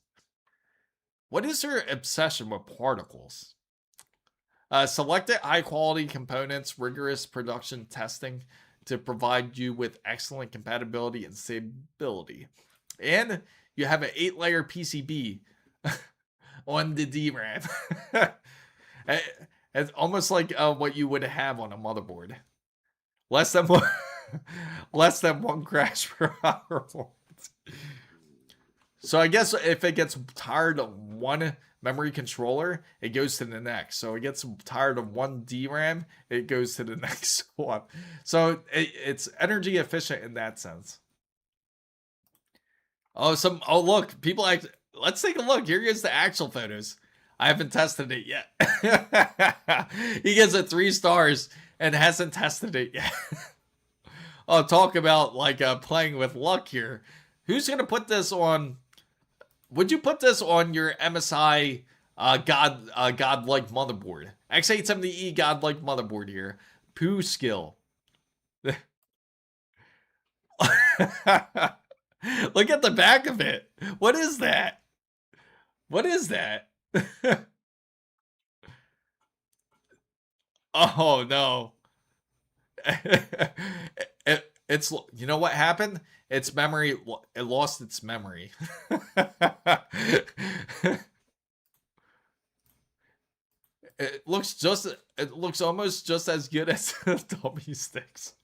Speaker 1: What is their obsession with particles? Selected high-quality components, rigorous production testing to provide you with excellent compatibility and stability. And you have an 8-layer PCB on the DRAM. It's almost like what you would have on a motherboard. Less than one crash per hour. So I guess if it gets tired of one memory controller, it goes to the next. So it gets tired of one DRAM, it goes to the next one. So it's energy efficient in that sense. Oh, look, people let's take a look. Here is the actual photos. I haven't tested it yet. He gives it 3 stars and hasn't tested it yet. Oh, talk about like playing with luck here. Who's gonna put this on? Would you put this on your MSI godlike motherboard? X870E godlike motherboard here. Poo skill. Look at the back of it. What is that? What is that? Oh no. It's, you know what happened? Its memory, it lost its memory. It looks almost just as good as W sticks.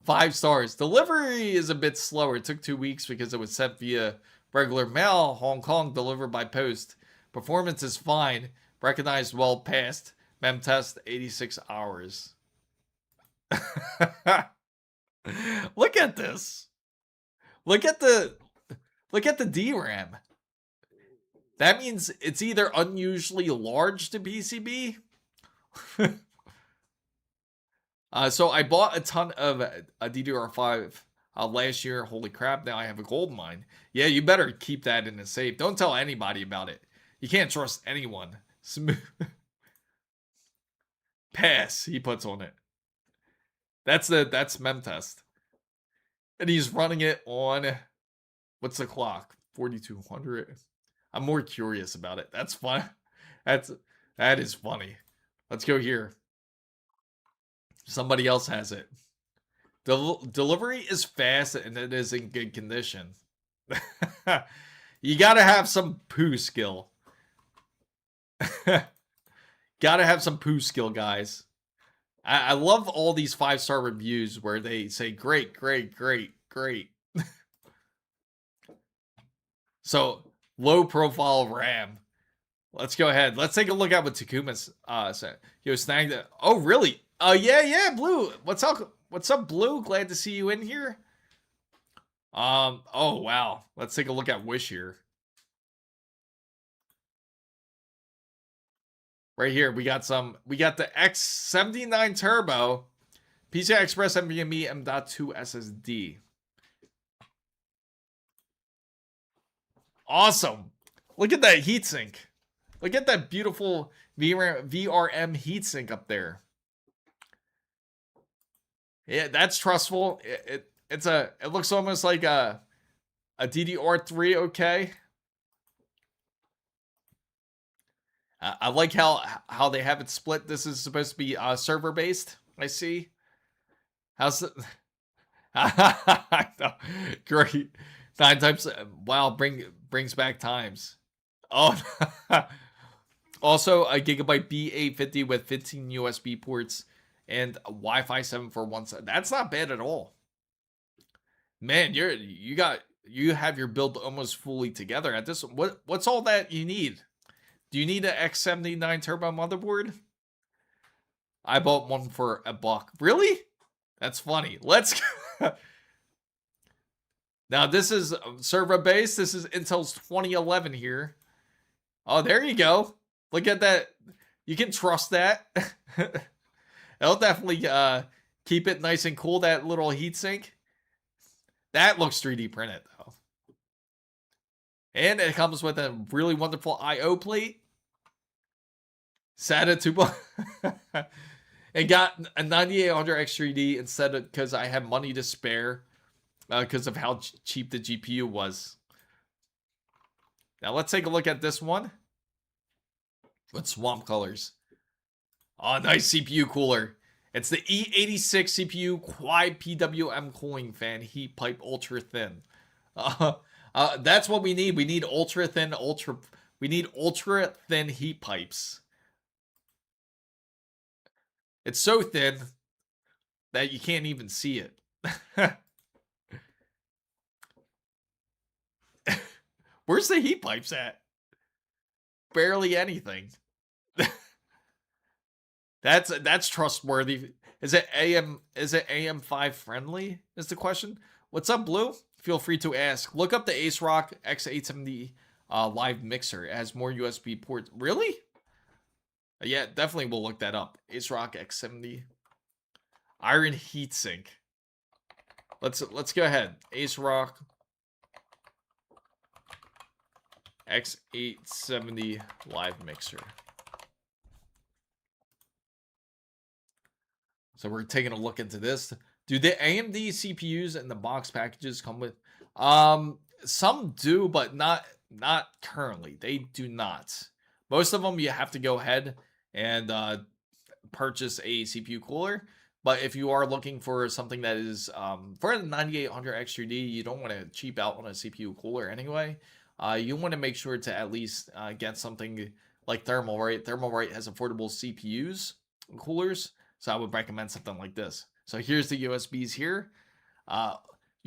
Speaker 1: 5 stars. Delivery is a bit slower. It took 2 weeks because it was sent via regular mail. Hong Kong, delivered by post. Performance is fine. Recognized well past. Mem test 86 hours. Look at this. Look at the DRAM. That means it's either unusually large to PCB. So I bought a ton of a DDR5 last year. Holy crap, now I have a gold mine. Yeah, you better keep that in a safe. Don't tell anybody about it. You can't trust anyone. Smooth. Pass, he puts on it. That's mem test. And he's running it on, what's the clock? 4200. I'm more curious about it. That's fun. That is funny. Let's go here. Somebody else has it. Delivery is fast and it is in good condition. You gotta have some poo skill. Gotta have some poo skill, guys. I love all these 5-star reviews where they say great, great, great, great. So, low profile RAM. Let's go ahead. Let's take a look at what Takuma's said. Yo, snagged it. Oh, really? Oh yeah, Blue. What's up? What's up, Blue? Glad to see you in here. Oh wow. Let's take a look at Wish here. Right here, we got the X79 Turbo PCI Express NVMe M.2 SSD. Awesome. Look at that heatsink. Look at that beautiful VRM heatsink up there. Yeah, that's trustful. It looks almost like a DDR3. Okay. I like how they have it split. This is supposed to be server based. I see. How's it? I know. Great. 9 times. Wow. Brings back times. Oh. Also, a Gigabyte B850 with 15 USB ports and Wi-Fi 7 for one side. That's not bad at all. Man, you have your build almost fully together at this. What's all that you need? Do you need an X79 Turbo motherboard? I bought one for $1. Really? That's funny. Let's Now this is server based. This is Intel's 2011 here. Oh, there you go. Look at that. You can trust that. It'll definitely keep it nice and cool, that little heatsink. That looks 3D printed though. And it comes with a really wonderful I/O plate. SATA 2. And got a 9800 X3D instead of, because I had money to spare because of how cheap the GPU was. Now let's take a look at this one with swamp colors. Oh, nice CPU cooler. It's the E86 CPU Quad PWM cooling fan heat pipe ultra thin. That's what we need. We need ultra thin heat pipes. It's so thin that you can't even see it. Where's the heat pipes at? Barely anything. That's trustworthy. Is it AM5 friendly? Is the question. What's up, Blue? Feel free to ask. Look up the AceRock X870 live mixer. It has more USB ports. Really? Yeah, definitely we'll look that up. AceRock X70 Iron heatsink. Let's go ahead. AceRock X870 live mixer. So we're taking a look into this. Do the AMD CPUs and the box packages come with? Some do, but not currently. They do not. Most of them you have to go ahead and purchase a CPU cooler. But if you are looking for something that is for the 9800 X3D, you don't want to cheap out on a CPU cooler anyway. You want to make sure to at least get something like Thermalright. Thermalright has affordable CPUs and coolers, so I would recommend something like this. So here's the USBs here.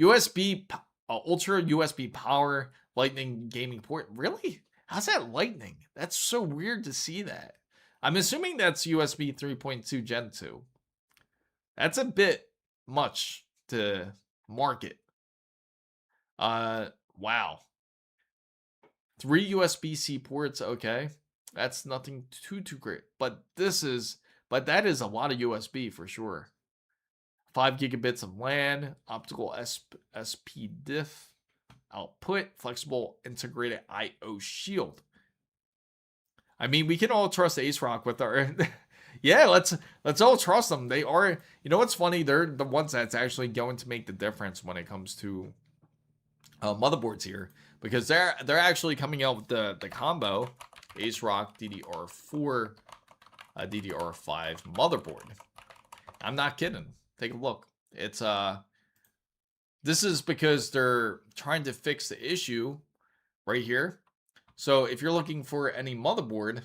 Speaker 1: USB Ultra USB power Lightning gaming port. Really? How's that Lightning? That's so weird to see that. I'm assuming that's USB 3.2 Gen 2. That's a bit much to market. Wow. 3 USB-C ports, okay. That's nothing too great. But that is a lot of USB for sure. 5 gigabits of LAN, optical SP diff, output, flexible integrated I/O shield. I mean, we can all trust AceRock with our yeah, let's all trust them. They are, you know what's funny? They're the ones that's actually going to make the difference when it comes to motherboards here, because they're actually coming out with the combo AceRock DDR4 DDR5 motherboard. I'm not kidding. Take a look. It's this is because they're trying to fix the issue right here. So if you're looking for any motherboard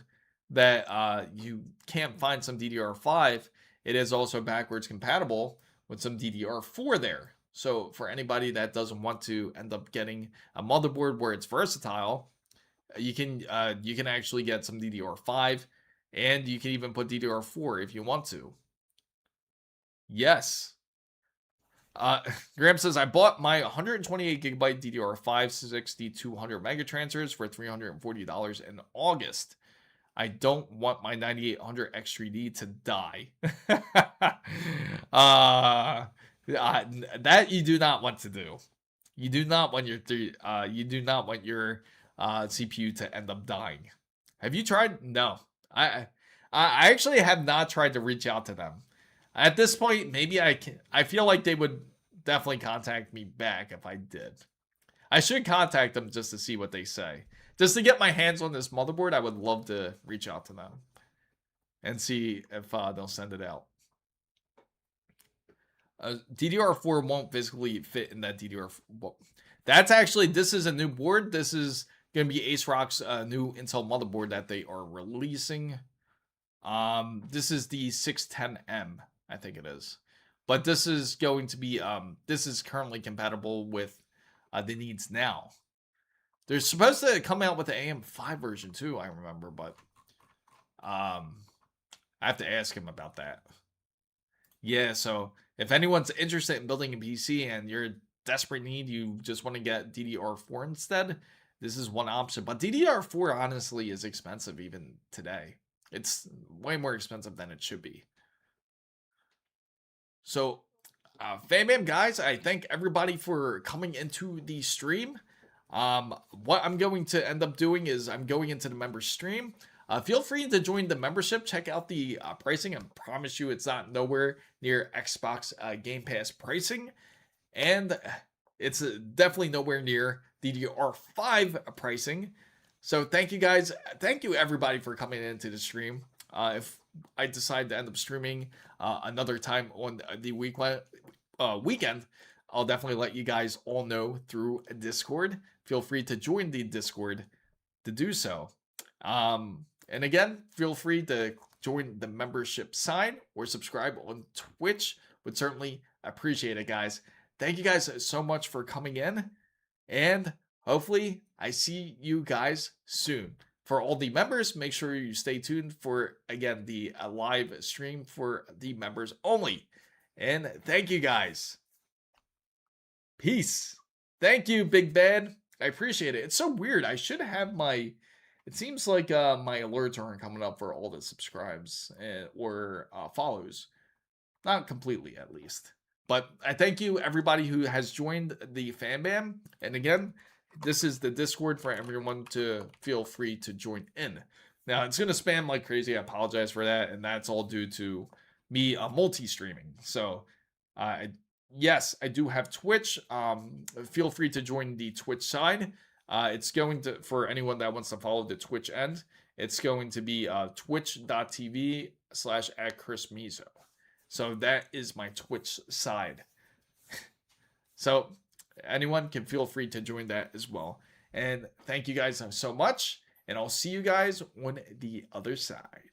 Speaker 1: that you can't find some DDR5, it is also backwards compatible with some DDR4 there. So for anybody that doesn't want to end up getting a motherboard where it's versatile, you can actually get some DDR5, and you can even put DDR4 if you want to. Yes. Graham says, I bought my 128 gigabyte DDR5 6200 mega transfers for $340 in August. I don't want my 9800 X3D to die. That you do not want to do. You do not want your CPU to end up dying. Have you tried? No. I actually have not tried to reach out to them. At this point, maybe I can. I feel like they would definitely contact me back if I did. I should contact them just to see what they say. Just to get my hands on this motherboard, I would love to reach out to them and see if they'll send it out. DDR4 won't physically fit in that DDR4. Well, that's actually, this is a new board. This is going to be AceRock's new Intel motherboard that they are releasing. This is the 610M, I think it is. But this is going to be, this is currently compatible with the needs now. They're supposed to come out with the AM5 version too, I remember, but I have to ask him about that. Yeah, so if anyone's interested in building a PC and you're in desperate need, you just want to get DDR4 instead, this is one option. But DDR4 honestly is expensive even today. It's way more expensive than it should be. So, FanBam guys, I thank everybody for coming into the stream. What I'm going to end up doing is I'm going into the member stream. Feel free to join the membership. Check out the pricing. I promise you it's not nowhere near Xbox Game Pass pricing. And it's definitely nowhere near DDR5 pricing. So thank you guys. Thank you everybody for coming into the stream. If I decide to end up streaming another time on the weekend, I'll definitely let you guys all know through Discord. Feel free to join the Discord to do so. And again, feel free to join the membership side or subscribe on Twitch. Would certainly appreciate it, guys. Thank you guys so much for coming in. And hopefully I see you guys soon. For all the members, make sure you stay tuned for, again, the live stream for the members only. And thank you guys. Peace. Thank you, Big Bad. I appreciate it. It's so weird. I should have my... It seems like my alerts aren't coming up for all the subscribes or follows. Not completely, at least. But I thank you, everybody who has joined the FanBam. And again, this is the Discord for everyone to feel free to join in. Now, it's going to spam like crazy. I apologize for that. And that's all due to me multi-streaming. So, yes, I do have Twitch. Feel free to join the Twitch side. It's going to, for anyone that wants to follow the Twitch end, it's going to be twitch.tv/@ChrisMizo. So that is my Twitch side. So anyone can feel free to join that as well. And thank you guys so much. And I'll see you guys on the other side.